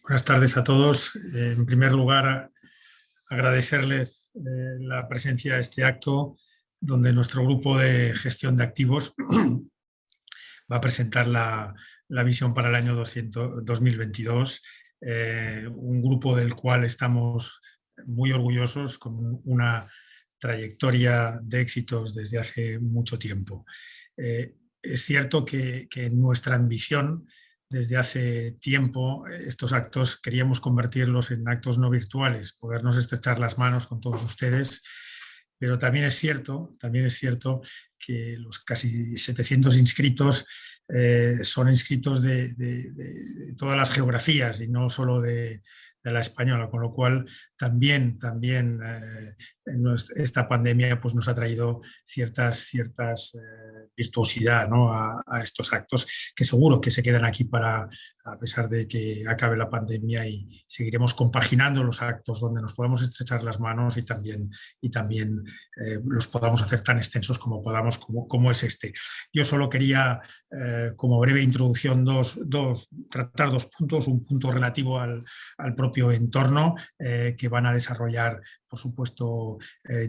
Buenas tardes a todos. En primer lugar, agradecerles la presencia a este acto donde nuestro grupo de gestión de activos va a presentar la visión para el año 2022, un grupo del cual estamos muy orgullosos, con una trayectoria de éxitos desde hace mucho tiempo. Es cierto que nuestra ambición desde hace tiempo, estos actos queríamos convertirlos en actos no virtuales, podernos estrechar las manos con todos ustedes, pero también es cierto que los casi 700 inscritos son inscritos de todas las geografías y no solo de la española, con lo cual también esta pandemia pues, nos ha traído ciertas virtuosidad, ¿no? a estos actos que seguro que se quedan aquí a pesar de que acabe la pandemia, y seguiremos compaginando los actos donde nos podamos estrechar las manos y también los podamos hacer tan extensos como podamos, como es este. Yo solo quería, como breve introducción, tratar dos puntos, un punto relativo al propio entorno que van a desarrollar, por supuesto,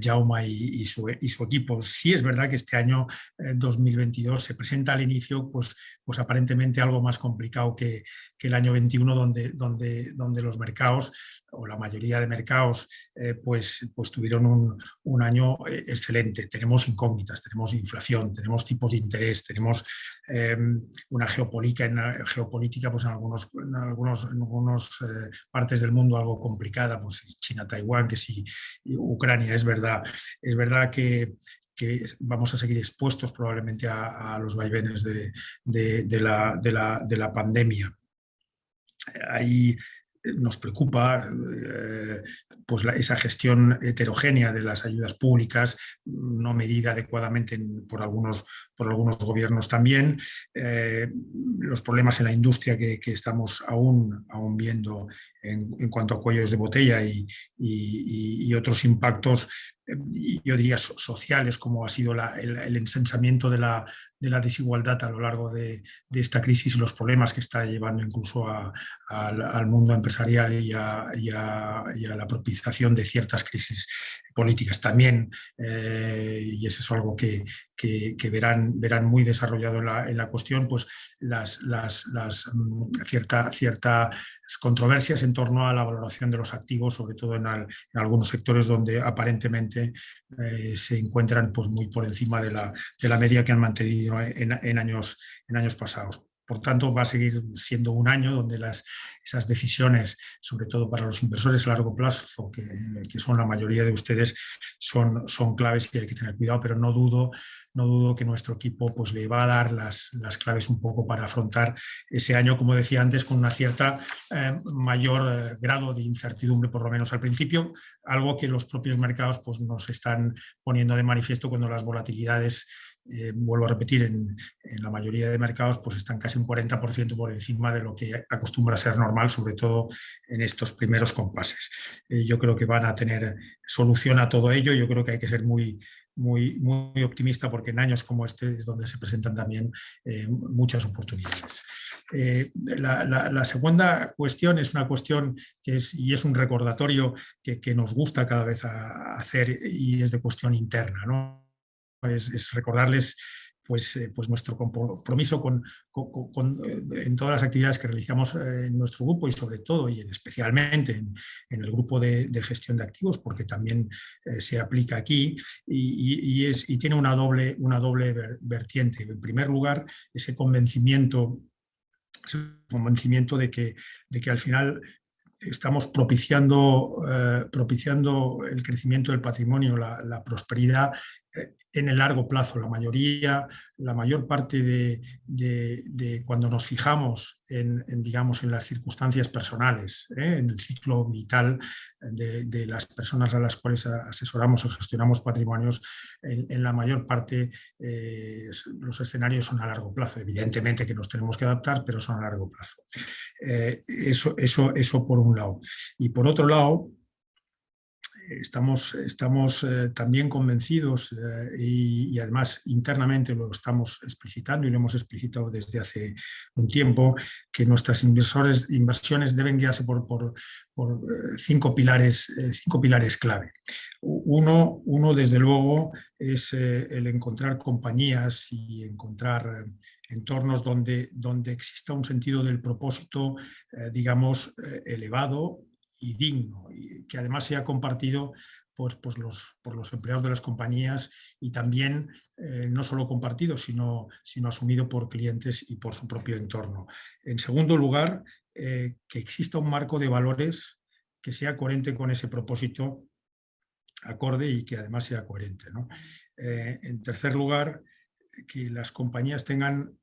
Jaume y su equipo. Sí es verdad que este año 2022 se presenta al inicio pues aparentemente algo más complicado que el año 21, donde los mercados, o la mayoría de mercados, pues tuvieron un año excelente. Tenemos incógnitas, tenemos inflación, tenemos tipos de interés, tenemos una geopolítica pues en algunas partes del mundo algo complicada, pues China, Taiwán, que sí, Ucrania. Es verdad que vamos a seguir expuestos probablemente a los vaivenes de la pandemia. Ahí nos preocupa pues esa gestión heterogénea de las ayudas públicas, no medida adecuadamente por algunos gobiernos también, los problemas en la industria que estamos aún viendo en cuanto a cuellos de botella y otros impactos, yo diría sociales, como ha sido el ensanchamiento de la desigualdad a lo largo de esta crisis, y los problemas que está llevando incluso al mundo empresarial y a la propiciación de ciertas crisis políticas también, y eso es algo que verán muy desarrollado en la cuestión, pues ciertas controversias en torno a la valoración de los activos, sobre todo en algunos sectores donde aparentemente se encuentran pues muy por encima de la media que han mantenido en años pasados. Por tanto, va a seguir siendo un año donde esas decisiones, sobre todo para los inversores a largo plazo, que son la mayoría de ustedes, son claves y hay que tener cuidado, pero no dudo que nuestro equipo pues, le va a dar las claves un poco para afrontar ese año, como decía antes, con una cierta mayor grado de incertidumbre, por lo menos al principio, algo que los propios mercados pues, nos están poniendo de manifiesto cuando las volatilidades, vuelvo a repetir, en la mayoría de mercados pues están casi un 40% por encima de lo que acostumbra a ser normal, sobre todo en estos primeros compases. Yo creo que van a tener solución a todo ello. Yo creo que hay que ser muy optimista, porque en años como este es donde se presentan también muchas oportunidades. La segunda cuestión es una cuestión que es un recordatorio que nos gusta cada vez hacer, y es de cuestión interna, ¿no? Es recordarles pues nuestro compromiso en todas las actividades que realizamos en nuestro grupo, y sobre todo y especialmente en el grupo de gestión de activos, porque también se aplica aquí y tiene una doble vertiente. En primer lugar, ese convencimiento de que al final estamos propiciando el crecimiento del patrimonio, la prosperidad en el largo plazo. La mayor parte de cuando nos fijamos digamos, en las circunstancias personales, en el ciclo vital de las personas a las cuales asesoramos o gestionamos patrimonios, en la mayor parte los escenarios son a largo plazo. Evidentemente que nos tenemos que adaptar, pero son a largo plazo. Eso por un lado. Y por otro lado, Estamos también convencidos y además internamente lo estamos explicitando y lo hemos explicitado desde hace un tiempo, que nuestras inversiones deben guiarse por cinco pilares clave. Uno, desde luego, es el encontrar compañías y encontrar entornos donde exista un sentido del propósito, digamos, elevado y digno, y que además sea compartido por los empleados de las compañías y también no solo compartido, sino asumido por clientes y por su propio entorno. En segundo lugar, que exista un marco de valores que sea coherente con ese propósito acorde y que además sea coherente, ¿no? En tercer lugar, que las compañías tengan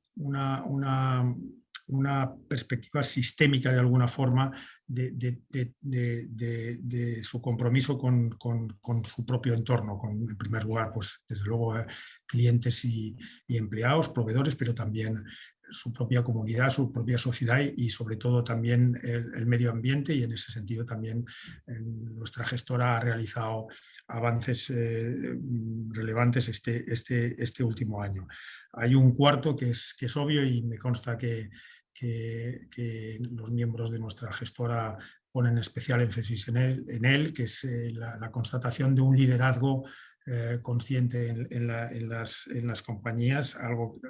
una perspectiva sistémica de alguna forma de su compromiso con su propio entorno, en primer lugar, pues desde luego clientes y empleados, proveedores, pero también su propia comunidad, su propia sociedad y sobre todo también el medio ambiente, y en ese sentido también nuestra gestora ha realizado avances relevantes este último año. Hay un cuarto que es obvio y me consta que los miembros de nuestra gestora ponen especial énfasis en él, que es la constatación de un liderazgo consciente en las compañías,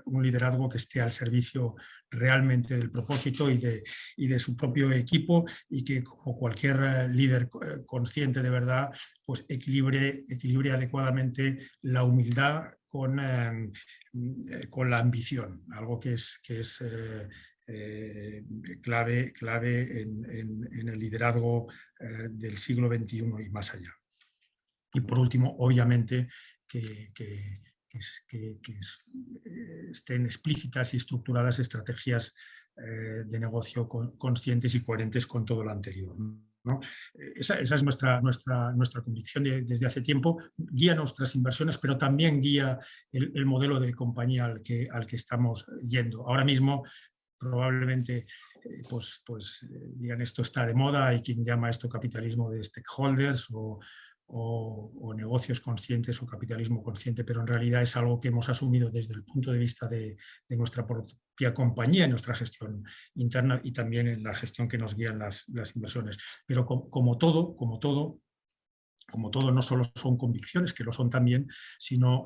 un liderazgo que esté al servicio realmente del propósito y de su propio equipo, y que, como cualquier líder consciente de verdad, pues equilibre adecuadamente la humildad con la ambición, algo que es clave en el liderazgo del siglo XXI y más allá. Y por último, obviamente, que estén explícitas y estructuradas estrategias de negocio conscientes y coherentes con todo lo anterior, ¿no? Esa es nuestra convicción desde hace tiempo. Guía nuestras inversiones, pero también guía el modelo de compañía al que estamos yendo. Ahora mismo, probablemente digan esto está de moda, hay quien llama esto capitalismo de stakeholders o negocios conscientes o capitalismo consciente, pero en realidad es algo que hemos asumido desde el punto de vista de nuestra propia compañía, en nuestra gestión interna y también en la gestión que nos guían las inversiones. Pero como todo, no solo son convicciones, que lo son también, sino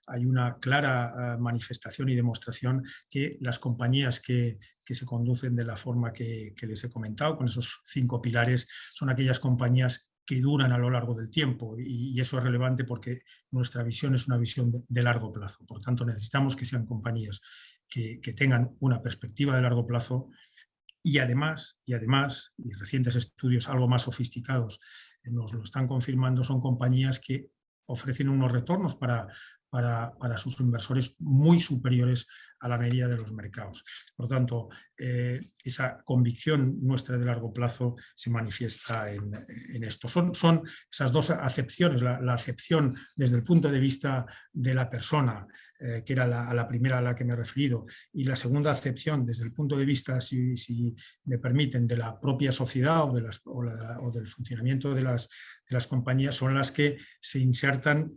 hay una clara manifestación y demostración que las compañías que se conducen de la forma que les he comentado, con esos 5 pilares, son aquellas compañías que duran a lo largo del tiempo, y eso es relevante porque nuestra visión es una visión de largo plazo. Por tanto, necesitamos que sean compañías que tengan una perspectiva de largo plazo y además, y recientes estudios algo más sofisticados nos lo están confirmando, son compañías que ofrecen unos retornos para sus inversores muy superiores a la media de los mercados. Por lo tanto, esa convicción nuestra de largo plazo se manifiesta en esto. Son esas dos acepciones, la acepción desde el punto de vista de la persona, que era la primera a la que me he referido, y la segunda acepción desde el punto de vista, si me permiten, de la propia sociedad o del funcionamiento de las compañías, son las que se insertan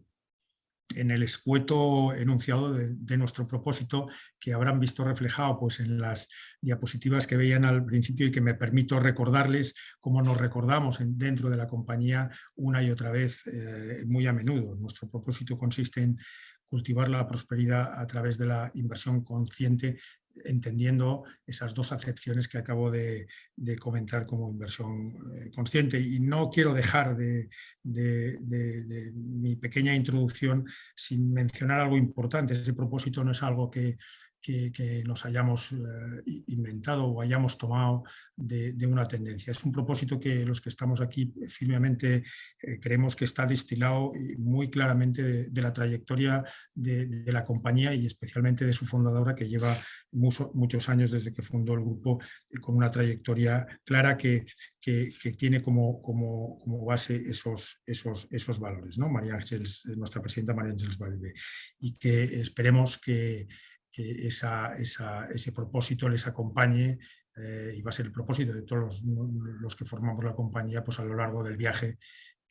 en el escueto enunciado de nuestro propósito, que habrán visto reflejado pues, en las diapositivas que veían al principio, y que me permito recordarles cómo nos recordamos dentro de la compañía una y otra vez, muy a menudo. Nuestro propósito consiste en cultivar la prosperidad a través de la inversión consciente, entendiendo esas dos acepciones que acabo de comentar como inversión consciente. Y no quiero dejar de mi pequeña introducción sin mencionar algo importante. Ese propósito no es algo que nos hayamos inventado o hayamos tomado de una tendencia. Es un propósito que los que estamos aquí firmemente creemos que está destilado muy claramente de la trayectoria de la compañía, y especialmente de su fundadora, que lleva muchos años desde que fundó el grupo, con una trayectoria clara que tiene como base esos valores, ¿no? María Ángeles, nuestra presidenta María Ángeles Valve, y que esperemos que ese propósito les acompañe, y va a ser el propósito de todos los que formamos la compañía, pues a lo largo del viaje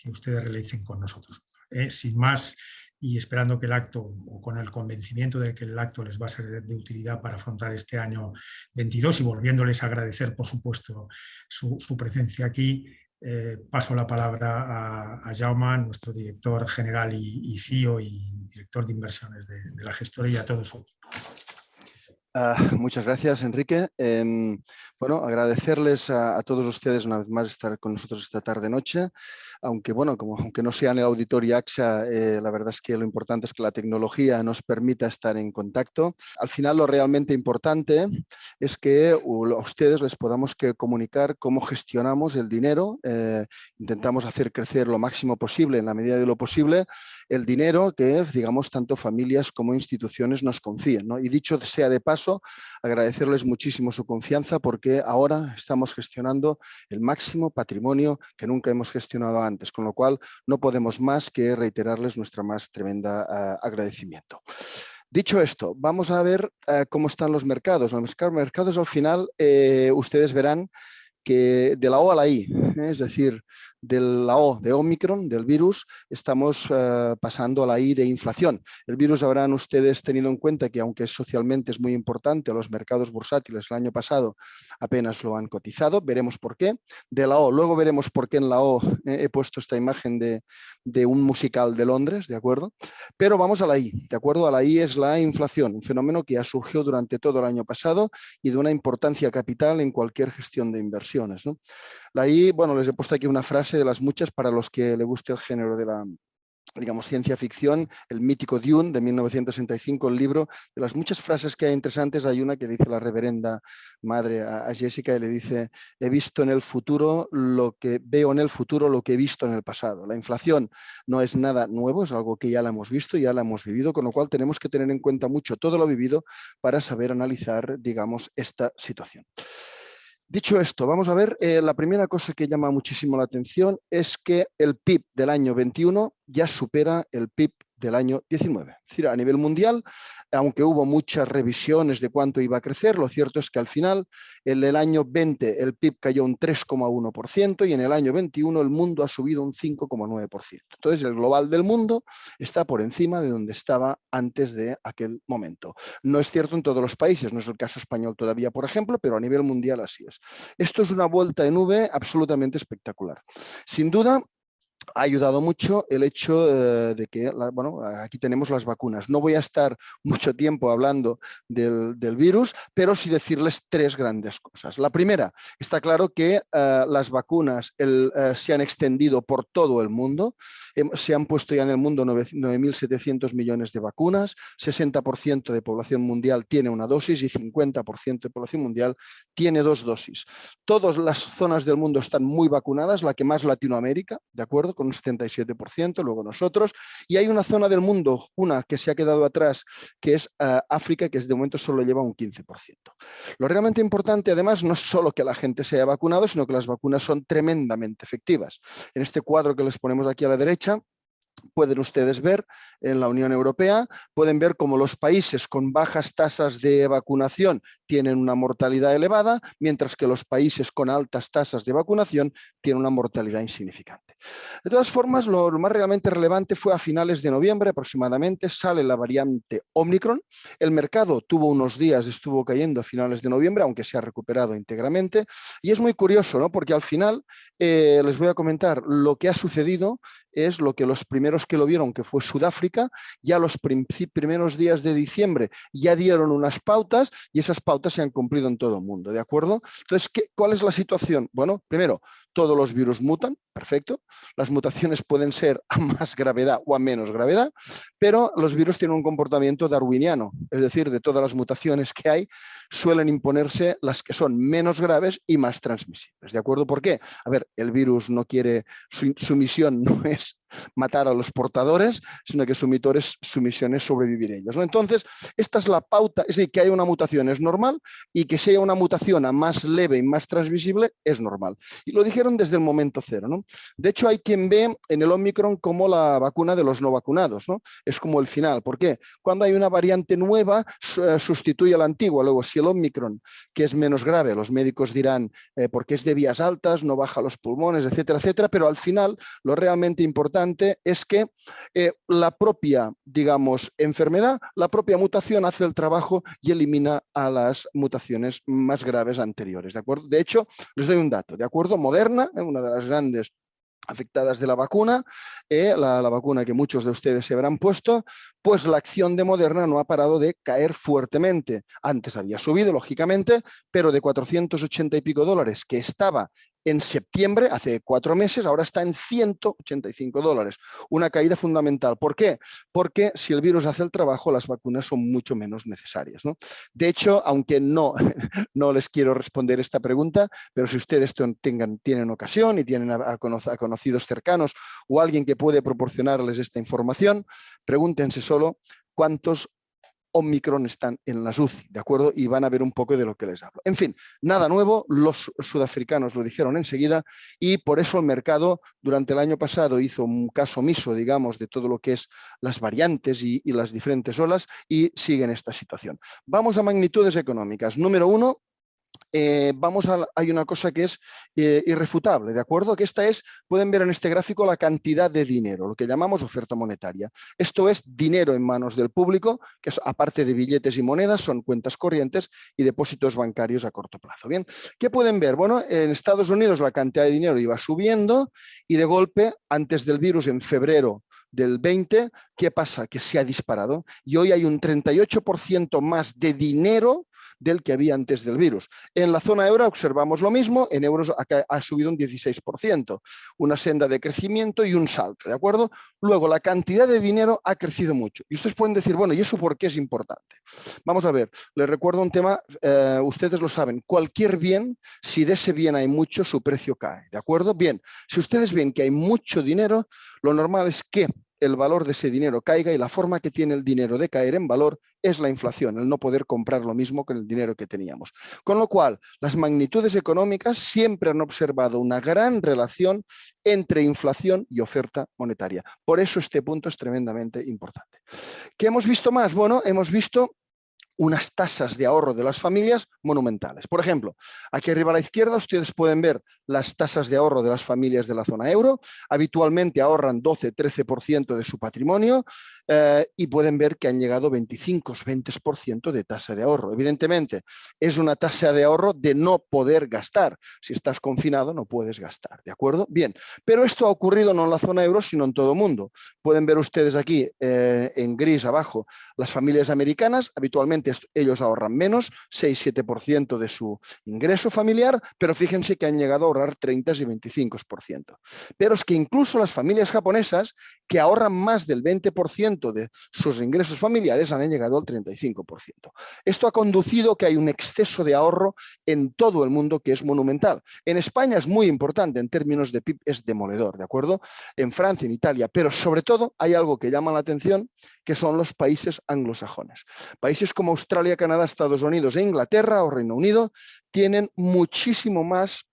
que ustedes realicen con nosotros. Sin más, y esperando que el acto, o con el convencimiento de que el acto les va a ser de utilidad para afrontar este año 22, y volviéndoles a agradecer, por supuesto, su presencia aquí, paso la palabra a Jaume, nuestro director general y CEO y director de inversiones de la gestora, y a todo su equipo. Muchas gracias, Enrique. Bueno, agradecerles a todos ustedes una vez más estar con nosotros esta tarde-noche. Aunque, bueno, aunque no sea en el auditorio AXA, la verdad es que lo importante es que la tecnología nos permita estar en contacto. Al final, lo realmente importante es que a ustedes les podamos comunicar cómo gestionamos el dinero. Intentamos hacer crecer lo máximo posible, en la medida de lo posible, el dinero que, digamos, tanto familias como instituciones nos confían, ¿no? Y dicho sea de paso, agradecerles muchísimo su confianza, porque ahora estamos gestionando el máximo patrimonio que nunca hemos gestionado antes, con lo cual no podemos más que reiterarles nuestra más tremenda agradecimiento. Dicho esto, vamos a ver cómo están los mercados. Los mercados al final, ustedes verán que de la O a la I, es decir, de la O de Omicron, del virus, estamos pasando a la I de inflación. El virus, habrán ustedes tenido en cuenta que, aunque socialmente es muy importante, los mercados bursátiles el año pasado apenas lo han cotizado. Veremos por qué. De la O, luego veremos por qué en la O he puesto esta imagen de un musical de Londres, ¿de acuerdo? Pero vamos a la I, ¿de acuerdo? A la I es la inflación, un fenómeno que ha surgido durante todo el año pasado y de una importancia capital en cualquier gestión de inversiones, ¿no? La I, bueno, les he puesto aquí una frase de las muchas para los que le guste el género de la, digamos, ciencia ficción, el mítico Dune de 1965, el libro. De las muchas frases que hay interesantes, hay una que dice la reverenda madre a Jessica, y le dice: veo en el futuro lo que he visto en el pasado. La inflación no es nada nuevo, es algo que ya la hemos visto, ya la hemos vivido, con lo cual tenemos que tener en cuenta mucho todo lo vivido para saber analizar, digamos, esta situación. Dicho esto, vamos a ver, la primera cosa que llama muchísimo la atención es que el PIB del año 21 ya supera el PIB del año 19. Es decir, a nivel mundial, aunque hubo muchas revisiones de cuánto iba a crecer, lo cierto es que al final, en el año 20, el PIB cayó un 3,1% y en el año 21 el mundo ha subido un 5,9%. Entonces, el global del mundo está por encima de donde estaba antes de aquel momento. No es cierto en todos los países, no es el caso español todavía, por ejemplo, pero a nivel mundial así es. Esto es una vuelta en V absolutamente espectacular. Sin duda, ha ayudado mucho el hecho de que, bueno, aquí tenemos las vacunas. No voy a estar mucho tiempo hablando del virus, pero sí decirles tres grandes cosas. La primera, está claro que las vacunas se han extendido por todo el mundo. Se han puesto ya en el mundo 9.700 millones de vacunas, 60% de población mundial tiene una dosis y 50% de población mundial tiene dos dosis. Todas las zonas del mundo están muy vacunadas, la que más Latinoamérica, ¿de acuerdo? Con un 77%, luego nosotros, y hay una zona del mundo, una que se ha quedado atrás, que es África, que de momento solo lleva un 15%. Lo realmente importante, además, no es solo que la gente se haya vacunado, sino que las vacunas son tremendamente efectivas. En este cuadro que les ponemos aquí a la derecha, pueden ustedes ver en la Unión Europea, pueden ver cómo los países con bajas tasas de vacunación tienen una mortalidad elevada, mientras que los países con altas tasas de vacunación tienen una mortalidad insignificante. De todas formas, lo más realmente relevante fue a finales de noviembre aproximadamente, sale la variante Omicron. El mercado tuvo unos días, estuvo cayendo a finales de noviembre, aunque se ha recuperado íntegramente. Y es muy curioso, ¿no? Porque al final, les voy a comentar, lo que ha sucedido es lo que los primeros que lo vieron, que fue Sudáfrica, ya los primeros días de diciembre ya dieron unas pautas y esas pautas se han cumplido en todo el mundo, ¿de acuerdo? Entonces, ¿cuál es la situación? Bueno, primero, todos los virus mutan, perfecto. Las mutaciones pueden ser a más gravedad o a menos gravedad, pero los virus tienen un comportamiento darwiniano, es decir, de todas las mutaciones que hay, suelen imponerse las que son menos graves y más transmisibles, ¿de acuerdo? ¿Por qué? A ver, el virus no quiere, su misión no es es matar a los portadores, sino que su misión es sobrevivir ellos, ¿no? Entonces, esta es la pauta, es decir, que haya una mutación es normal y que sea una mutación a más leve y más transmisible es normal. Y lo dijeron desde el momento cero, ¿no? De hecho, hay quien ve en el Omicron como la vacuna de los no vacunados, ¿no? Es como el final. ¿Por qué? Cuando hay una variante nueva, sustituye a la antigua. Luego, si el Omicron, que es menos grave, los médicos dirán porque es de vías altas, no baja los pulmones, etcétera, etcétera, pero al final lo realmente importante es que la propia, digamos, enfermedad, la propia mutación hace el trabajo y elimina a las mutaciones más graves anteriores, ¿de acuerdo? De hecho, les doy un dato, ¿de acuerdo? Moderna, una de las grandes afectadas de la vacuna, la vacuna que muchos de ustedes se habrán puesto, pues la acción de Moderna no ha parado de caer fuertemente. Antes había subido, lógicamente, pero de 480 y pico dólares que estaba en septiembre, hace 4 meses, ahora está en 185 dólares. Una caída fundamental. ¿Por qué? Porque si el virus hace el trabajo, las vacunas son mucho menos necesarias, ¿no? De hecho, aunque no les quiero responder esta pregunta, pero si ustedes tienen ocasión y tienen a conocidos cercanos o alguien que puede proporcionarles esta información, pregúntense solo cuántos Omicron están en las UCI, ¿de acuerdo? Y van a ver un poco de lo que les hablo. En fin, nada nuevo, los sudafricanos lo dijeron enseguida y por eso el mercado durante el año pasado hizo un caso omiso, digamos, de todo lo que es las variantes y las diferentes olas y sigue en esta situación. Vamos a magnitudes económicas. Número 1, hay una cosa que es irrefutable, ¿de acuerdo? Que esta es, pueden ver en este gráfico la cantidad de dinero, lo que llamamos oferta monetaria. Esto es dinero en manos del público, que es, aparte de billetes y monedas, son cuentas corrientes y depósitos bancarios a corto plazo. Bien, ¿qué pueden ver? Bueno, en Estados Unidos la cantidad de dinero iba subiendo y de golpe, antes del virus, en febrero del 20, ¿qué pasa? Que se ha disparado y hoy hay un 38% más de dinero del que había antes del virus. En la zona euro observamos lo mismo, en euros ha subido un 16%, una senda de crecimiento y un salto, ¿de acuerdo? Luego, la cantidad de dinero ha crecido mucho. Y ustedes pueden decir, bueno, ¿y eso por qué es importante? Vamos a ver, les recuerdo un tema, ustedes lo saben, cualquier bien, si de ese bien hay mucho, su precio cae, ¿de acuerdo? Bien, si ustedes ven que hay mucho dinero, lo normal es que el valor de ese dinero caiga y la forma que tiene el dinero de caer en valor es la inflación, el no poder comprar lo mismo con el dinero que teníamos. Con lo cual, las magnitudes económicas siempre han observado una gran relación entre inflación y oferta monetaria. Por eso este punto es tremendamente importante. ¿Qué hemos visto más? Bueno, hemos visto unas tasas de ahorro de las familias monumentales. Por ejemplo, aquí arriba a la izquierda ustedes pueden ver las tasas de ahorro de las familias de la zona euro. Habitualmente ahorran 12-13% de su patrimonio y pueden ver que han llegado 25-20% de tasa de ahorro. Evidentemente, es una tasa de ahorro de no poder gastar. Si estás confinado, no puedes gastar, ¿de acuerdo? Bien, pero esto ha ocurrido no en la zona euro, sino en todo el mundo. Pueden ver ustedes aquí en gris abajo las familias americanas. Habitualmente ellos ahorran menos, 6-7% de su ingreso familiar, pero fíjense que han llegado a ahorrar 30 y 25%. Pero es que incluso las familias japonesas, que ahorran más del 20% de sus ingresos familiares, han llegado al 35%. Esto ha conducido a que hay un exceso de ahorro en todo el mundo que es monumental. En España es muy importante, en términos de PIB es demoledor, ¿de acuerdo? En Francia, en Italia, pero sobre todo hay algo que llama la atención, que son los países anglosajones. Países como Australia, Canadá, Estados Unidos e Inglaterra o Reino Unido tienen muchísimo más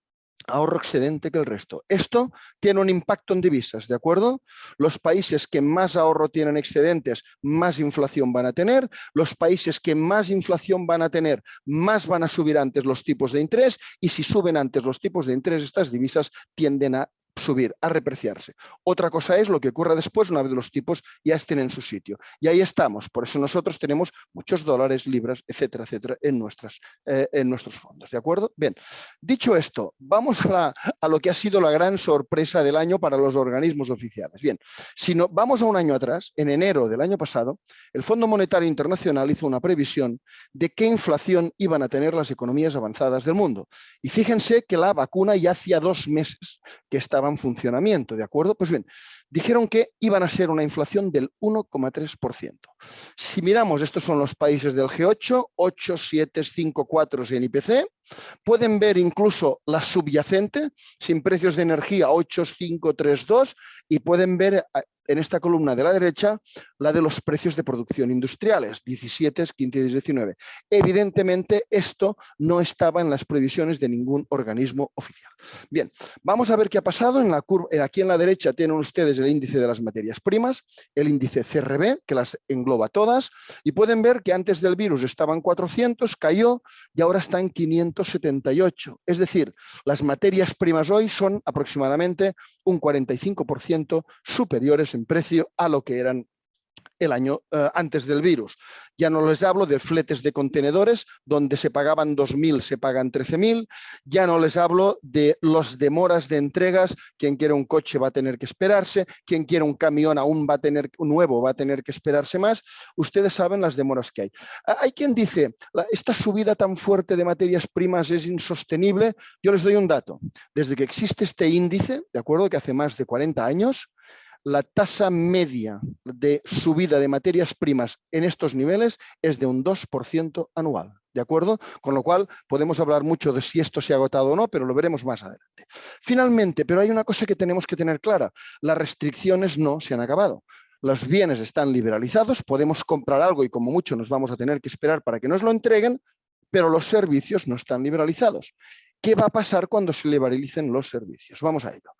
ahorro excedente que el resto. Esto tiene un impacto en divisas, ¿de acuerdo? Los países que más ahorro tienen excedentes, más inflación van a tener. Los países que más inflación van a tener, más van a subir antes los tipos de interés. Y si suben antes los tipos de interés, estas divisas tienden a subir, a repreciarse. Otra cosa es lo que ocurre después una vez los tipos ya estén en su sitio. Y ahí estamos. Por eso nosotros tenemos muchos dólares, libras, etcétera, etcétera, en nuestros fondos. ¿De acuerdo? Bien, dicho esto, vamos a lo que ha sido la gran sorpresa del año para los organismos oficiales. Bien, si no, vamos a un año atrás, en enero del año pasado, el Fondo Monetario Internacional hizo una previsión de qué inflación iban a tener las economías avanzadas del mundo. Y fíjense que la vacuna ya hacía 2 meses que estaba en funcionamiento, ¿de acuerdo? Pues bien, dijeron que iban a ser una inflación del 1,3%. Si miramos, estos son los países del G8, 8, 7, 5, 4 en IPC, pueden ver incluso la subyacente, sin precios de energía, 8, 5, 3, 2, y pueden ver en esta columna de la derecha la de los precios de producción industriales, 17, 15 y 19. Evidentemente, esto no estaba en las previsiones de ningún organismo oficial. Bien, vamos a ver qué ha pasado. En la curva, aquí en la derecha tienen ustedes el índice de las materias primas, el índice CRB, que las engloba todas, y pueden ver que antes del virus estaba en 400, cayó y ahora está en 578. Es decir, las materias primas hoy son aproximadamente un 45% superiores en precio a lo que eran el año antes del virus. Ya no les hablo de fletes de contenedores, donde se pagaban 2.000, se pagan 13.000. Ya no les hablo de las demoras de entregas. Quien quiere un coche va a tener que esperarse. Quien quiere un camión aún va a tener, nuevo va a tener que esperarse más. Ustedes saben las demoras que hay. Hay quien dice, esta subida tan fuerte de materias primas es insostenible. Yo les doy un dato. Desde que existe este índice, de acuerdo, que hace más de 40 años, la tasa media de subida de materias primas en estos niveles es de un 2% anual, ¿de acuerdo? Con lo cual podemos hablar mucho de si esto se ha agotado o no, pero lo veremos más adelante. Finalmente, pero hay una cosa que tenemos que tener clara, las restricciones no se han acabado. Los bienes están liberalizados, podemos comprar algo y como mucho nos vamos a tener que esperar para que nos lo entreguen, pero los servicios no están liberalizados. ¿Qué va a pasar cuando se liberalicen los servicios? Vamos a ello.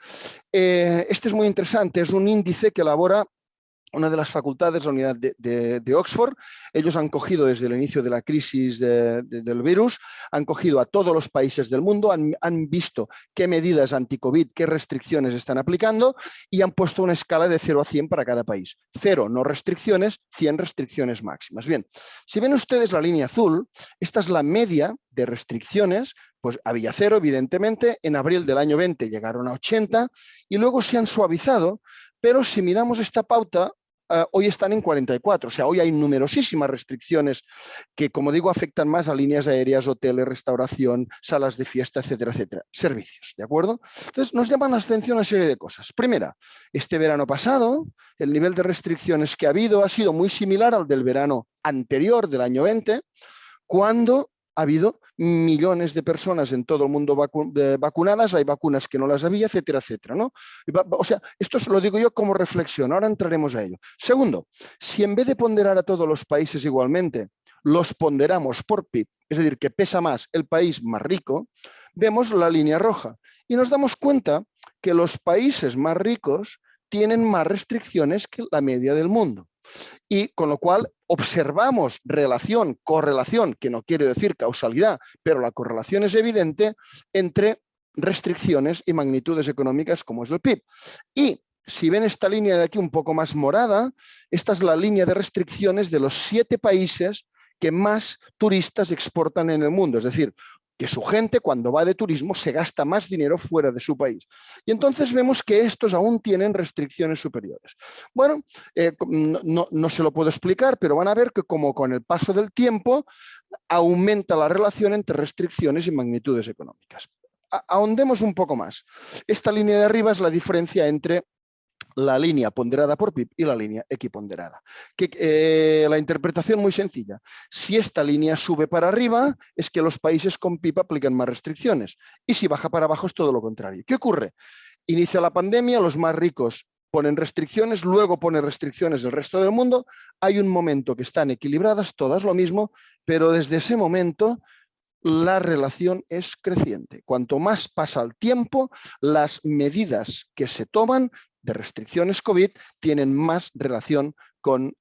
Este es muy interesante, es un índice que elabora una de las facultades, la unidad de Oxford. Ellos han cogido desde el inicio de la crisis del virus, han cogido a todos los países del mundo, han visto qué medidas anti-COVID, qué restricciones están aplicando y han puesto una escala de 0 a 100 para cada país. 0 no restricciones, 100 restricciones máximas. Bien, si ven ustedes la línea azul, esta es la media de restricciones. Pues había 0, evidentemente, en abril del año 20 llegaron a 80 y luego se han suavizado, pero si miramos esta pauta, hoy están en 44, o sea, hoy hay numerosísimas restricciones que, como digo, afectan más a líneas aéreas, hoteles, restauración, salas de fiesta, etcétera, etcétera, servicios, ¿de acuerdo? Entonces, nos llaman la atención una serie de cosas. Primera, este verano pasado, el nivel de restricciones que ha habido ha sido muy similar al del verano anterior, del año 20, cuando ha habido millones de personas en todo el mundo vacunadas, hay vacunas que no las había, etcétera, etcétera, ¿no? O sea, esto lo digo yo como reflexión, ahora entraremos a ello. Segundo, si en vez de ponderar a todos los países igualmente, los ponderamos por PIB, es decir, que pesa más el país más rico, vemos la línea roja y nos damos cuenta que los países más ricos tienen más restricciones que la media del mundo. Y con lo cual observamos relación, correlación, que no quiere decir causalidad, pero la correlación es evidente entre restricciones y magnitudes económicas como es el PIB. Y si ven esta línea de aquí un poco más morada, esta es la línea de restricciones de los 7 países que más turistas exportan en el mundo, es decir, que su gente cuando va de turismo se gasta más dinero fuera de su país. Y entonces vemos que estos aún tienen restricciones superiores. Bueno, no se lo puedo explicar, pero van a ver que como con el paso del tiempo aumenta la relación entre restricciones y magnitudes económicas. Ahondemos un poco más. Esta línea de arriba es la diferencia entre la línea ponderada por PIB y la línea equiponderada. La interpretación muy sencilla. Si esta línea sube para arriba, es que los países con PIB aplican más restricciones. Y si baja para abajo es todo lo contrario. ¿Qué ocurre? Inicia la pandemia, los más ricos ponen restricciones, luego ponen restricciones el resto del mundo. Hay un momento que están equilibradas, todas lo mismo, pero desde ese momento la relación es creciente. Cuanto más pasa el tiempo, las medidas que se toman de restricciones COVID tienen más relación con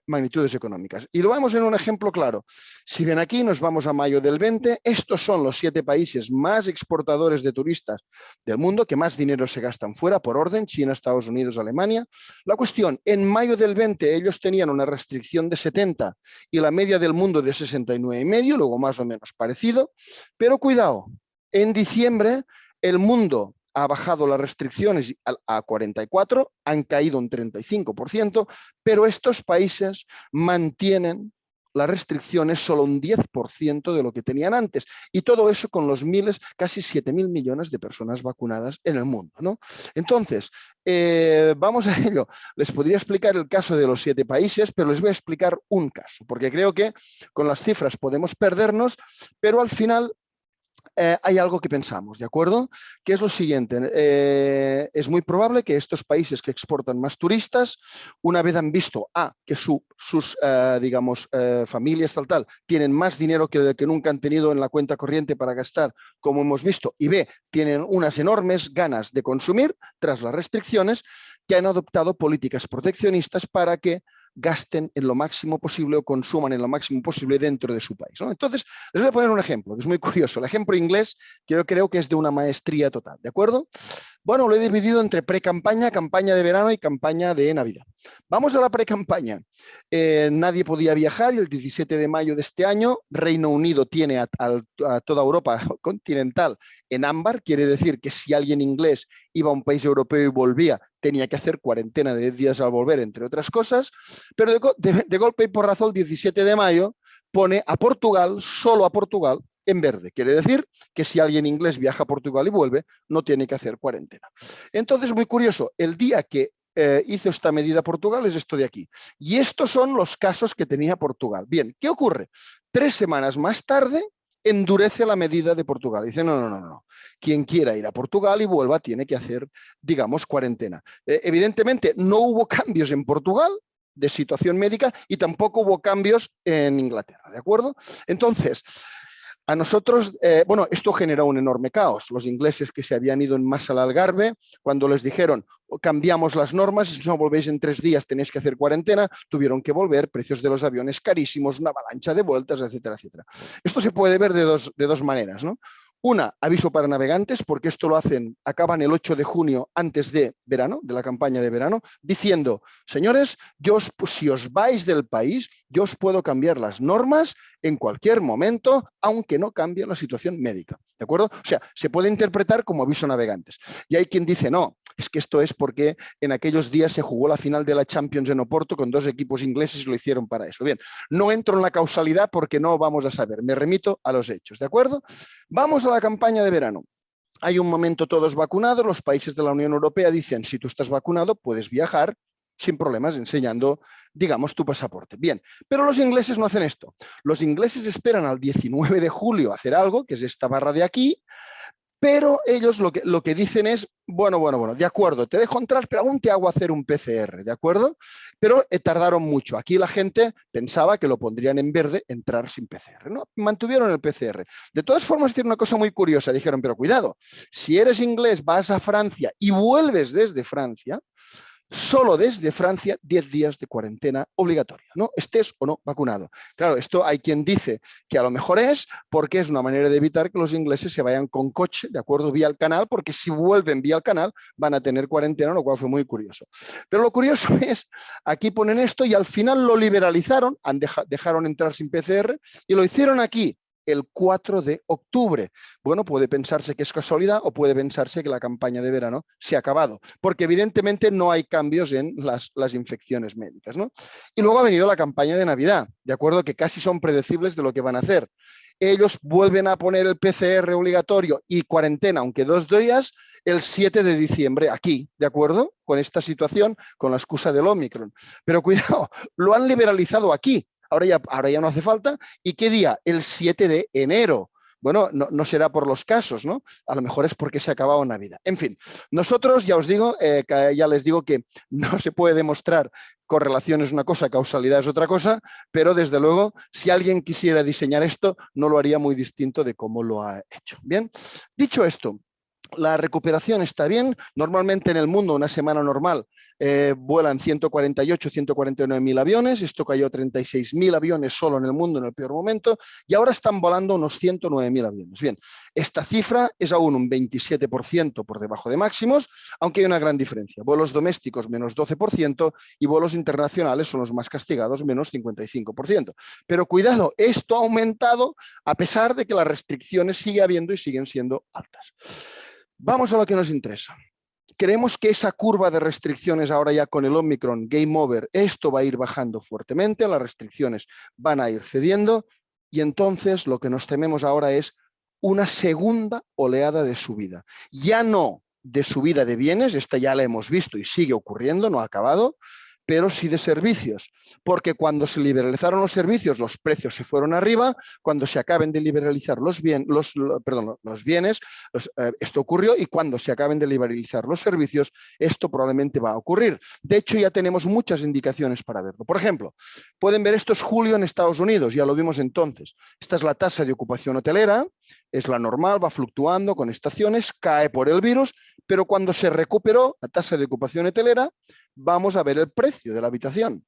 magnitudes económicas. Y lo vemos en un ejemplo claro. Si ven aquí, nos vamos a mayo del 20, estos son los 7 países más exportadores de turistas del mundo, que más dinero se gastan fuera, por orden, China, Estados Unidos, Alemania. La cuestión, en mayo del 20 ellos tenían una restricción de 70 y la media del mundo de 69,5, luego más o menos parecido, pero cuidado, en diciembre el mundo ha bajado las restricciones a 44, han caído un 35%, pero estos países mantienen la restricción es solo un 10% de lo que tenían antes. Y todo eso con los miles, casi 7.000 millones de personas vacunadas en el mundo, ¿no? Entonces, vamos a ello. Les podría explicar el caso de los 7 países, pero les voy a explicar un caso, porque creo que con las cifras podemos perdernos, pero al final hay algo que pensamos, ¿de acuerdo? Que es lo siguiente, es muy probable que estos países que exportan más turistas, una vez han visto que sus digamos, familias tal, tienen más dinero que nunca han tenido en la cuenta corriente para gastar, como hemos visto, y tienen unas enormes ganas de consumir tras las restricciones, que han adoptado políticas proteccionistas para que gasten en lo máximo posible o consuman en lo máximo posible dentro de su país, ¿no? Entonces, les voy a poner un ejemplo, que es muy curioso. El ejemplo inglés, que yo creo que es de una maestría total, ¿de acuerdo? Bueno, lo he dividido entre pre-campaña, campaña de verano y campaña de Navidad. Vamos a la pre-campaña. Nadie podía viajar y el 17 de mayo de este año Reino Unido tiene a toda Europa continental en ámbar, quiere decir que si alguien inglés iba a un país europeo y volvía, tenía que hacer cuarentena de 10 días al volver, entre otras cosas, pero de golpe y porrazo el 17 de mayo pone a Portugal, solo a Portugal, en verde. Quiere decir que si alguien inglés viaja a Portugal y vuelve, no tiene que hacer cuarentena. Entonces, muy curioso, el día que hizo esta medida Portugal es esto de aquí. Y estos son los casos que tenía Portugal. Bien, ¿qué ocurre? 3 semanas más tarde endurece la medida de Portugal. Dice, no. Quien quiera ir a Portugal y vuelva tiene que hacer, digamos, cuarentena. Evidentemente, no hubo cambios en Portugal de situación médica y tampoco hubo cambios en Inglaterra, ¿de acuerdo? Entonces, a nosotros, bueno, esto generó un enorme caos. Los ingleses que se habían ido en masa al Algarve, cuando les dijeron cambiamos las normas, si no volvéis en 3 días tenéis que hacer cuarentena, tuvieron que volver, precios de los aviones carísimos, una avalancha de vueltas, etcétera, etcétera. Esto se puede ver de dos maneras, ¿no? Una, aviso para navegantes, porque esto lo acaban el 8 de junio antes de verano, de la campaña de verano, diciendo, señores, si os vais del país, yo os puedo cambiar las normas en cualquier momento, aunque no cambie la situación médica, ¿de acuerdo? O sea, se puede interpretar como aviso a navegantes. Y hay quien dice, no, es que esto es porque en aquellos días se jugó la final de la Champions en Oporto con 2 equipos ingleses y lo hicieron para eso. Bien, no entro en la causalidad porque no vamos a saber, me remito a los hechos, ¿de acuerdo? Vamos a la campaña de verano. Hay un momento todos vacunados, los países de la Unión Europea dicen, si tú estás vacunado puedes viajar sin problemas, enseñando, digamos, tu pasaporte. Bien, pero los ingleses no hacen esto. Los ingleses esperan al 19 de julio a hacer algo, que es esta barra de aquí, pero ellos lo que dicen es, bueno, de acuerdo, te dejo entrar, pero aún te hago hacer un PCR, ¿de acuerdo? Pero tardaron mucho. Aquí la gente pensaba que lo pondrían en verde, entrar sin PCR, ¿no? Mantuvieron el PCR. De todas formas, tiene una cosa muy curiosa. Dijeron, pero cuidado, si eres inglés, vas a Francia y vuelves desde Francia, solo desde Francia 10 días de cuarentena obligatoria, ¿no? Estés o no vacunado. Claro, esto hay quien dice que a lo mejor es porque es una manera de evitar que los ingleses se vayan con coche, ¿de acuerdo? Vía el canal, porque si vuelven vía el canal van a tener cuarentena, lo cual fue muy curioso. Pero lo curioso es, aquí ponen esto y al final lo liberalizaron, dejaron entrar sin PCR y lo hicieron aquí el 4 de octubre. Bueno, puede pensarse que es casualidad o puede pensarse que la campaña de verano se ha acabado, porque evidentemente no hay cambios en las infecciones médicas, ¿no? Y luego ha venido la campaña de Navidad, de acuerdo, que casi son predecibles de lo que van a hacer. Ellos vuelven a poner el PCR obligatorio y cuarentena, aunque 2 días, el 7 de diciembre aquí, ¿de acuerdo? Con esta situación, con la excusa del Omicron. Pero cuidado, lo han liberalizado aquí. Ahora ya no hace falta. ¿Y qué día? El 7 de enero. Bueno, no será por los casos, ¿no? A lo mejor es porque se ha acabado Navidad. En fin, nosotros ya os digo, ya les digo que no se puede demostrar correlación es una cosa, causalidad es otra cosa, pero desde luego, si alguien quisiera diseñar esto, no lo haría muy distinto de cómo lo ha hecho. Bien, dicho esto, la recuperación está bien. Normalmente en el mundo, una semana normal, vuelan 148, 149.000 aviones. Esto cayó a 36.000 aviones solo en el mundo en el peor momento. Y ahora están volando unos 109.000 aviones. Bien, esta cifra es aún un 27% por debajo de máximos, aunque hay una gran diferencia. Vuelos domésticos menos 12% y vuelos internacionales son los más castigados, menos 55%. Pero cuidado, esto ha aumentado a pesar de que las restricciones sigue habiendo y siguen siendo altas. Vamos a lo que nos interesa. Creemos que esa curva de restricciones ahora ya con el Omicron, game over, esto va a ir bajando fuertemente, las restricciones van a ir cediendo y entonces lo que nos tememos ahora es una segunda oleada de subida. Ya no de subida de bienes, esta ya la hemos visto y sigue ocurriendo, no ha acabado, pero sí de servicios, porque cuando se liberalizaron los servicios, los precios se fueron arriba, cuando se acaben de liberalizar los bienes, esto ocurrió, y cuando se acaben de liberalizar los servicios, esto probablemente va a ocurrir. De hecho, ya tenemos muchas indicaciones para verlo. Por ejemplo, pueden ver esto es julio en Estados Unidos, ya lo vimos entonces. Esta es la tasa de ocupación hotelera, es la normal, va fluctuando con estaciones, cae por el virus, pero cuando se recuperó la tasa de ocupación hotelera, vamos a ver el precio de la habitación.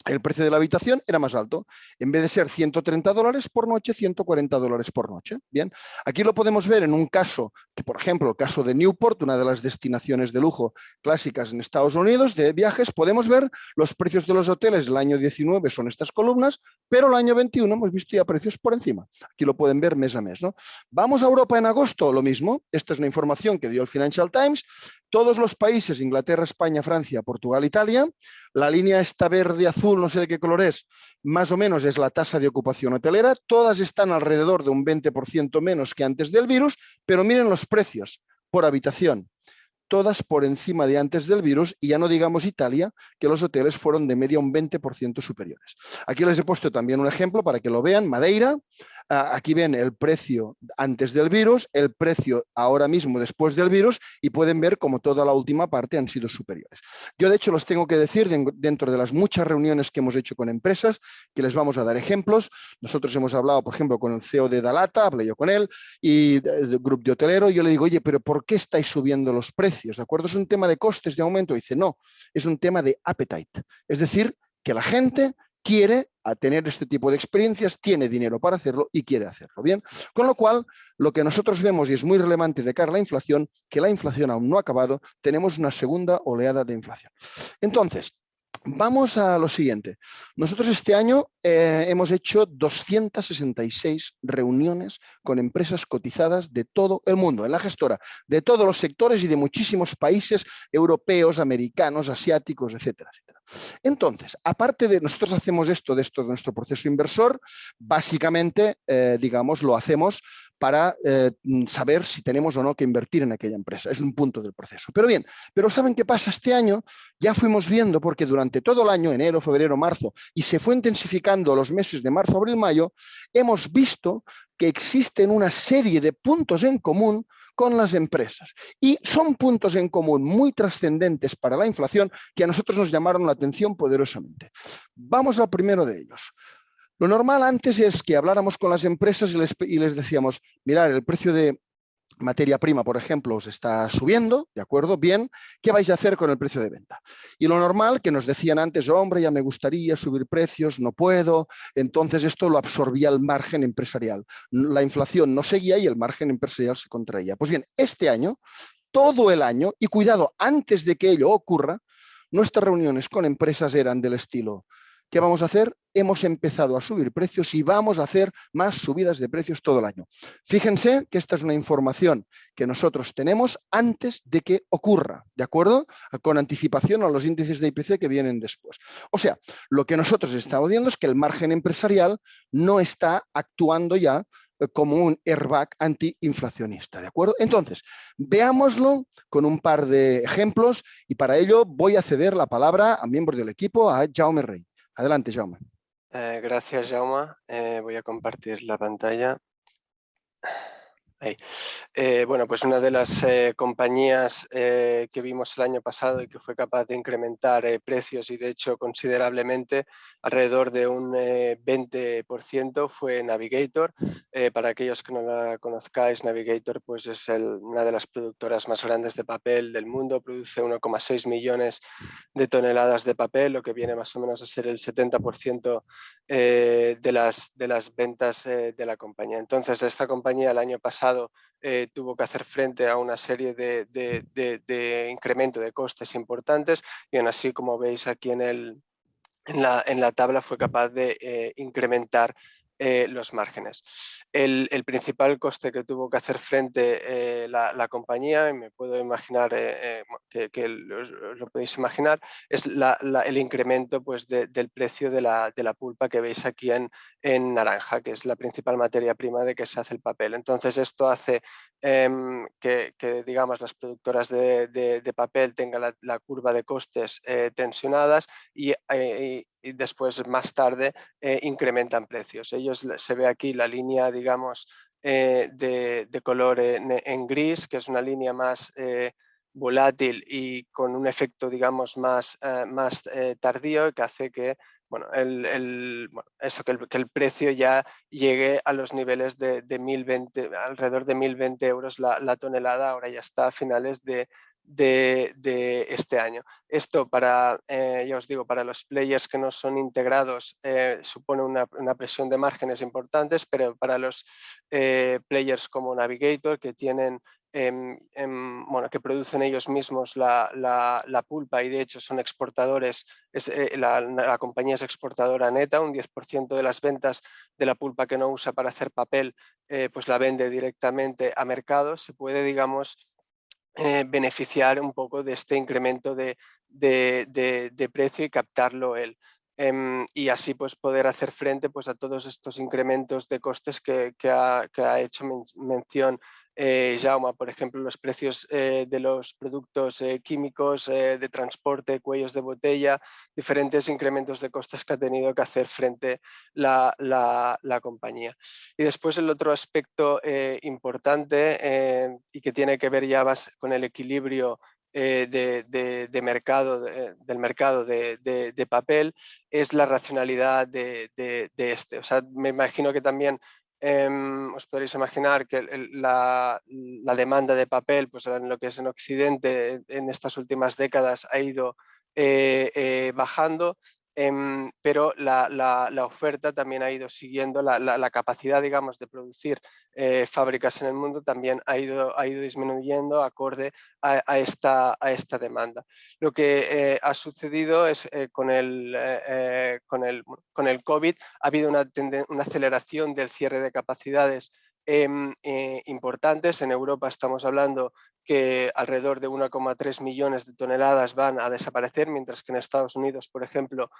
El precio de la habitación era más alto. En vez de ser $130 por noche, $140 por noche. Bien, aquí lo podemos ver en un caso, que por ejemplo, el caso de Newport, una de las destinaciones de lujo clásicas en Estados Unidos de viajes, podemos ver los precios de los hoteles del año 19 son estas columnas, pero el año 21 hemos visto ya precios por encima. Aquí lo pueden ver mes a mes, ¿no? Vamos a Europa en agosto, lo mismo. Esta es una información que dio el Financial Times. Todos los países, Inglaterra, España, Francia, Portugal, Italia, la línea esta verde, azul, no sé de qué color es, más o menos es la tasa de ocupación hotelera. Todas están alrededor de un 20% menos que antes del virus, pero miren los precios por habitación. Todas por encima de antes del virus, y ya no digamos Italia, que los hoteles fueron de media un 20% superiores. Aquí les he puesto también un ejemplo para que lo vean. Madeira, aquí ven el precio antes del virus, el precio ahora mismo después del virus, y pueden ver como toda la última parte han sido superiores. Yo de hecho los tengo que decir dentro de las muchas reuniones que hemos hecho con empresas, que les vamos a dar ejemplos. Nosotros hemos hablado, por ejemplo, con el CEO de Dalata, hablé yo con él, y del grupo de hotelero, yo le digo, oye, pero ¿por qué estáis subiendo los precios? ¿De acuerdo? ¿Es un tema de costes de aumento? Y dice, no, es un tema de appetite. Es decir, que la gente quiere tener este tipo de experiencias, tiene dinero para hacerlo y quiere hacerlo. Bien, con lo cual, lo que nosotros vemos, y es muy relevante de cara a la inflación, que la inflación aún no ha acabado, tenemos una segunda oleada de inflación. Entonces, vamos a lo siguiente. Nosotros este año hemos hecho 266 reuniones con empresas cotizadas de todo el mundo, en la gestora, de todos los sectores y de muchísimos países europeos, americanos, asiáticos, etcétera, etcétera. Entonces, aparte de nosotros hacemos esto de nuestro proceso inversor, básicamente, digamos, lo hacemos para saber si tenemos o no que invertir en aquella empresa. Es un punto del proceso. Pero bien, pero ¿saben qué pasa este año? Ya fuimos viendo, porque durante todo el año, enero, febrero, marzo, y se fue intensificando los meses de marzo, abril, mayo, hemos visto que existen una serie de puntos en común con las empresas. Y son puntos en común muy trascendentes para la inflación que a nosotros nos llamaron la atención poderosamente. Vamos al primero de ellos. Lo normal antes es que habláramos con las empresas y les decíamos, mirad, el precio de materia prima, por ejemplo, os está subiendo, ¿de acuerdo? Bien, ¿qué vais a hacer con el precio de venta? Y lo normal, que nos decían antes, hombre, ya me gustaría subir precios, no puedo, entonces esto lo absorbía el margen empresarial. La inflación no seguía y el margen empresarial se contraía. Pues bien, este año, todo el año, y cuidado, antes de que ello ocurra, nuestras reuniones con empresas eran del estilo, ¿qué vamos a hacer? Hemos empezado a subir precios y vamos a hacer más subidas de precios todo el año. Fíjense que esta es una información que nosotros tenemos antes de que ocurra, ¿de acuerdo? Con anticipación a los índices de IPC que vienen después. O sea, lo que nosotros estamos viendo es que el margen empresarial no está actuando ya como un airbag antiinflacionista, ¿de acuerdo? Entonces, veámoslo con un par de ejemplos y para ello voy a ceder la palabra a miembros del equipo, a Jaume Rey. Adelante, Jaume. Gracias, Jaume. Voy a compartir la pantalla. Ahí. Bueno, pues una de las compañías que vimos el año pasado y que fue capaz de incrementar precios y de hecho considerablemente, alrededor de un 20%, fue Navigator. Para aquellos que no la conozcáis, Navigator pues es una de las productoras más grandes de papel del mundo, produce 1,6 millones de toneladas de papel, lo que viene más o menos a ser el 70% de las ventas de la compañía. Entonces, esta compañía el año pasado tuvo que hacer frente a una serie de incremento de costes importantes y aún así, como veis aquí en la tabla, fue capaz de incrementar los márgenes. El principal coste que tuvo que hacer frente la compañía, y me puedo imaginar que lo podéis imaginar, es el incremento pues, del precio de la pulpa que veis aquí en naranja, que es la principal materia prima de que se hace el papel. Entonces esto hace que digamos, las productoras de papel tengan la curva de costes tensionadas y después más tarde incrementan precios. Se ve aquí la línea, digamos, de color en gris, que es una línea más volátil y con un efecto, digamos, más tardío, que hace que, bueno, que el precio ya llegue a los niveles de 1020, alrededor de 1020 euros la tonelada, ahora ya está a finales de este año. Esto para, ya os digo, para los players que no son integrados supone una presión de márgenes importantes, pero para los players como Navigator, que tienen bueno, que producen ellos mismos la pulpa y de hecho son exportadores, la compañía es exportadora neta, un 10% de las ventas de la pulpa que no usa para hacer papel pues la vende directamente a mercados, se puede, digamos, beneficiar un poco de este incremento de precio y captarlo él. Y así pues poder hacer frente pues, a todos estos incrementos de costes que ha hecho mención Jaume, por ejemplo, los precios de los productos químicos, de transporte, cuellos de botella, diferentes incrementos de costes que ha tenido que hacer frente la compañía. Y después el otro aspecto importante y que tiene que ver ya con el equilibrio del mercado de papel es la racionalidad de este. O sea, me imagino que también os podréis imaginar que la demanda de papel, pues en lo que es en Occidente, en estas últimas décadas ha ido bajando, pero la oferta también ha ido siguiendo, la capacidad, digamos, de producir fábricas en el mundo también ha ido disminuyendo acorde a esta demanda. Lo que ha sucedido es con el COVID ha habido una aceleración del cierre de capacidades importantes. En Europa estamos hablando que alrededor de 1,3 millones de toneladas van a desaparecer, mientras que en Estados Unidos, por ejemplo,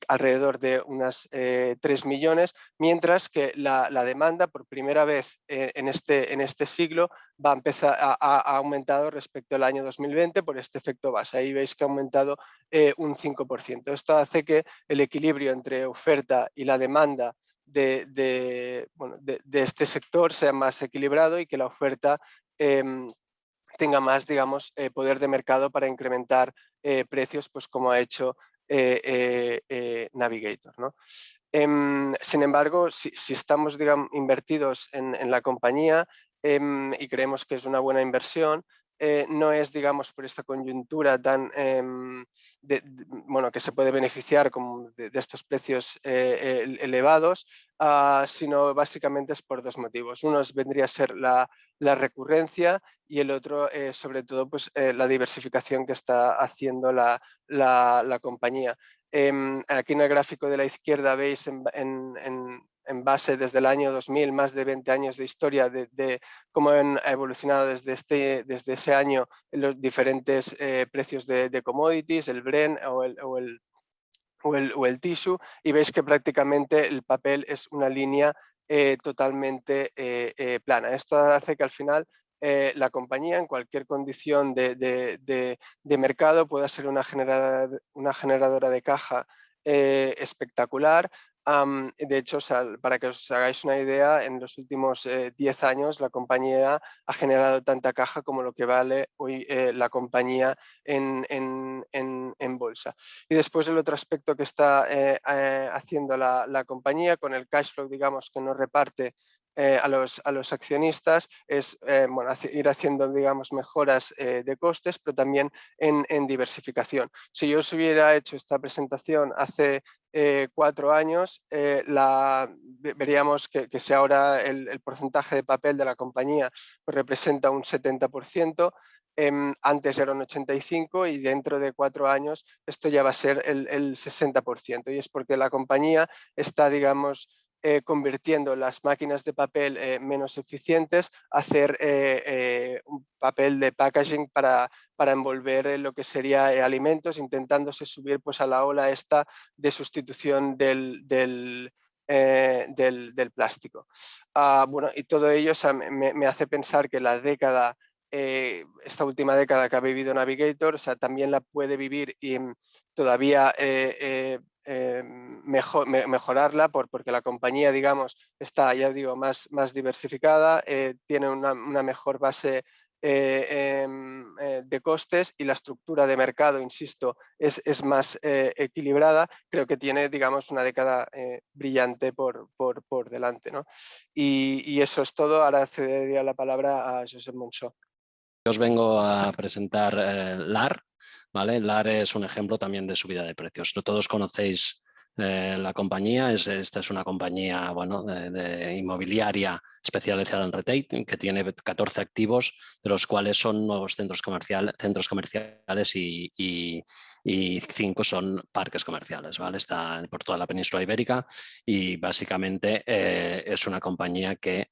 alrededor de unas 3 millones, mientras que la demanda por primera vez en este siglo va a empezar ha aumentado respecto al año 2020 por este efecto base. Ahí veis que ha aumentado un 5%. Esto hace que el equilibrio entre oferta y la demanda de este sector sea más equilibrado y que la oferta tenga más, digamos, poder de mercado para incrementar precios, pues como ha hecho Navigator, ¿no? Sin embargo, si estamos, digamos, invertidos en la compañía y creemos que es una buena inversión, no es, digamos, por esta coyuntura tan, bueno, que se puede beneficiar como de estos precios elevados, sino básicamente es por dos motivos. Uno vendría a ser la recurrencia y el otro, sobre todo, pues, la diversificación que está haciendo la compañía. Aquí en el gráfico de la izquierda veis en base desde el año 2000, más de 20 años de historia de cómo han evolucionado desde ese año los diferentes precios de commodities, el Brent o el tissue, y veis que prácticamente el papel es una línea totalmente plana. Esto hace que al final la compañía en cualquier condición de mercado pueda ser una generadora de caja espectacular. De hecho, para que os hagáis una idea, en los últimos 10 años la compañía ha generado tanta caja como lo que vale hoy la compañía en bolsa. Y después el otro aspecto que está haciendo la compañía con el cash flow, digamos, que nos reparte a los accionistas es bueno, ir haciendo, digamos, mejoras de costes, pero también en diversificación. Si yo os hubiera hecho esta presentación hace 4 años, veríamos que si ahora el porcentaje de papel de la compañía pues, representa un 70%, antes era un 85% y dentro de 4 años esto ya va a ser el 60%. Y es porque la compañía está, digamos, convirtiendo las máquinas de papel menos eficientes, hacer un papel de packaging para envolver lo que sería alimentos, intentándose subir pues, a la ola esta de sustitución del plástico. Bueno, y todo ello, o sea, me hace pensar que la década, esta última década que ha vivido Navigator, o sea, también la puede vivir y todavía mejorarla porque la compañía, digamos, está, ya digo, más diversificada, tiene una mejor base de costes y la estructura de mercado, insisto, es más equilibrada. Creo que tiene, digamos, una década brillante por delante, ¿no? Y eso es todo. Ahora cedería la palabra a Josep Monzó. Os vengo a presentar LAR, ¿vale? LAR es un ejemplo también de subida de precios. Todos conocéis la compañía, esta es una compañía, bueno, de inmobiliaria especializada en retail, que tiene 14 activos, de los cuales son nuevos centros comerciales y 5 son parques comerciales, ¿vale? Está por toda la península ibérica y básicamente es una compañía que,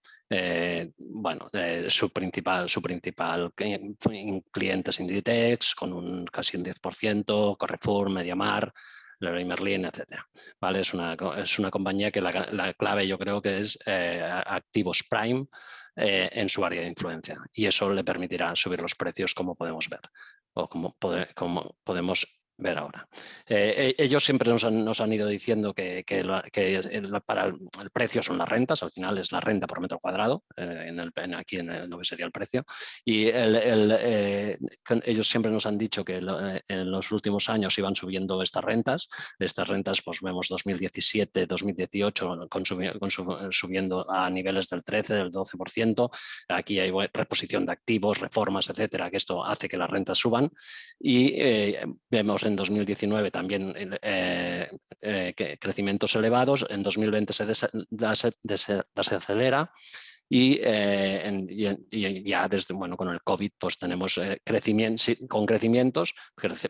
bueno, su principal cliente es Inditex, con casi un 10%, Carrefour, MediaMarkt, Leroy Merlin, etcétera. ¿Vale? Es una compañía que la clave yo creo que es activos prime en su área de influencia, y eso le permitirá subir los precios, como podemos ver o como podemos ver ahora. Ellos siempre nos han ido diciendo que para el precio son las rentas, al final es la renta por metro cuadrado, aquí en lo que sería el precio, y ellos siempre nos han dicho que en los últimos años iban subiendo estas rentas, pues vemos 2017, 2018 subiendo a niveles del 13, del 12%, aquí hay reposición de activos, reformas, etcétera, que esto hace que las rentas suban, y vemos en 2019 también crecimientos elevados, en 2020 se desacelera y ya desde, bueno, con el COVID pues tenemos crecimientos,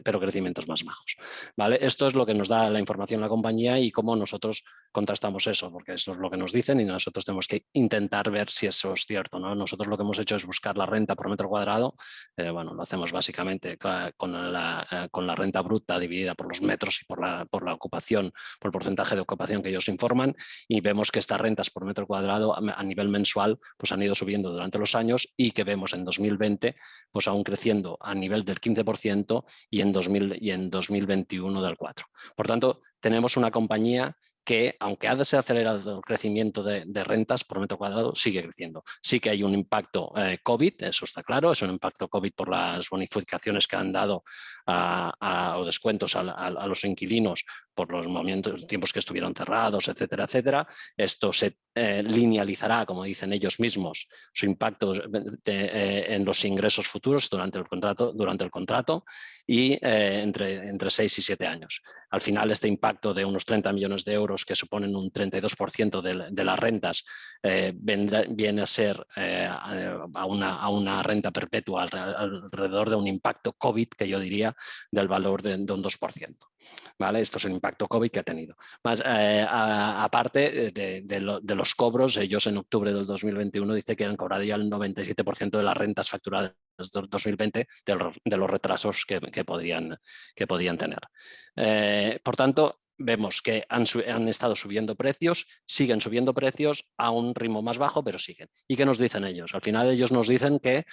pero crecimientos más bajos, ¿vale? Esto es lo que nos da la información la compañía y cómo nosotros contrastamos eso, porque eso es lo que nos dicen y nosotros tenemos que intentar ver si eso es cierto, ¿no? Nosotros lo que hemos hecho es buscar la renta por metro cuadrado, bueno, lo hacemos básicamente con la renta bruta dividida por los metros y por la ocupación, por el porcentaje de ocupación que ellos informan, y vemos que estas rentas por metro cuadrado a nivel mensual pues han ido subiendo durante los años, y que vemos en 2020 pues aún creciendo a nivel del 15% y en 2021 del 4%. Por tanto, tenemos una compañía que, aunque ha desacelerado el crecimiento de rentas por metro cuadrado, sigue creciendo. Sí que hay un impacto COVID, eso está claro, es un impacto COVID por las bonificaciones que han dado o descuentos a los inquilinos por los tiempos que estuvieron cerrados, etcétera, etcétera. Esto se linealizará, como dicen ellos mismos, su impacto en los ingresos futuros durante el contrato y entre 6 y 7 años. Al final, este impacto de unos 30 millones de euros, que suponen un 32% de las rentas, viene a ser a una renta perpetua alrededor de un impacto COVID, que yo diría del valor de un 2%. ¿Vale? Esto es el impacto COVID que ha tenido. Más, aparte de los cobros, ellos en octubre del 2021 dice que han cobrado ya el 97% de las rentas facturadas del 2020 de los retrasos que podían tener. Por tanto, vemos que han estado subiendo precios, siguen subiendo precios a un ritmo más bajo, pero siguen. ¿Y qué nos dicen ellos? Al final ellos nos dicen que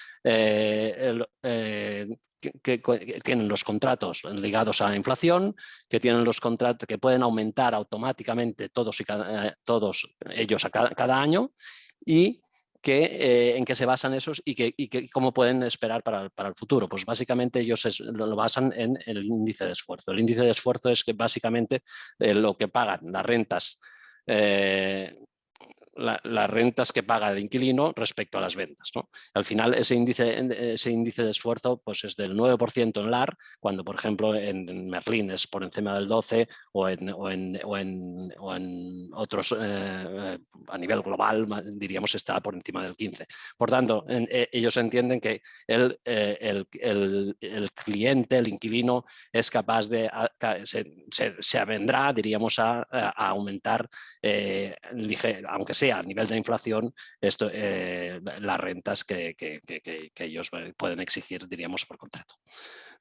tienen los contratos ligados a la inflación, que tienen los contratos que pueden aumentar automáticamente todos ellos cada año, y en qué se basan esos y cómo pueden esperar para el futuro. Pues básicamente ellos lo basan en el índice de esfuerzo. El índice de esfuerzo es que básicamente lo que pagan las rentas las rentas que paga el inquilino respecto a las ventas, ¿no? Al final ese índice de esfuerzo pues es del 9% en LAR, cuando por ejemplo en Merlín es por encima del 12% o en otros a nivel global diríamos está por encima del 15%. Por tanto, ellos entienden que el cliente, el inquilino, es capaz de, se avendrá, diríamos, a aumentar, aunque sea a nivel de inflación, las rentas que ellos pueden exigir, diríamos, por contrato.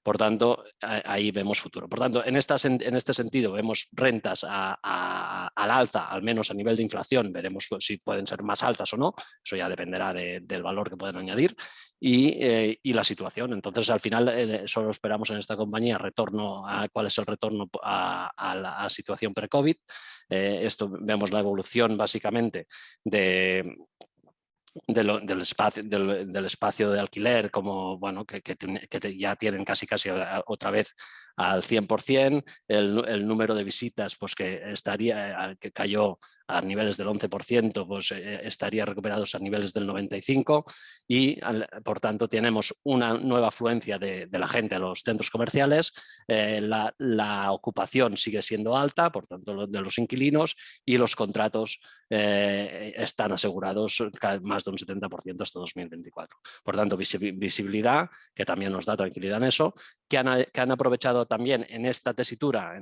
Por tanto, ahí vemos futuro. Por tanto, en este sentido vemos rentas al alza, al menos a nivel de inflación, veremos si pueden ser más altas o no, eso ya dependerá del valor que pueden añadir y la situación. Entonces, al final, solo esperamos en esta compañía retorno a cuál es el retorno a la situación pre-COVID. Esto vemos la evolución básicamente del espacio de alquiler, como bueno, que ya tienen casi otra vez al 100%, el número de visitas pues que cayó a niveles del 11%, pues estaría recuperados a niveles del 95% y por tanto tenemos una nueva afluencia de la gente a los centros comerciales, la ocupación sigue siendo alta, por tanto de los inquilinos, y los contratos están asegurados más de un 70% hasta 2024. Por tanto, visibilidad, que también nos da tranquilidad en eso, que han aprovechado también en esta tesitura,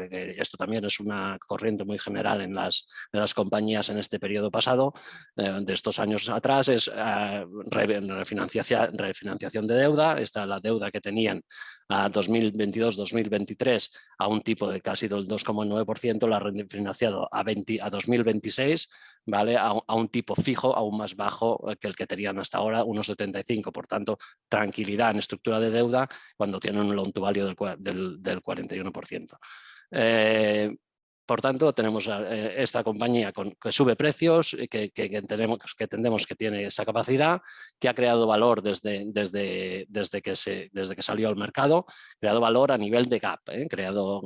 que esto también es una corriente muy general en las compañías en este periodo pasado, de estos años atrás, es refinanciación de deuda. Esta es la deuda que tenían a 2022-2023 a un tipo de casi del 2,9%, la han refinanciado a 2026, ¿vale? A un tipo fijo aún más bajo que el que tenían hasta ahora, 1,75%. Por tanto, tranquilidad en estructura de deuda cuando tienen un loan to value del 41%. Por tanto, tenemos esta compañía que sube precios, que entendemos que tiene esa capacidad, que ha creado valor desde que salió al mercado, creado valor a nivel de gap, creado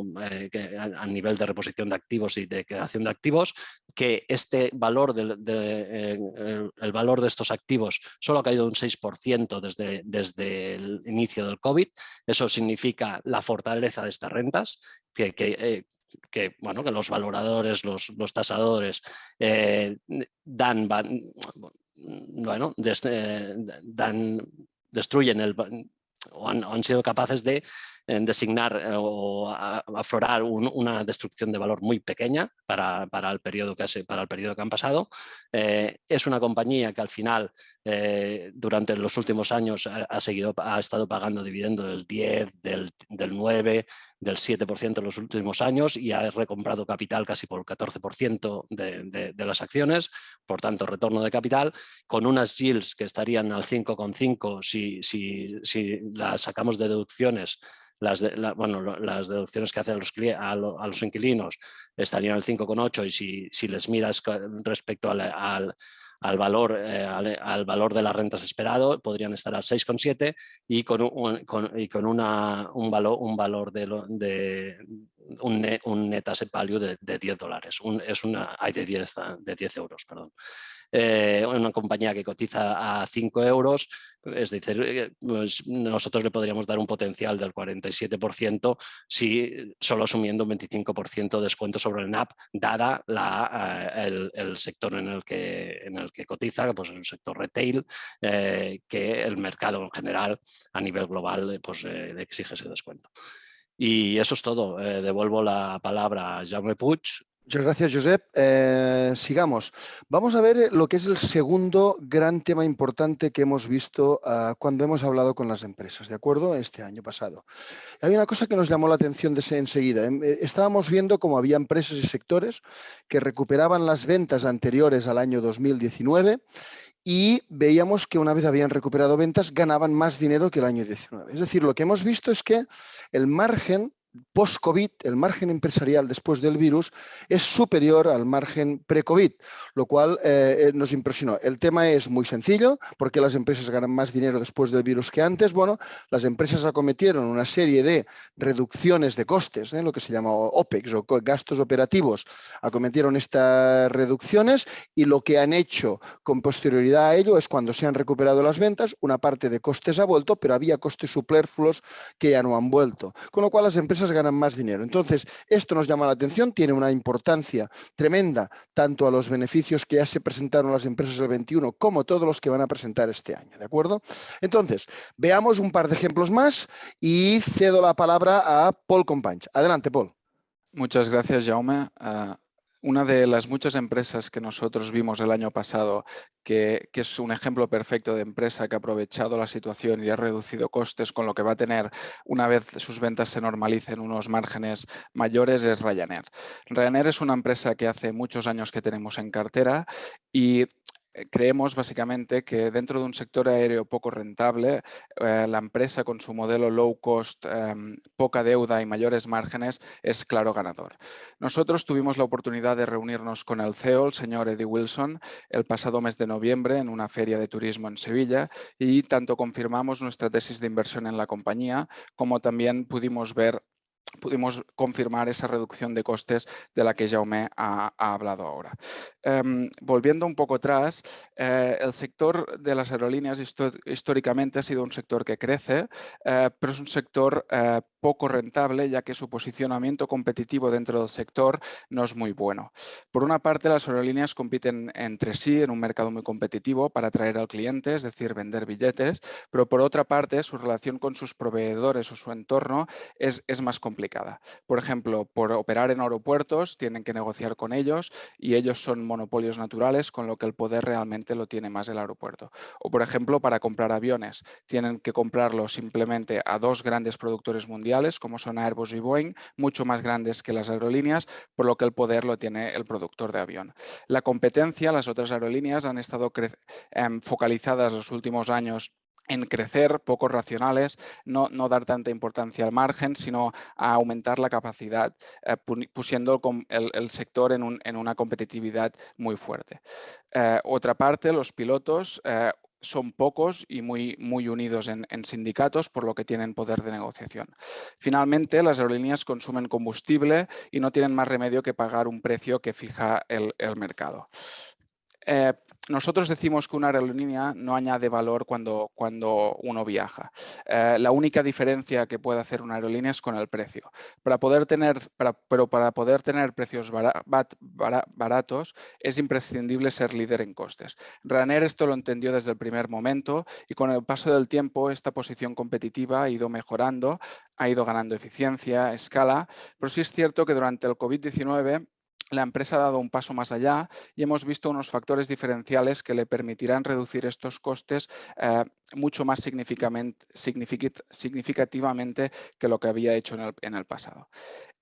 a nivel de reposición de activos y de creación de activos, que este valor, el valor de estos activos solo ha caído un 6% desde el inicio del COVID. Eso significa la fortaleza de estas rentas, que los valoradores, los tasadores destruyen o han sido capaces de designar o aflorar una destrucción de valor muy pequeña para el periodo que han pasado. Es una compañía que al final durante los últimos años ha estado pagando dividendos del 10, del 9, del 7% en los últimos años y ha recomprado capital casi por el 14% de las acciones. Por tanto, retorno de capital con unas yields que estarían al 5,5 si las sacamos de deducciones. Las deducciones que hacen a los inquilinos estarían al 5,8 y si les miras respecto al valor de las rentas esperado, podrían estar al 6,7 y con un valor de un net asset value de $10. De 10 euros, perdón. Una compañía que cotiza a 5 euros, es decir, pues nosotros le podríamos dar un potencial del 47% si solo asumiendo un 25% de descuento sobre el NAV, dada el sector en el que cotiza, pues el sector retail, que el mercado en general a nivel global pues, le exige ese descuento. Y eso es todo. Devuelvo la palabra a Jaume Puig. Muchas gracias, Josep. Sigamos. Vamos a ver lo que es el segundo gran tema importante que hemos visto cuando hemos hablado con las empresas, ¿de acuerdo? Este año pasado. Hay una cosa que nos llamó la atención enseguida. Estábamos viendo cómo había empresas y sectores que recuperaban las ventas anteriores al año 2019 y veíamos que una vez habían recuperado ventas, ganaban más dinero que el año 19. Es decir, lo que hemos visto es que el margen post-COVID, el margen empresarial después del virus es superior al margen pre-COVID, lo cual nos impresionó. El tema es muy sencillo, porque las empresas ganan más dinero después del virus que antes. Bueno, las empresas acometieron una serie de reducciones de costes, lo que se llama OPEX o gastos operativos, acometieron estas reducciones y lo que han hecho con posterioridad a ello es cuando se han recuperado las ventas, una parte de costes ha vuelto, pero había costes superfluos que ya no han vuelto, con lo cual las empresas ganan más dinero. Entonces, esto nos llama la atención, tiene una importancia tremenda, tanto a los beneficios que ya se presentaron las empresas del 21 como todos los que van a presentar este año, ¿de acuerdo? Entonces, veamos un par de ejemplos más y cedo la palabra a Paul Companys. Adelante, Paul. Muchas gracias, Jaume. Una de las muchas empresas que nosotros vimos el año pasado, que es un ejemplo perfecto de empresa que ha aprovechado la situación y ha reducido costes, con lo que va a tener, una vez sus ventas se normalicen, unos márgenes mayores, es Ryanair. Ryanair es una empresa que hace muchos años que tenemos en cartera y creemos básicamente que dentro de un sector aéreo poco rentable, la empresa con su modelo low cost, poca deuda y mayores márgenes es claro ganador. Nosotros tuvimos la oportunidad de reunirnos con el CEO, el señor Eddie Wilson, el pasado mes de noviembre en una feria de turismo en Sevilla y tanto confirmamos nuestra tesis de inversión en la compañía como también pudimos confirmar esa reducción de costes de la que Jaume ha hablado ahora. Volviendo un poco atrás, el sector de las aerolíneas históricamente ha sido un sector que crece, pero es un sector poco rentable, ya que su posicionamiento competitivo dentro del sector no es muy bueno. Por una parte, las aerolíneas compiten entre sí en un mercado muy competitivo para atraer al cliente, es decir, vender billetes, pero por otra parte, su relación con sus proveedores o su entorno es más complicada. Por ejemplo, por operar en aeropuertos tienen que negociar con ellos y ellos son monopolios naturales, con lo que el poder realmente lo tiene más el aeropuerto. O por ejemplo, para comprar aviones tienen que comprarlos simplemente a dos grandes productores mundiales como son Airbus y Boeing, mucho más grandes que las aerolíneas, por lo que el poder lo tiene el productor de avión. La competencia, las otras aerolíneas han estado focalizadas los últimos años en crecer, poco racionales, no dar tanta importancia al margen, sino a aumentar la capacidad, pusiendo el sector en una competitividad muy fuerte. Otra parte, los pilotos son pocos y muy unidos en sindicatos, por lo que tienen poder de negociación. Finalmente, las aerolíneas consumen combustible y no tienen más remedio que pagar un precio que fija el mercado. Nosotros decimos que una aerolínea no añade valor cuando uno viaja. La única diferencia que puede hacer una aerolínea es con el precio. Para poder tener precios baratos es imprescindible ser líder en costes. Ryanair esto lo entendió desde el primer momento y con el paso del tiempo esta posición competitiva ha ido mejorando, ha ido ganando eficiencia, escala, pero sí es cierto que durante el COVID-19 la empresa ha dado un paso más allá y hemos visto unos factores diferenciales que le permitirán reducir estos costes mucho más significativamente que lo que había hecho en el pasado.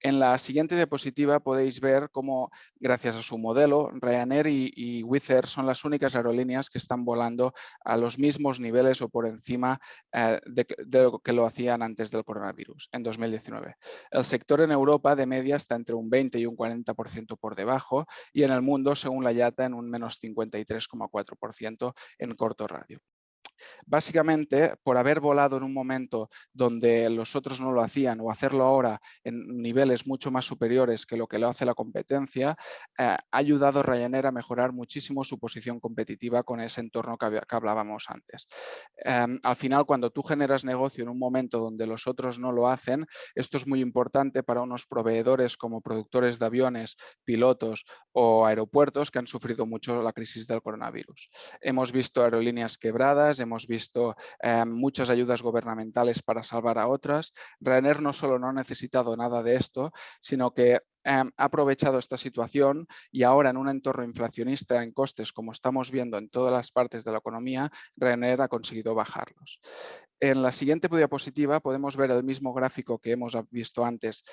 En la siguiente diapositiva podéis ver cómo, gracias a su modelo, Ryanair y Wizz Air son las únicas aerolíneas que están volando a los mismos niveles o por encima de lo que lo hacían antes del coronavirus, en 2019. El sector en Europa de media está entre un 20 y un 40% por debajo y en el mundo, según la IATA, en un menos 53,4% en corto radio. Básicamente, por haber volado en un momento donde los otros no lo hacían o hacerlo ahora en niveles mucho más superiores que lo que lo hace la competencia, ha ayudado a Ryanair a mejorar muchísimo su posición competitiva con ese entorno que hablábamos antes. Al final, cuando tú generas negocio en un momento donde los otros no lo hacen, esto es muy importante para unos proveedores como productores de aviones, pilotos o aeropuertos que han sufrido mucho la crisis del coronavirus. Hemos visto aerolíneas quebradas, hemos visto muchas ayudas gubernamentales para salvar a otras. Ryanair no solo no ha necesitado nada de esto, sino que ha aprovechado esta situación y ahora en un entorno inflacionista en costes, como estamos viendo en todas las partes de la economía, Ryanair ha conseguido bajarlos. En la siguiente diapositiva podemos ver el mismo gráfico que hemos visto antes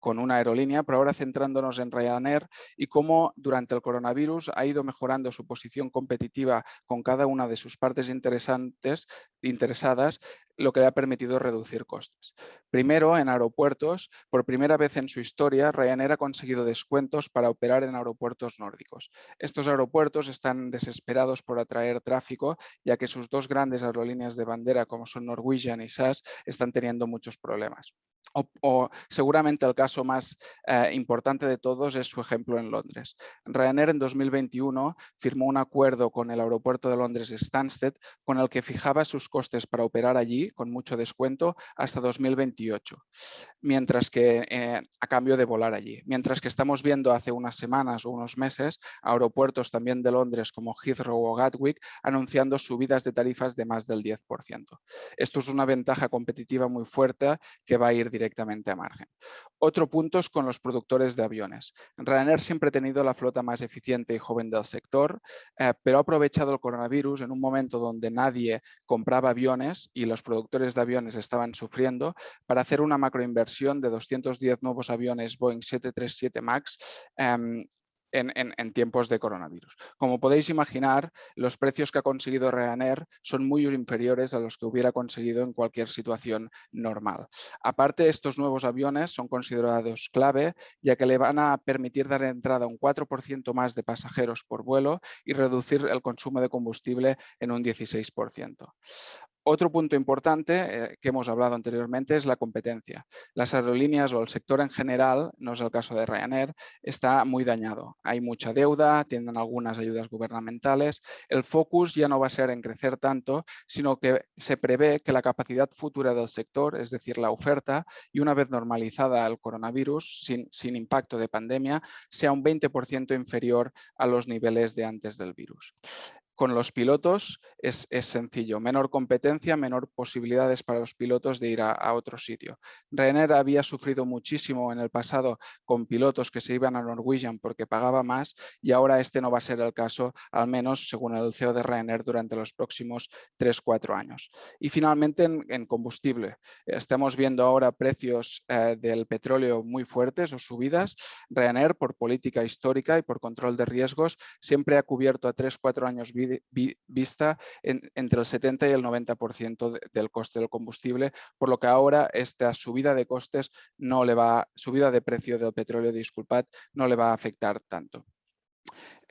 con una aerolínea, pero ahora centrándonos en Ryanair y cómo durante el coronavirus ha ido mejorando su posición competitiva con cada una de sus partes interesadas, lo que le ha permitido reducir costes. Primero, en aeropuertos, por primera vez en su historia, Ryanair ha conseguido descuentos para operar en aeropuertos nórdicos. Estos aeropuertos están desesperados por atraer tráfico, ya que sus dos grandes aerolíneas de bandera, como son Norwegian y SAS, están teniendo muchos problemas. O seguramente el caso más importante de todos es su ejemplo en Londres. Ryanair en 2021 firmó un acuerdo con el aeropuerto de Londres Stansted con el que fijaba sus costes para operar allí con mucho descuento hasta 2028, mientras que a cambio de volar allí. Mientras que estamos viendo hace unas semanas o unos meses aeropuertos también de Londres como Heathrow o Gatwick anunciando subidas de tarifas de más del 10%. Esto es una ventaja competitiva muy fuerte que va a ir directamente a margen. Otro punto es con los productores de aviones. Ryanair siempre ha tenido la flota más eficiente y joven del sector, pero ha aprovechado el coronavirus en un momento donde nadie compraba aviones y los productores de aviones estaban sufriendo para hacer una macroinversión de 210 nuevos aviones Boeing 737 MAX en tiempos de coronavirus. Como podéis imaginar, los precios que ha conseguido Ryanair son muy inferiores a los que hubiera conseguido en cualquier situación normal. Aparte, estos nuevos aviones son considerados clave, ya que le van a permitir dar entrada a un 4% más de pasajeros por vuelo y reducir el consumo de combustible en un 16%. Otro punto importante que hemos hablado anteriormente es la competencia. Las aerolíneas o el sector en general, no es el caso de Ryanair, está muy dañado. Hay mucha deuda, tienen algunas ayudas gubernamentales. El focus ya no va a ser en crecer tanto, sino que se prevé que la capacidad futura del sector, es decir, la oferta, y una vez normalizada el coronavirus, sin impacto de pandemia, sea un 20% inferior a los niveles de antes del virus. Con los pilotos es sencillo, menor competencia, menor posibilidades para los pilotos de ir a otro sitio. Ryanair había sufrido muchísimo en el pasado con pilotos que se iban a Norwegian porque pagaba más y ahora este no va a ser el caso, al menos según el CEO de Ryanair, durante los próximos 3-4 años. Y finalmente en combustible. Estamos viendo ahora precios del petróleo muy fuertes o subidas. Ryanair, por política histórica y por control de riesgos, siempre ha cubierto a 3-4 años vista entre el 70 y el 90% del coste del combustible, por lo que ahora esta subida de costes subida de precio del petróleo, disculpad, no le va a afectar tanto.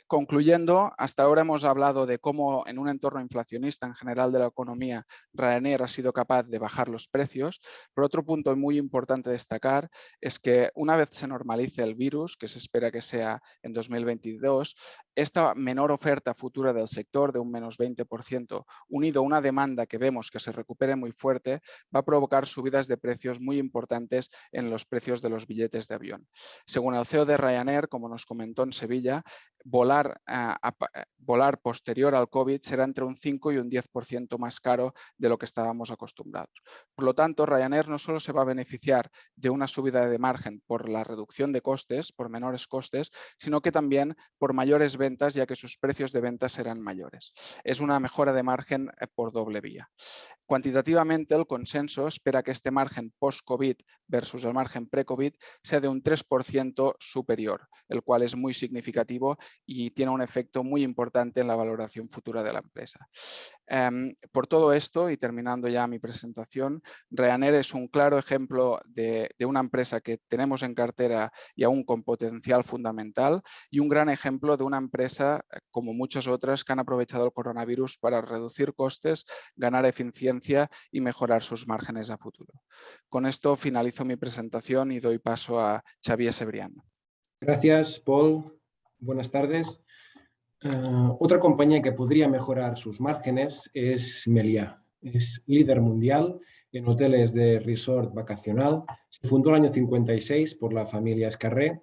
Concluyendo, hasta ahora hemos hablado de cómo en un entorno inflacionista en general de la economía, Ryanair ha sido capaz de bajar los precios, pero otro punto muy importante a destacar es que una vez se normalice el virus, que se espera que sea en 2022, esta menor oferta futura del sector de un menos 20%, unido a una demanda que vemos que se recupere muy fuerte, va a provocar subidas de precios muy importantes en los precios de los billetes de avión. Según el CEO de Ryanair, como nos comentó en Sevilla, volar posterior al COVID será entre un 5 y un 10% más caro de lo que estábamos acostumbrados. Por lo tanto, Ryanair no solo se va a beneficiar de una subida de margen por la reducción de costes, por menores costes, sino que también por mayores ventas, ya que sus precios de venta serán mayores. Es una mejora de margen por doble vía. Cuantitativamente, el consenso espera que este margen post-COVID versus el margen pre-COVID sea de un 3% superior, el cual es muy significativo y tiene un efecto muy importante en la valoración futura de la empresa. Por todo esto, y terminando ya mi presentación, Ryanair es un claro ejemplo de una empresa que tenemos en cartera y aún con potencial fundamental, y un gran ejemplo de una empresa, como muchas otras, que han aprovechado el coronavirus para reducir costes, ganar eficiencia y mejorar sus márgenes a futuro. Con esto finalizo mi presentación y doy paso a Xavier Cebrián. Gracias, Paul. Buenas tardes. Otra compañía que podría mejorar sus márgenes es Meliá. Es líder mundial en hoteles de resort vacacional. Se fundó el año 56 por la familia Escarré.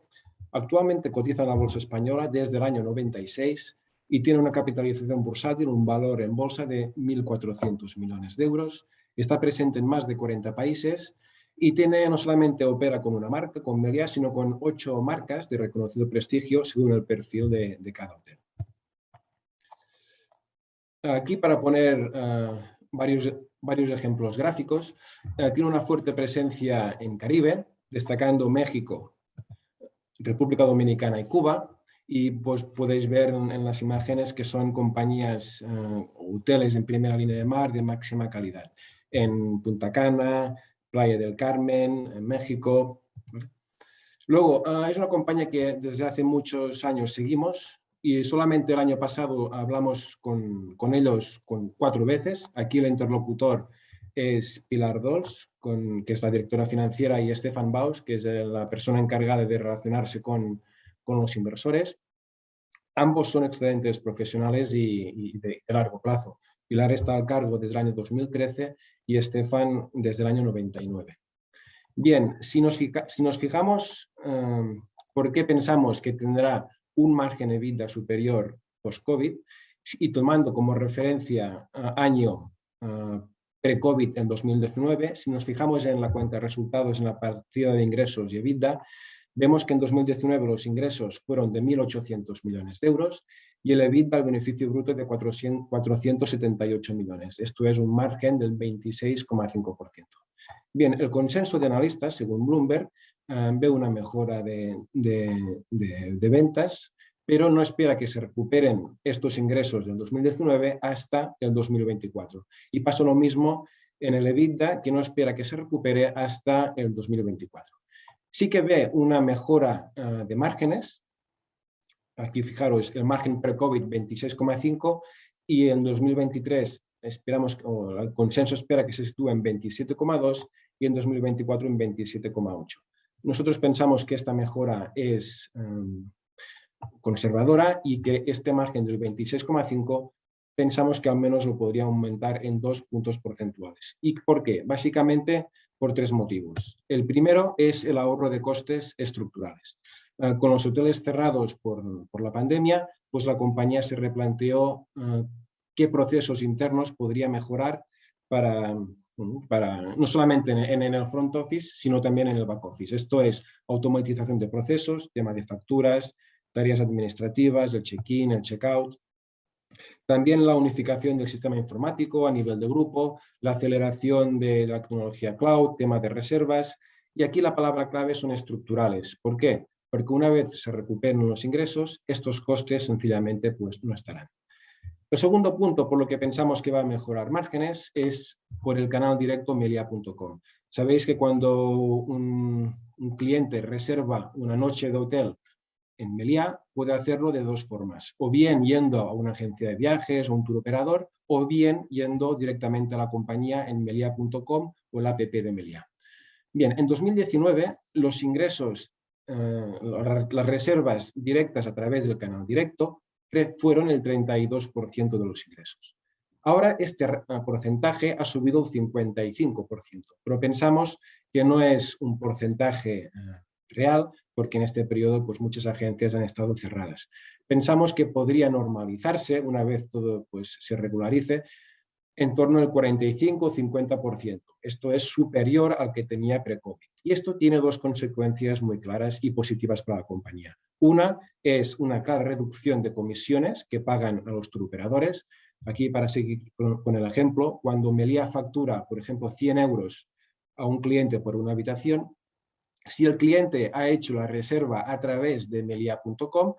Actualmente cotiza en la bolsa española desde el año 96 y tiene una capitalización bursátil, un valor en bolsa de 1.400 millones de euros. Está presente en más de 40 países y no solamente opera con una marca, con Meliá, sino con 8 marcas de reconocido prestigio según el perfil de cada hotel. Aquí, para poner varios ejemplos gráficos, tiene una fuerte presencia en Caribe, destacando México, República Dominicana y Cuba. Y pues podéis ver en las imágenes que son compañías, hoteles en primera línea de mar de máxima calidad. en Punta Cana, Playa del Carmen, en México. Luego, es una compañía que desde hace muchos años seguimos y solamente el año pasado hablamos con ellos 4 veces. Aquí el interlocutor es Pilar Dols, que es la directora financiera, y Stefan Baus, que es la persona encargada de relacionarse con los inversores. Ambos son excelentes profesionales y de largo plazo. Pilar está al cargo desde el año 2013 y Stefan desde el año 99. Bien, si nos fijamos, ¿por qué pensamos que tendrá un margen EBITDA superior post-COVID? Y tomando como referencia año pre-COVID en 2019, si nos fijamos en la cuenta de resultados en la partida de ingresos y EBITDA, vemos que en 2019 los ingresos fueron de 1.800 millones de euros y el EBITDA, el beneficio bruto, de 478 millones. Esto es un margen del 26,5%. Bien, el consenso de analistas, según Bloomberg, ve una mejora de ventas, pero no espera que se recuperen estos ingresos del 2019 hasta el 2024. Y pasa lo mismo en el EBITDA, que no espera que se recupere hasta el 2024. Sí que ve una mejora de márgenes. Aquí fijaros, el margen pre-COVID 26,5 y en 2023 esperamos, o el consenso espera que se sitúe en 27,2 y en 2024 en 27,8. Nosotros pensamos que esta mejora es conservadora y que este margen del 26,5 pensamos que al menos lo podría aumentar en 2 puntos porcentuales. ¿Y por qué? Básicamente por 3 motivos. El primero es el ahorro de costes estructurales. Con los hoteles cerrados por la pandemia, pues la compañía se replanteó qué procesos internos podría mejorar para no solamente en el front office, sino también en el back office. Esto es automatización de procesos, tema de facturas, tareas administrativas, el check-in, el check-out. También la unificación del sistema informático a nivel de grupo, la aceleración de la tecnología cloud, tema de reservas. Y aquí la palabra clave son estructurales. ¿Por qué? Porque una vez se recuperen los ingresos, estos costes sencillamente pues, no estarán. El segundo punto por lo que pensamos que va a mejorar márgenes es por el canal directo melia.com. Sabéis que cuando un cliente reserva una noche de hotel en Meliá, puede hacerlo de 2 formas, o bien yendo a una agencia de viajes o un tour operador, o bien yendo directamente a la compañía en melia.com o la app de Meliá. Bien, en 2019 los ingresos, las reservas directas a través del canal directo fueron el 32% de los ingresos. Ahora este porcentaje ha subido al 55%, pero pensamos que no es un porcentaje real, porque en este periodo pues, muchas agencias han estado cerradas. Pensamos que podría normalizarse una vez todo pues, se regularice en torno al 45 o 50%. Esto es superior al que tenía pre-COVID. Y esto tiene 2 consecuencias muy claras y positivas para la compañía. Una es una clara reducción de comisiones que pagan a los turoperadores. Aquí, para seguir con el ejemplo, cuando Meliá factura, por ejemplo, 100 euros a un cliente por una habitación, si el cliente ha hecho la reserva a través de melia.com,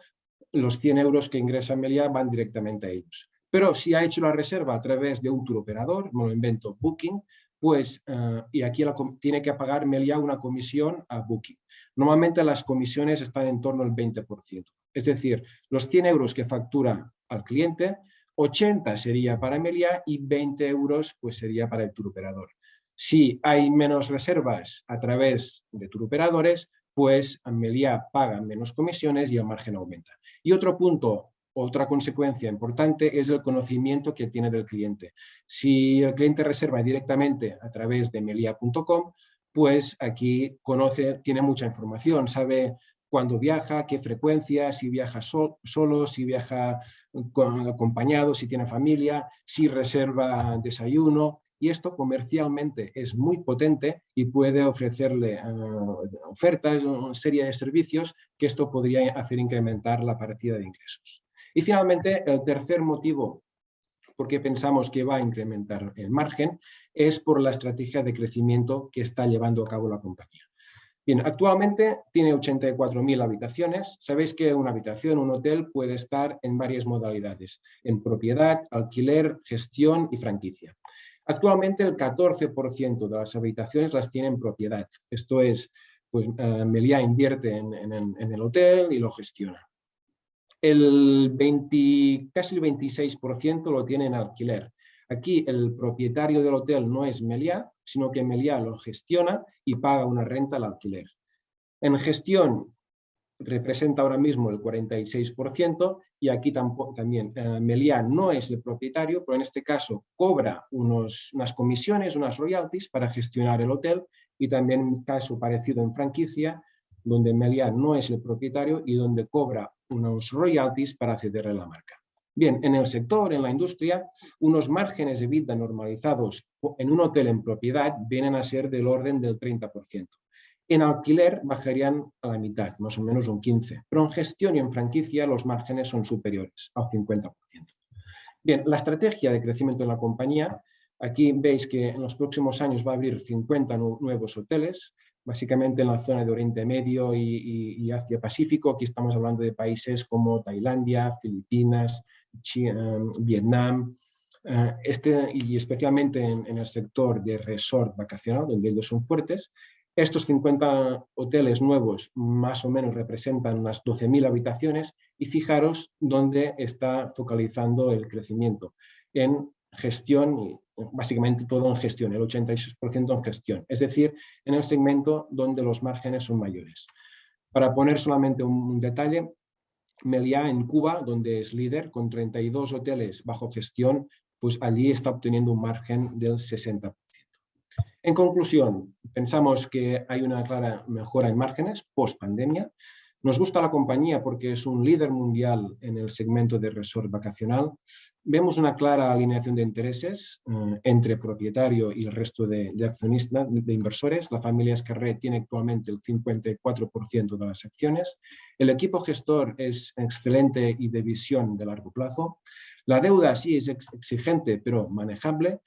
los 100 euros que ingresa Meliá van directamente a ellos. Pero si ha hecho la reserva a través de un tour operador, me lo invento, Booking, pues, y aquí tiene que pagar Meliá una comisión a Booking. Normalmente las comisiones están en torno al 20%. Es decir, los 100 euros que factura al cliente, 80 sería para Meliá y 20 euros pues, sería para el tour operador. Si hay menos reservas a través de turoperadores, pues Meliá paga menos comisiones y el margen aumenta. Y otro punto, otra consecuencia importante es el conocimiento que tiene del cliente. Si el cliente reserva directamente a través de melia.com, pues aquí tiene mucha información, sabe cuándo viaja, qué frecuencia, si viaja solo, si viaja acompañado, si tiene familia, si reserva desayuno. Y esto comercialmente es muy potente y puede ofrecerle ofertas, una serie de servicios que esto podría hacer incrementar la partida de ingresos. Y finalmente, el tercer motivo por qué pensamos que va a incrementar el margen es por la estrategia de crecimiento que está llevando a cabo la compañía. Bien, actualmente tiene 84.000 habitaciones. Sabéis que una habitación, un hotel, puede estar en varias modalidades, en propiedad, alquiler, gestión y franquicia. Actualmente el 14% de las habitaciones las tiene en propiedad. Esto es, pues Meliá invierte en el hotel y lo gestiona. Casi el 26% lo tiene en alquiler. Aquí el propietario del hotel no es Meliá, sino que Meliá lo gestiona y paga una renta al alquiler. En gestión representa ahora mismo el 46% y aquí también Meliá no es el propietario, pero en este caso cobra unas comisiones, unas royalties para gestionar el hotel, y también un caso parecido en franquicia, donde Meliá no es el propietario y donde cobra unos royalties para cederle la marca. Bien, en el sector, en la industria, unos márgenes de EBITDA normalizados en un hotel en propiedad vienen a ser del orden del 30%. En alquiler bajarían a la mitad, más o menos un 15%, pero en gestión y en franquicia los márgenes son superiores al 50%. Bien, la estrategia de crecimiento de la compañía, aquí veis que en los próximos años va a abrir 50 nuevos hoteles, básicamente en la zona de Oriente Medio y Asia-Pacífico. Aquí estamos hablando de países como Tailandia, Filipinas, China, Vietnam, y especialmente en el sector de resort vacacional, donde ellos son fuertes. Estos 50 hoteles nuevos más o menos representan unas 12.000 habitaciones y fijaros dónde está focalizando el crecimiento. En gestión, básicamente todo en gestión, el 86% en gestión, es decir, en el segmento donde los márgenes son mayores. Para poner solamente un detalle, Meliá en Cuba, donde es líder con 32 hoteles bajo gestión, pues allí está obteniendo un margen del 60%. En conclusión, pensamos que hay una clara mejora en márgenes post pandemia. Nos gusta la compañía porque es un líder mundial en el segmento de resort vacacional. Vemos una clara alineación de intereses entre propietario y el resto de accionistas, de inversores. La familia Escarré tiene actualmente el 54% de las acciones. El equipo gestor es excelente y de visión de largo plazo. La deuda sí es exigente, pero manejable.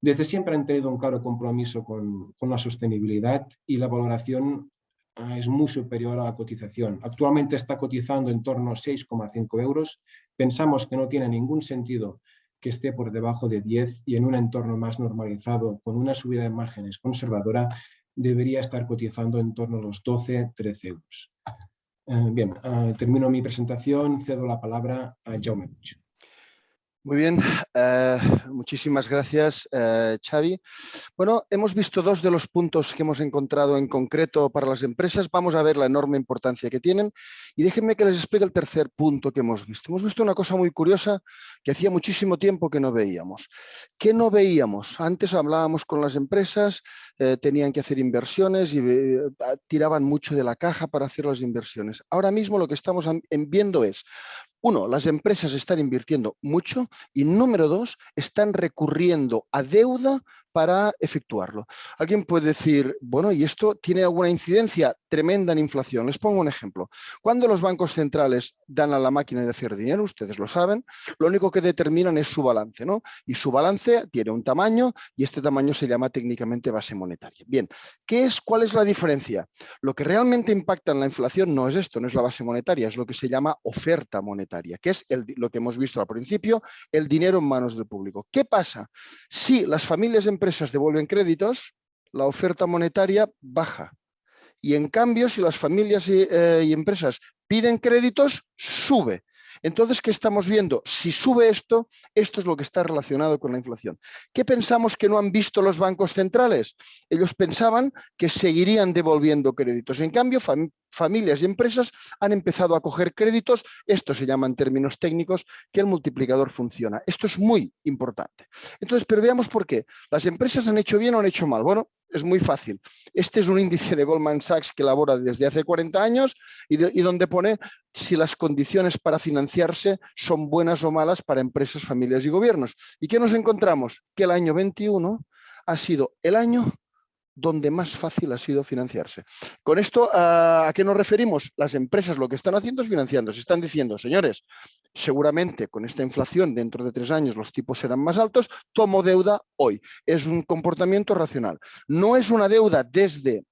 Desde siempre han tenido un claro compromiso con la sostenibilidad y la valoración es muy superior a la cotización. Actualmente está cotizando en torno a 6,5 euros. Pensamos que no tiene ningún sentido que esté por debajo de 10 y en un entorno más normalizado, con una subida de márgenes conservadora, debería estar cotizando en torno a los 12-13 euros. Bien, termino mi presentación. Cedo la palabra a Jaume Puig. Muy bien, muchísimas gracias, Xavi. Bueno, hemos visto dos de los puntos que hemos encontrado en concreto para las empresas. Vamos a ver la enorme importancia que tienen y déjenme que les explique el tercer punto que hemos visto. Hemos visto una cosa muy curiosa que hacía muchísimo tiempo que no veíamos. ¿Qué no veíamos? Antes hablábamos con las empresas, tenían que hacer inversiones y tiraban mucho de la caja para hacer las inversiones. Ahora mismo lo que estamos viendo es: uno, las empresas están invirtiendo mucho y número dos, están recurriendo a deuda para efectuarlo. Alguien puede decir, bueno, ¿y esto tiene alguna incidencia tremenda en inflación? Les pongo un ejemplo. Cuando los bancos centrales dan a la máquina de hacer dinero, ustedes lo saben, lo único que determinan es su balance, ¿no? Y su balance tiene un tamaño y este tamaño se llama técnicamente base monetaria. Bien, ¿cuál es la diferencia? Lo que realmente impacta en la inflación no es esto, no es la base monetaria, es lo que se llama oferta monetaria, que es lo que hemos visto al principio, el dinero en manos del público. ¿Qué pasa? Si las familias y empresas devuelven créditos, la oferta monetaria baja. Y en cambio, si las familias y empresas piden créditos, sube. Entonces, ¿qué estamos viendo? Si sube esto es lo que está relacionado con la inflación. ¿Qué pensamos que no han visto los bancos centrales? Ellos pensaban que seguirían devolviendo créditos. En cambio, familias y empresas han empezado a coger créditos. Esto se llama en términos técnicos que el multiplicador funciona. Esto es muy importante. Entonces, pero veamos por qué. ¿Las empresas han hecho bien o han hecho mal? Bueno, es muy fácil. Este es un índice de Goldman Sachs que elabora desde hace 40 años y donde pone si las condiciones para financiarse son buenas o malas para empresas, familias y gobiernos. ¿Y qué nos encontramos? Que el año 21 ha sido el año donde más fácil ha sido financiarse. Con esto, ¿a qué nos referimos? Las empresas lo que están haciendo es financiándose. Están diciendo, señores, seguramente con esta inflación dentro de 3 años los tipos serán más altos, tomo deuda hoy. Es un comportamiento racional. No es una deuda desde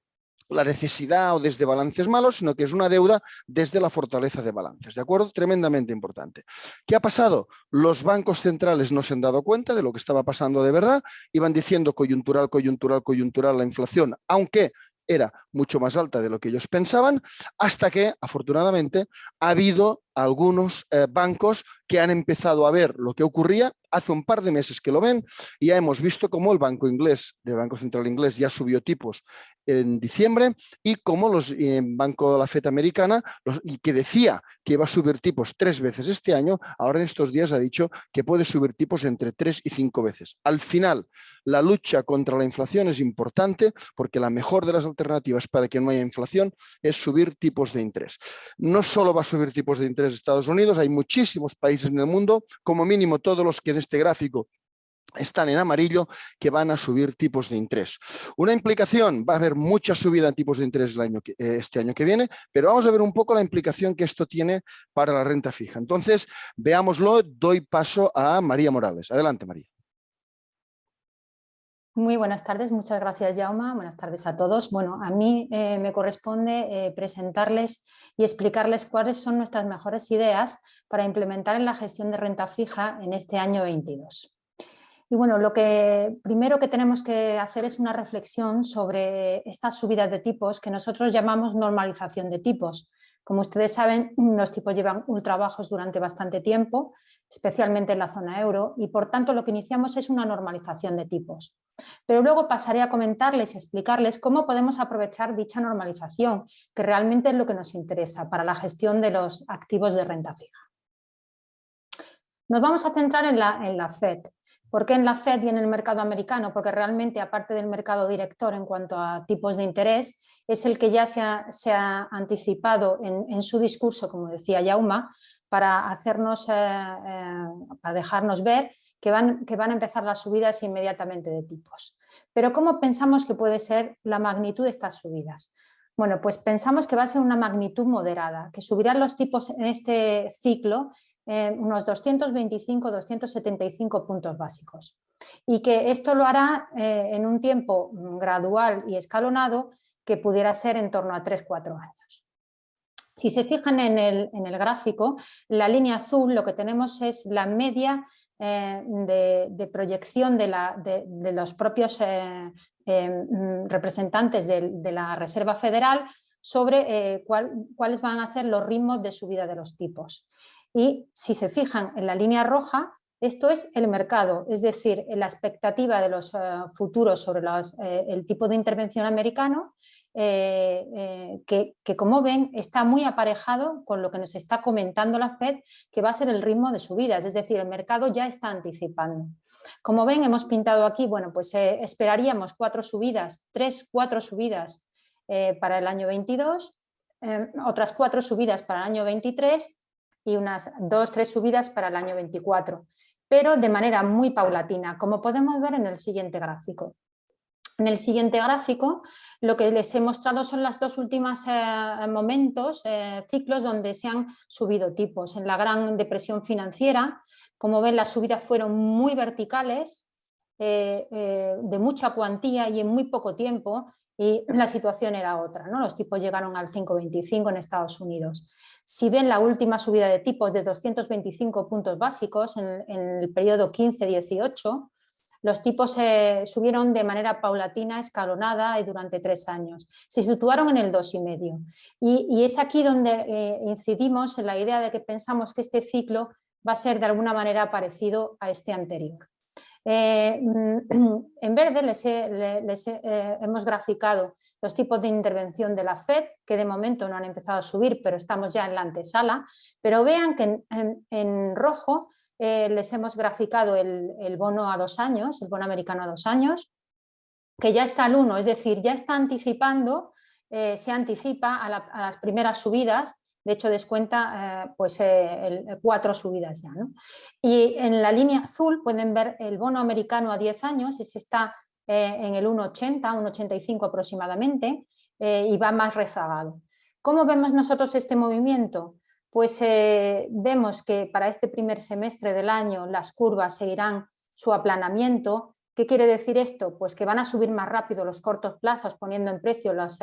la necesidad o desde balances malos, sino que es una deuda desde la fortaleza de balances, ¿de acuerdo? Tremendamente importante. ¿Qué ha pasado? Los bancos centrales no se han dado cuenta de lo que estaba pasando de verdad, iban diciendo coyuntural, coyuntural, coyuntural la inflación, aunque era mucho más alta de lo que ellos pensaban, hasta que, afortunadamente, ha habido algunos bancos que han empezado a ver lo que ocurría. Hace un par de meses que lo ven y ya hemos visto cómo el Banco Central Inglés ya subió tipos en diciembre y cómo el Banco de la FED americana, que decía que iba a subir tipos 3 veces este año, ahora en estos días ha dicho que puede subir tipos entre 3 y 5 veces. Al final, la lucha contra la inflación es importante porque la mejor de las alternativas para que no haya inflación es subir tipos de interés. No solo va a subir tipos de interés Estados Unidos, hay muchísimos países en el mundo, como mínimo todos los que en este gráfico están en amarillo, que van a subir tipos de interés. Una implicación, va a haber mucha subida en tipos de interés este año que viene, pero vamos a ver un poco la implicación que esto tiene para la renta fija. Entonces, veámoslo, doy paso a María Morales. Adelante, María. Muy buenas tardes, muchas gracias, Jaume. Buenas tardes a todos. Bueno, a mí me corresponde presentarles y explicarles cuáles son nuestras mejores ideas para implementar en la gestión de renta fija en este año 22. Y bueno, lo que primero que tenemos que hacer es una reflexión sobre estas subidas de tipos que nosotros llamamos normalización de tipos. Como ustedes saben, los tipos llevan ultra bajos durante bastante tiempo, especialmente en la zona euro, y por tanto lo que iniciamos es una normalización de tipos. Pero luego pasaré a comentarles y explicarles cómo podemos aprovechar dicha normalización, que realmente es lo que nos interesa para la gestión de los activos de renta fija. Nos vamos a centrar en la FED. ¿Por qué en la FED y en el mercado americano? Porque realmente, aparte del mercado director en cuanto a tipos de interés, es el que ya se ha anticipado en su discurso, como decía Jaume, para dejarnos ver que van a empezar las subidas inmediatamente de tipos. Pero ¿cómo pensamos que puede ser la magnitud de estas subidas? Bueno, pues pensamos que va a ser una magnitud moderada, que subirán los tipos en este ciclo unos 225-275 puntos básicos, y que esto lo hará en un tiempo gradual y escalonado que pudiera ser en torno a 3-4 años. Si se fijan en el gráfico, la línea azul lo que tenemos es la media de proyección de los propios representantes de la Reserva Federal sobre cuáles van a ser los ritmos de subida de los tipos. Y si se fijan en la línea roja, esto es el mercado, es decir, la expectativa de los futuros sobre el tipo de intervención americano, que como ven está muy aparejado con lo que nos está comentando la FED, que va a ser el ritmo de subidas, es decir, el mercado ya está anticipando. Como ven, hemos pintado aquí, bueno, pues esperaríamos 4 subidas, 3-4 subidas para el año 22, otras 4 subidas para el año 23 y unas 2-3 subidas para el año 24, pero de manera muy paulatina, como podemos ver en el siguiente gráfico. En el siguiente gráfico lo que les he mostrado son los 2 últimos ciclos donde se han subido tipos. En la Gran Depresión Financiera, como ven, las subidas fueron muy verticales, de mucha cuantía y en muy poco tiempo, y la situación era otra, ¿no? Los tipos llegaron al 5,25 en Estados Unidos. Si ven la última subida de tipos de 225 puntos básicos en el periodo 15-18, los tipos subieron de manera paulatina, escalonada y durante 3 años. Se situaron en el 2,5. Y es aquí donde incidimos en la idea de que pensamos que este ciclo va a ser de alguna manera parecido a este anterior. En verde hemos graficado los tipos de intervención de la FED, que de momento no han empezado a subir, pero estamos ya en la antesala. Pero vean que en rojo les hemos graficado el bono a 2 años, el bono americano a 2 años, que ya está al 1, es decir, ya está anticipando, se anticipa a las primeras subidas. De hecho, descuenta 4 subidas ya, ¿no? Y en la línea azul pueden ver el bono americano a 10 años, ese está en el 1,80, 1,85 aproximadamente, y va más rezagado. ¿Cómo vemos nosotros este movimiento? Pues vemos que para este primer semestre del año las curvas seguirán su aplanamiento, ¿Qué quiere decir esto? Pues que van a subir más rápido los cortos plazos poniendo en precio las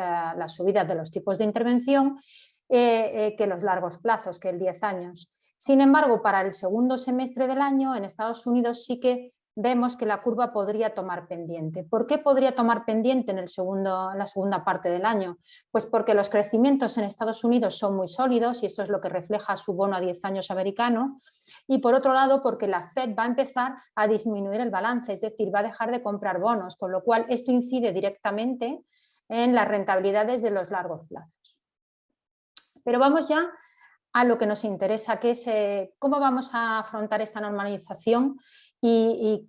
subidas de los tipos de intervención que los largos plazos, que el 10 años. Sin embargo, para el segundo semestre del año en Estados Unidos sí que vemos que la curva podría tomar pendiente. ¿Por qué podría tomar pendiente en la segunda parte del año? Pues porque los crecimientos en Estados Unidos son muy sólidos y esto es lo que refleja su bono a 10 años americano. Y por otro lado, porque la Fed va a empezar a disminuir el balance, es decir, va a dejar de comprar bonos, con lo cual esto incide directamente en las rentabilidades de los largos plazos. Pero vamos ya a lo que nos interesa, que es cómo vamos a afrontar esta normalización y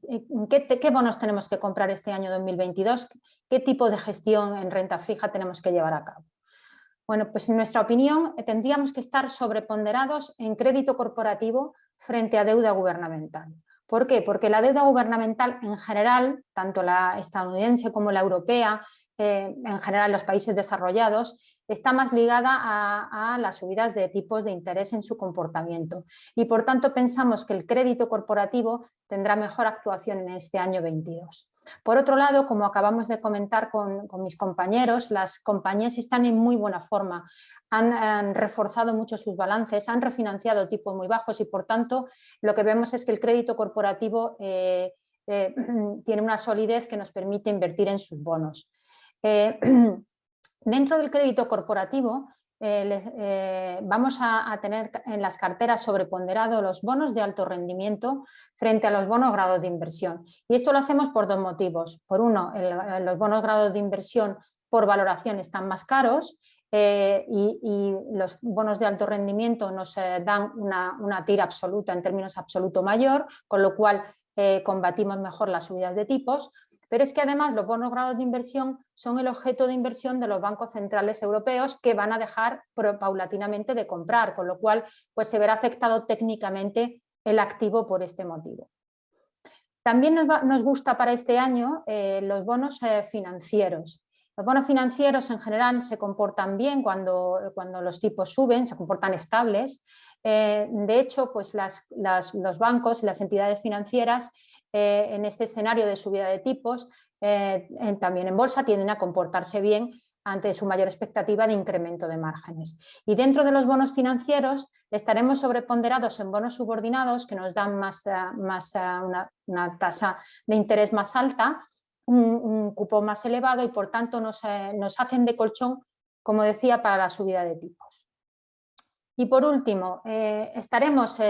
qué bonos tenemos que comprar este año 2022, qué tipo de gestión en renta fija tenemos que llevar a cabo. Bueno, pues en nuestra opinión tendríamos que estar sobreponderados en crédito corporativo frente a deuda gubernamental. ¿Por qué? Porque la deuda gubernamental en general, tanto la estadounidense como la europea, en general los países desarrollados, está más ligada a las subidas de tipos de interés en su comportamiento y por tanto pensamos que el crédito corporativo tendrá mejor actuación en este año 22. Por otro lado, como acabamos de comentar con mis compañeros, las compañías están en muy buena forma, han reforzado mucho sus balances, han refinanciado tipos muy bajos y por tanto lo que vemos es que el crédito corporativo tiene una solidez que nos permite invertir en sus bonos. Dentro del crédito corporativo vamos a tener en las carteras sobreponderado los bonos de alto rendimiento frente a los bonos grados de inversión. Y esto lo hacemos por dos motivos. Por uno, los bonos grados de inversión por valoración están más caros y los bonos de alto rendimiento nos dan una tira absoluta en términos absoluto mayor, con lo cual combatimos mejor las subidas de tipos. Pero es que además los bonos grados de inversión son el objeto de inversión de los bancos centrales europeos que van a dejar paulatinamente de comprar, con lo cual pues, se verá afectado técnicamente el activo por este motivo. También nos gusta para este año los bonos financieros. Los bonos financieros en general se comportan bien cuando los tipos suben, se comportan estables. De hecho, pues los bancos y las entidades financieras en este escenario de subida de tipos, también en bolsa, tienden a comportarse bien ante su mayor expectativa de incremento de márgenes. Y dentro de los bonos financieros estaremos sobreponderados en bonos subordinados que nos dan una tasa de interés más alta, un cupo más elevado y por tanto nos hacen de colchón, como decía, para la subida de tipos. Y por último, estaremos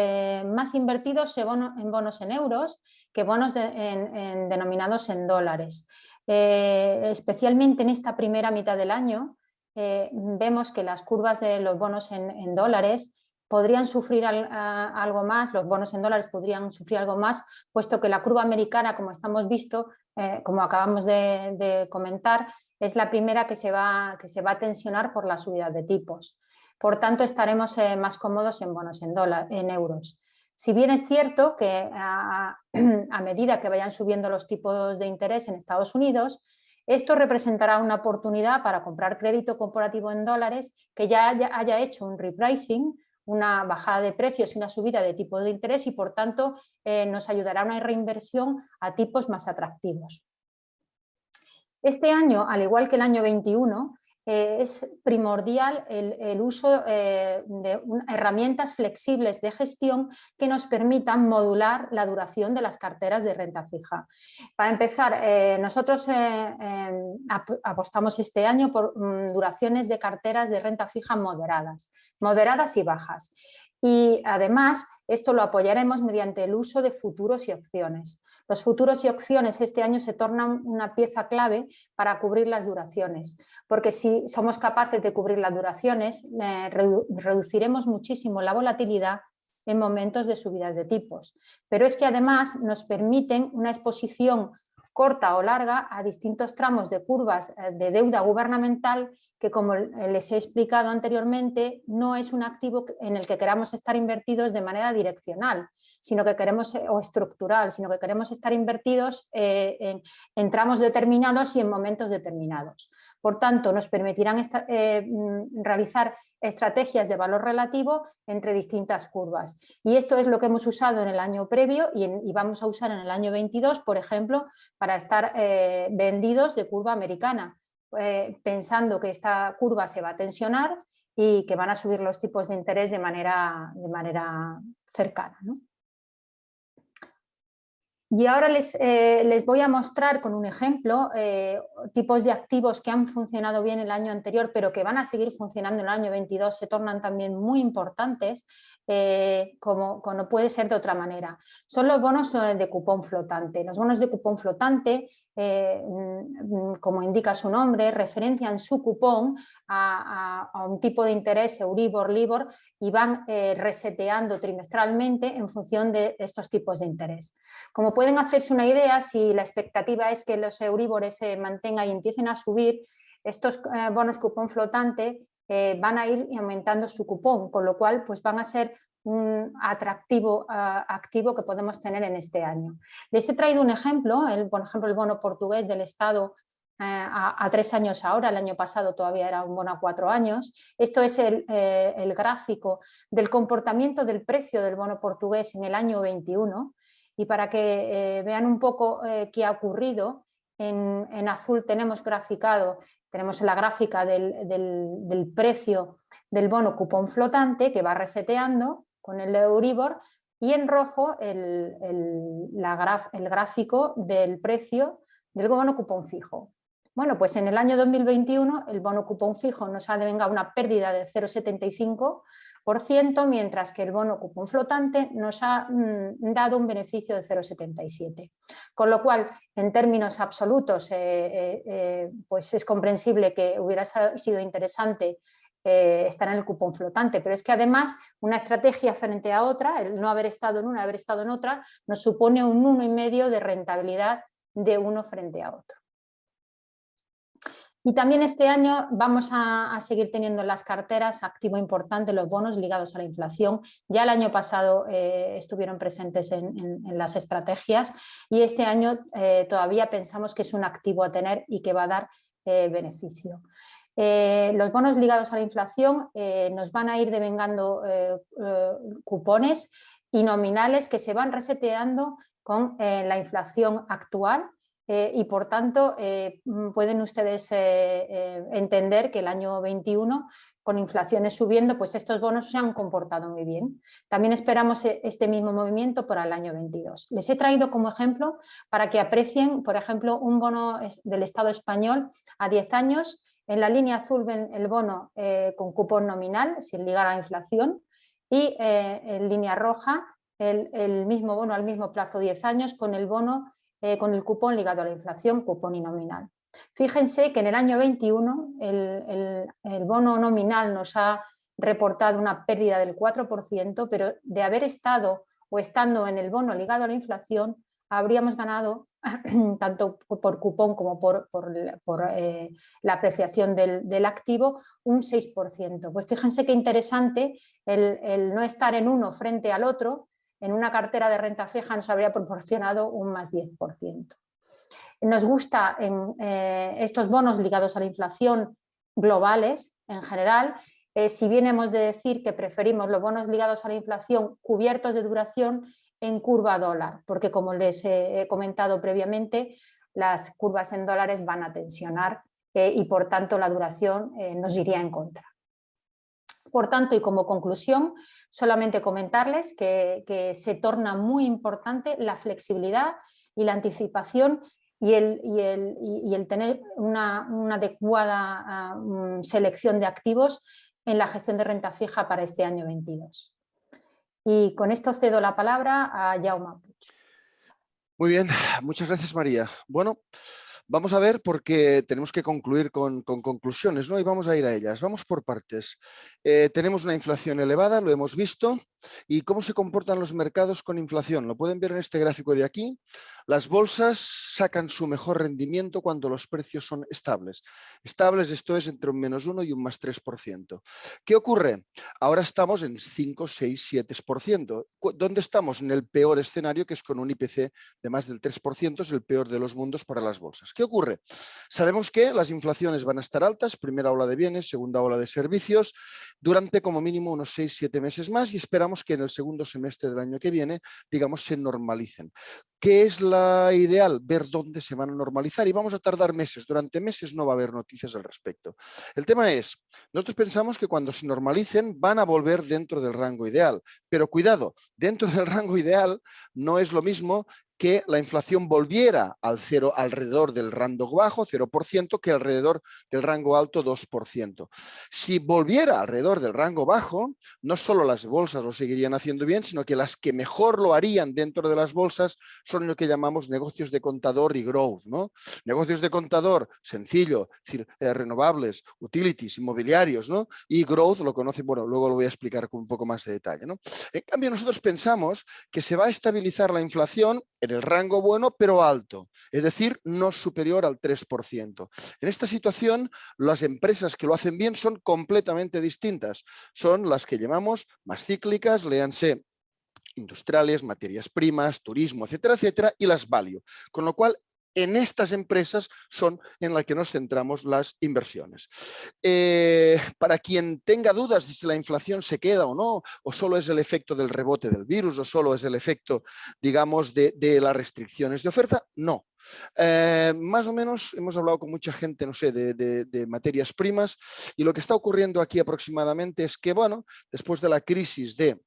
más invertidos en bonos en euros que bonos denominados en dólares. Especialmente en esta primera mitad del año vemos que las curvas de los bonos en dólares podrían sufrir algo más, los bonos en dólares podrían sufrir algo más, puesto que la curva americana, como como acabamos de comentar, es la primera que se va a tensionar por la subida de tipos. Por tanto, estaremos más cómodos en bonos en euros. Si bien es cierto que a medida que vayan subiendo los tipos de interés en Estados Unidos, esto representará una oportunidad para comprar crédito corporativo en dólares que ya haya hecho un repricing, una bajada de precios y una subida de tipos de interés y por tanto nos ayudará a una reinversión a tipos más atractivos. Este año, al igual que el año 21, es primordial el uso de herramientas flexibles de gestión que nos permitan modular la duración de las carteras de renta fija. Para empezar, nosotros apostamos este año por duraciones de carteras de renta fija moderadas y bajas. Y además esto lo apoyaremos mediante el uso de futuros y opciones. Los futuros y opciones este año se tornan una pieza clave para cubrir las duraciones, porque si somos capaces de cubrir las duraciones, reduciremos muchísimo la volatilidad en momentos de subidas de tipos. Pero es que además nos permiten una exposición corta o larga a distintos tramos de curvas de deuda gubernamental que, como les he explicado anteriormente, no es un activo en el que queramos estar invertidos de manera direccional, sino que o estructural, sino que queremos estar invertidos en tramos determinados y en momentos determinados. Por tanto, nos permitirán realizar estrategias de valor relativo entre distintas curvas. Y esto es lo que hemos usado en el año previo y vamos a usar en el año 22, por ejemplo, para estar vendidos de curva americana, pensando que esta curva se va a tensionar y que van a subir los tipos de interés de manera cercana, ¿no? Y ahora les voy a mostrar con un ejemplo tipos de activos que han funcionado bien el año anterior, pero que van a seguir funcionando en el año 22, se tornan también muy importantes, como no puede ser de otra manera. Son los bonos de cupón flotante. Los bonos de cupón flotante, como indica su nombre, referencian su cupón a un tipo de interés, Euribor, Libor, y van reseteando trimestralmente en función de estos tipos de interés. Como pueden hacerse una idea, si la expectativa es que los Euribores se mantengan y empiecen a subir, estos bonos cupón flotante van a ir aumentando su cupón, con lo cual pues van a ser un atractivo activo que podemos tener en este año. Les he traído un ejemplo, por ejemplo el bono portugués del Estado a 3 años ahora, el año pasado todavía era un bono a 4 años. Esto es el gráfico del comportamiento del precio del bono portugués en el año 21 y para que vean un poco qué ha ocurrido. En azul tenemos la gráfica del precio del bono cupón flotante que va reseteando con el Euribor y en rojo el gráfico del precio del bono cupón fijo. Bueno, pues en el año 2021 el bono cupón fijo nos ha devengado una pérdida de 0,75%, mientras que el bono cupón flotante nos ha dado un beneficio de 0,77%. Con lo cual, en términos absolutos, pues es comprensible que hubiera sido interesante estar en el cupón flotante, pero es que además una estrategia frente a otra, el no haber estado en una, haber estado en otra, nos supone un 1,5 de rentabilidad de uno frente a otro. Y también este año vamos a seguir teniendo en las carteras activo importante los bonos ligados a la inflación. Ya el año pasado estuvieron presentes en las estrategias y este año todavía pensamos que es un activo a tener y que va a dar beneficio. Los bonos ligados a la inflación nos van a ir devengando cupones y nominales que se van reseteando con la inflación actual. Y por tanto pueden ustedes entender que el año 21 con inflaciones subiendo pues estos bonos se han comportado muy bien. También esperamos este mismo movimiento para el año 22. Les he traído como ejemplo para que aprecien, por ejemplo, un bono del Estado español a 10 años. En la línea azul ven el bono con cupón nominal sin ligar a la inflación y en línea roja el mismo bono al mismo plazo 10 años con el bono con el cupón ligado a la inflación, cupón y nominal. Fíjense que en el año 21 el bono nominal nos ha reportado una pérdida del 4%, pero de haber estado o estando en el bono ligado a la inflación, habríamos ganado tanto por cupón como por la apreciación del activo, un 6%. Pues fíjense qué interesante el no estar en uno frente al otro. En una cartera de renta fija nos habría proporcionado un más 10%. Nos gusta estos bonos ligados a la inflación globales en general. Si bien hemos de decir que preferimos los bonos ligados a la inflación cubiertos de duración en curva dólar, porque como les he comentado previamente, las curvas en dólares van a tensionar y por tanto la duración nos iría en contra. Por tanto, y como conclusión, solamente comentarles que se torna muy importante la flexibilidad y la anticipación y el tener una adecuada selección de activos en la gestión de renta fija para este año 22. Y con esto cedo la palabra a Jaume Puig. Muy bien, muchas gracias María. Bueno, vamos a ver porque tenemos que concluir con conclusiones, ¿no? Y vamos a ir a ellas. Vamos por partes. Tenemos una inflación elevada, lo hemos visto. ¿Y cómo se comportan los mercados con inflación? Lo pueden ver en este gráfico de aquí. Las bolsas sacan su mejor rendimiento cuando los precios son estables. Estables, esto es entre un -1 y un +3%. ¿Qué ocurre? Ahora estamos en 5, 6, 7%. ¿Dónde estamos? En el peor escenario, que es con un IPC de más del 3%, es el peor de los mundos para las bolsas. ¿Qué ocurre? Sabemos que las inflaciones van a estar altas, primera ola de bienes, segunda ola de servicios, durante como mínimo unos 6, 7 meses más, y esperamos que en el segundo semestre del año que viene, digamos, se normalicen. ¿Qué es la ideal? Ver dónde se van a normalizar, y vamos a tardar meses. Durante meses no va a haber noticias al respecto. El tema es, nosotros pensamos que cuando se normalicen van a volver dentro del rango ideal, pero cuidado, dentro del rango ideal no es lo mismo que la inflación volviera al cero, alrededor del rango bajo, 0%, que alrededor del rango alto, 2%. Si volviera alrededor del rango bajo, no solo las bolsas lo seguirían haciendo bien, sino que las que mejor lo harían dentro de las bolsas son lo que llamamos negocios de contador y growth, ¿no? Negocios de contador, sencillo, es decir, renovables, utilities, inmobiliarios, ¿no? Y growth lo conocen, bueno, luego lo voy a explicar con un poco más de detalle, ¿no? En cambio, nosotros pensamos que se va a estabilizar la inflación en el rango bueno, pero alto, es decir, no superior al 3%. En esta situación, las empresas que lo hacen bien son completamente distintas. Son las que llamamos más cíclicas, léanse industriales, materias primas, turismo, etcétera, etcétera, y las value. Con lo cual, en estas empresas son en las que nos centramos las inversiones. Para quien tenga dudas de si la inflación se queda o no, o solo es el efecto del rebote del virus, o solo es el efecto, digamos, de las restricciones de oferta, no. Más o menos hemos hablado con mucha gente, no sé, de materias primas, y lo que está ocurriendo aquí aproximadamente es que, bueno, después de la crisis de,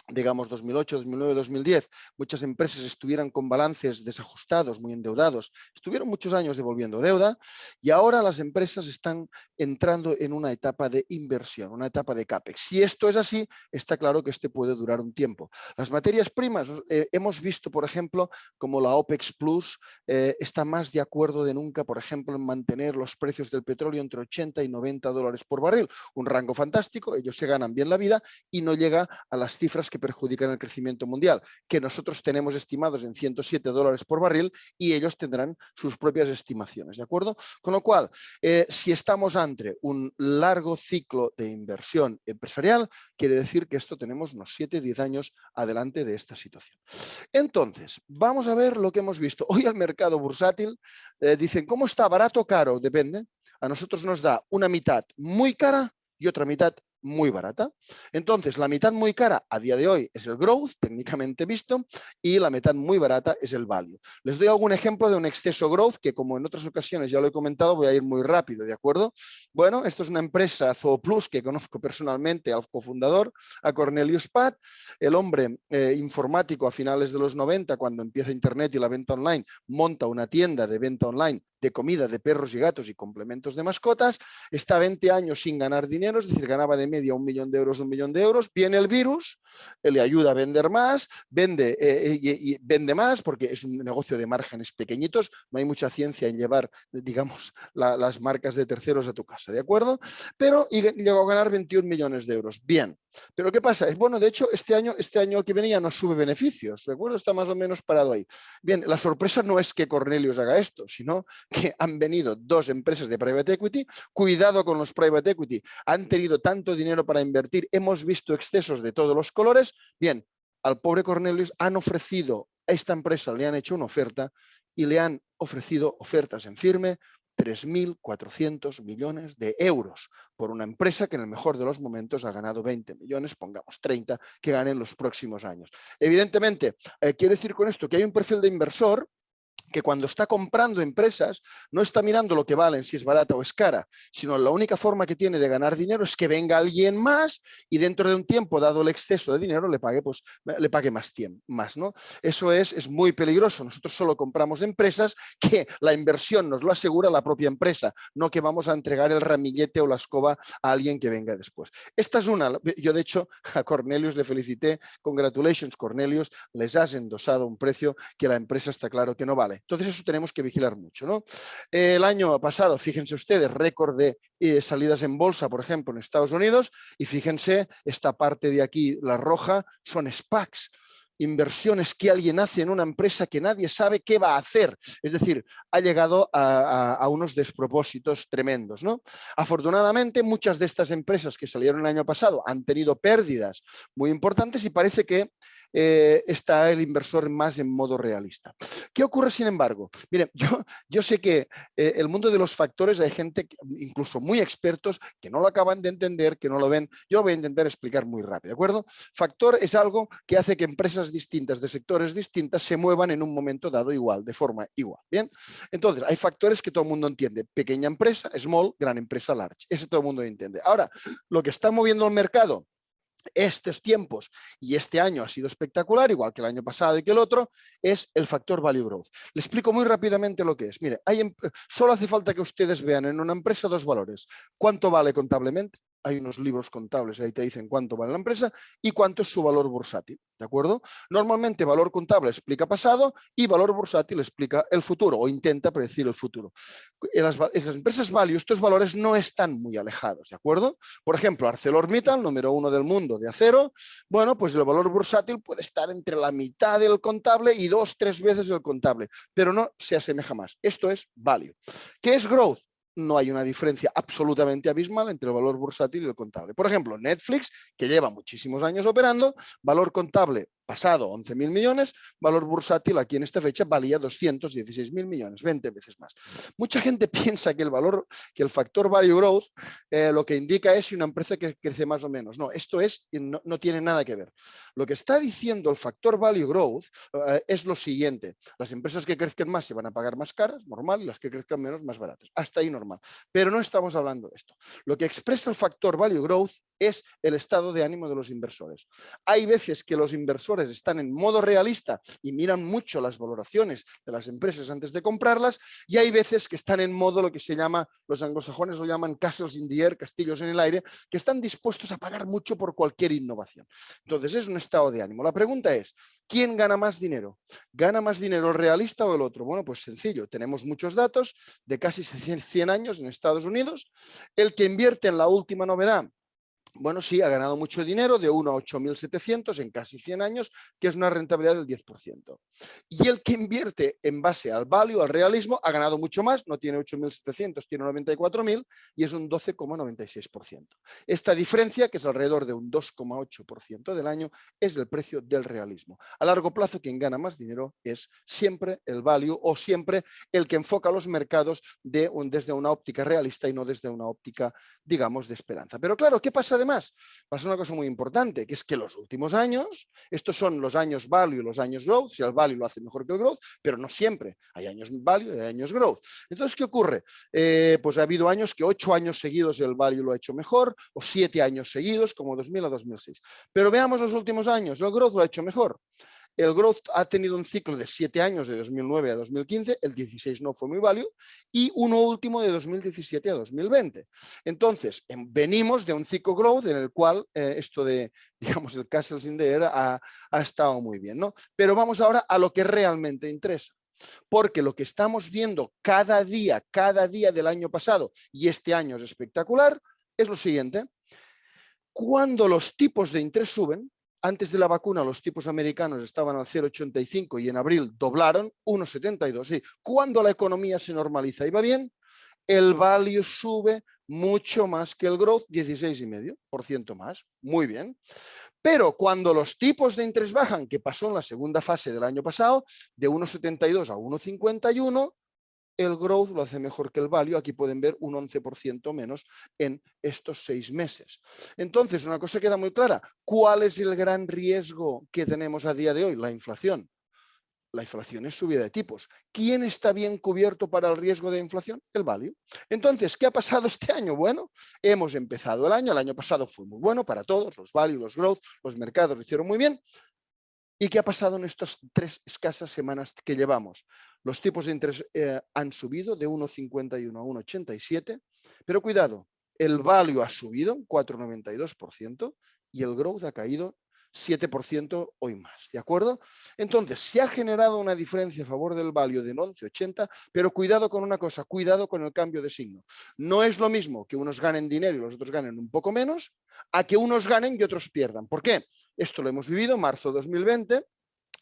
digamos, 2008, 2009, 2010, muchas empresas estuvieran con balances desajustados, muy endeudados, estuvieron muchos años devolviendo deuda, y ahora las empresas están entrando en una etapa de inversión, una etapa de CAPEX. Si esto es así, está claro que este puede durar un tiempo. Las materias primas, hemos visto, por ejemplo, como la OPEX Plus está más de acuerdo de nunca, por ejemplo, en mantener los precios del petróleo entre 80 y 90 dólares por barril, un rango fantástico, ellos se ganan bien la vida y no llega a las cifras que perjudican el crecimiento mundial, que nosotros tenemos estimados en 107 dólares por barril, y ellos tendrán sus propias estimaciones, ¿de acuerdo? Con lo cual, si estamos ante un largo ciclo de inversión empresarial, quiere decir que esto tenemos unos 7-10 años adelante de esta situación. Entonces, vamos a ver lo que hemos visto. Hoy el mercado bursátil, dicen, ¿cómo está? ¿Barato o caro? Depende. A nosotros nos da una mitad muy cara y otra mitad muy barata. Entonces, la mitad muy cara a día de hoy es el growth, técnicamente visto, y la mitad muy barata es el value. Les doy algún ejemplo de un exceso growth que, como en otras ocasiones ya lo he comentado, voy a ir muy rápido, ¿de acuerdo? Bueno, esto es una empresa Zooplus que conozco personalmente al cofundador, a Cornelius Pat, el hombre informático a finales de los 90, cuando empieza Internet y la venta online, monta una tienda de venta online de comida de perros y gatos y complementos de mascotas, está 20 años sin ganar dinero, es decir, ganaba de media 1 millón de euros, 1 millón de euros, viene el virus, le ayuda a vender más, vende y vende más porque es un negocio de márgenes pequeñitos, no hay mucha ciencia en llevar, digamos, las marcas de terceros a tu casa, ¿de acuerdo? Pero llegó a ganar 21 millones de euros, bien. Pero ¿qué pasa? Bueno, de hecho, este año que venía no sube beneficios, ¿de acuerdo? Está más o menos parado ahí. Bien, la sorpresa no es que Cornelius haga esto, sino que han venido dos empresas de private equity, cuidado con los private equity, han tenido tanto dinero para invertir, hemos visto excesos de todos los colores. Bien, al pobre Cornelius han ofrecido, a esta empresa le han hecho una oferta y le han ofrecido ofertas en firme, 3.400 millones de euros por una empresa que en el mejor de los momentos ha ganado 20 millones, pongamos 30, que gane en los próximos años. Evidentemente, quiere decir con esto que hay un perfil de inversor que cuando está comprando empresas no está mirando lo que valen, si es barata o es cara, sino la única forma que tiene de ganar dinero es que venga alguien más y dentro de un tiempo, dado el exceso de dinero, le pague más tiempo, ¿no? Eso es muy peligroso. Nosotros solo compramos empresas que la inversión nos lo asegura la propia empresa, no que vamos a entregar el ramillete o la escoba a alguien que venga después. Esta es una. Yo, de hecho, a Cornelius le felicité. Congratulations, Cornelius, les has endosado un precio que la empresa está claro que no vale. Entonces eso tenemos que vigilar mucho, ¿no? El año pasado, fíjense ustedes, récord de salidas en bolsa, por ejemplo, en Estados Unidos, y fíjense, esta parte de aquí, la roja, son SPACs. Inversiones que alguien hace en una empresa que nadie sabe qué va a hacer. Es decir, ha llegado a unos despropósitos tremendos, ¿no? Afortunadamente, muchas de estas empresas que salieron el año pasado han tenido pérdidas muy importantes y parece que está el inversor más en modo realista. ¿Qué ocurre, sin embargo? Miren, yo sé que el mundo de los factores hay gente, incluso muy expertos, que no lo acaban de entender, que no lo ven. Yo lo voy a intentar explicar muy rápido, ¿de acuerdo? Factor es algo que hace que empresas distintas, de sectores distintas, se muevan en un momento dado igual, de forma igual. ¿Bien? Entonces, hay factores que todo el mundo entiende. Pequeña empresa, small, gran empresa, large. Eso todo el mundo entiende. Ahora, lo que está moviendo el mercado estos tiempos y este año ha sido espectacular, igual que el año pasado y que el otro, es el factor value growth. Le explico muy rápidamente lo que es. Mire, solo hace falta que ustedes vean en una empresa dos valores. ¿Cuánto vale contablemente? Hay unos libros contables, ahí te dicen cuánto vale la empresa y cuánto es su valor bursátil, ¿de acuerdo? Normalmente valor contable explica pasado y valor bursátil explica el futuro o intenta predecir el futuro. En las empresas value estos valores no están muy alejados, ¿de acuerdo? Por ejemplo, ArcelorMittal, número 1 del mundo de acero, bueno, pues el valor bursátil puede estar entre la mitad del contable y 2-3 veces el contable, pero no se asemeja más. Esto es value. ¿Qué es growth? No hay una diferencia absolutamente abismal entre el valor bursátil y el contable. Por ejemplo, Netflix, que lleva muchísimos años operando, valor contable pasado 11.000 millones, valor bursátil aquí en esta fecha valía 216.000 millones, 20 veces más. Mucha gente piensa que el factor value growth lo que indica es si una empresa que crece más o menos. No, esto no tiene nada que ver. Lo que está diciendo el factor value growth es lo siguiente. Las empresas que crezcan más se van a pagar más caras, normal, y las que crezcan menos, más baratas. Hasta ahí normal. Pero no estamos hablando de esto. Lo que expresa el factor value growth es el estado de ánimo de los inversores. Hay veces que los inversores están en modo realista y miran mucho las valoraciones de las empresas antes de comprarlas, y hay veces que están en modo lo que se llama, los anglosajones lo llaman castles in the air, castillos en el aire, que están dispuestos a pagar mucho por cualquier innovación. Entonces es un estado de ánimo. La pregunta es, ¿quién gana más dinero? ¿Gana más dinero el realista o el otro? Bueno, pues sencillo, tenemos muchos datos de casi 100 años en Estados Unidos. El que invierte en la última novedad, bueno, sí, ha ganado mucho dinero, de 1 a 8.700 en casi 100 años, que es una rentabilidad del 10%. Y el que invierte en base al value, al realismo, ha ganado mucho más, no tiene 8.700, tiene 94.000 y es un 12,96%. Esta diferencia, que es alrededor de un 2,8% del año, es el precio del realismo. A largo plazo, quien gana más dinero es siempre el value o siempre el que enfoca los mercados desde una óptica realista y no desde una óptica, digamos, de esperanza. Pero claro, ¿qué pasa además? Pasa una cosa muy importante, que es que los últimos años, estos son los años value y los años growth, si el value lo hace mejor que el growth, pero no siempre. Hay años value y hay años growth. Entonces, ¿qué ocurre? Pues ha habido años que 8 años seguidos el value lo ha hecho mejor, o 7 años seguidos, como 2000 a 2006. Pero veamos los últimos años, el growth lo ha hecho mejor. El growth ha tenido un ciclo de 7 años, de 2009 a 2015, el 16 no fue muy value, y uno último de 2017 a 2020. Entonces, venimos de un ciclo growth en el cual esto de, digamos, el castles in the air ha estado muy bien, ¿no? Pero vamos ahora a lo que realmente interesa. Porque lo que estamos viendo cada día del año pasado, y este año es espectacular, es lo siguiente. Cuando los tipos de interés suben, antes de la vacuna los tipos americanos estaban al 0,85 y en abril doblaron 1,72. Sí, cuando la economía se normaliza y va bien, el value sube mucho más que el growth, 16,5% más. Muy bien. Pero cuando los tipos de interés bajan, que pasó en la segunda fase del año pasado, de 1,72 a 1,51, el growth lo hace mejor que el value. Aquí pueden ver un 11% menos en estos 6 meses. Entonces, una cosa queda muy clara. ¿Cuál es el gran riesgo que tenemos a día de hoy? La inflación. La inflación es subida de tipos. ¿Quién está bien cubierto para el riesgo de inflación? El value. Entonces, ¿qué ha pasado este año? Bueno, hemos empezado el año pasado fue muy bueno para todos, los value, los growth, los mercados lo hicieron muy bien. ¿Y qué ha pasado en estas 3 escasas semanas que llevamos? Los tipos de interés han subido de 1,51 a 1,87, pero cuidado, el value ha subido un 4,92% y el growth ha caído 7% hoy más, ¿de acuerdo? Entonces, se ha generado una diferencia a favor del value del 11,80, pero cuidado con una cosa, cuidado con el cambio de signo. No es lo mismo que unos ganen dinero y los otros ganen un poco menos, a que unos ganen y otros pierdan. ¿Por qué? Esto lo hemos vivido en marzo de 2020.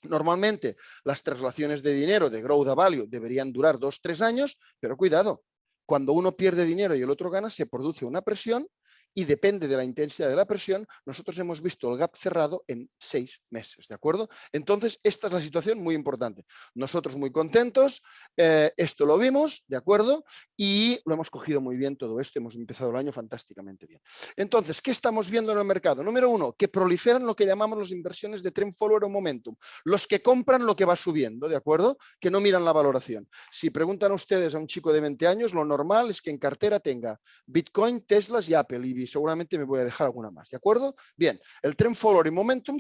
Normalmente las traslaciones de dinero de growth a value deberían durar 2-3 años, pero cuidado, cuando uno pierde dinero y el otro gana, se produce una presión y depende de la intensidad de la presión, nosotros hemos visto el gap cerrado en 6 meses, ¿de acuerdo? Entonces, esta es la situación muy importante. Nosotros muy contentos, esto lo vimos, ¿de acuerdo? Y lo hemos cogido muy bien todo esto, hemos empezado el año fantásticamente bien. Entonces, ¿qué estamos viendo en el mercado? Número uno, que proliferan lo que llamamos las inversiones de trend follower o momentum, los que compran lo que va subiendo, ¿de acuerdo? Que no miran la valoración. Si preguntan ustedes a un chico de 20 años, lo normal es que en cartera tenga Bitcoin, Teslas y Apple, y seguramente me voy a dejar alguna más, ¿de acuerdo? Bien, el trend follower y momentum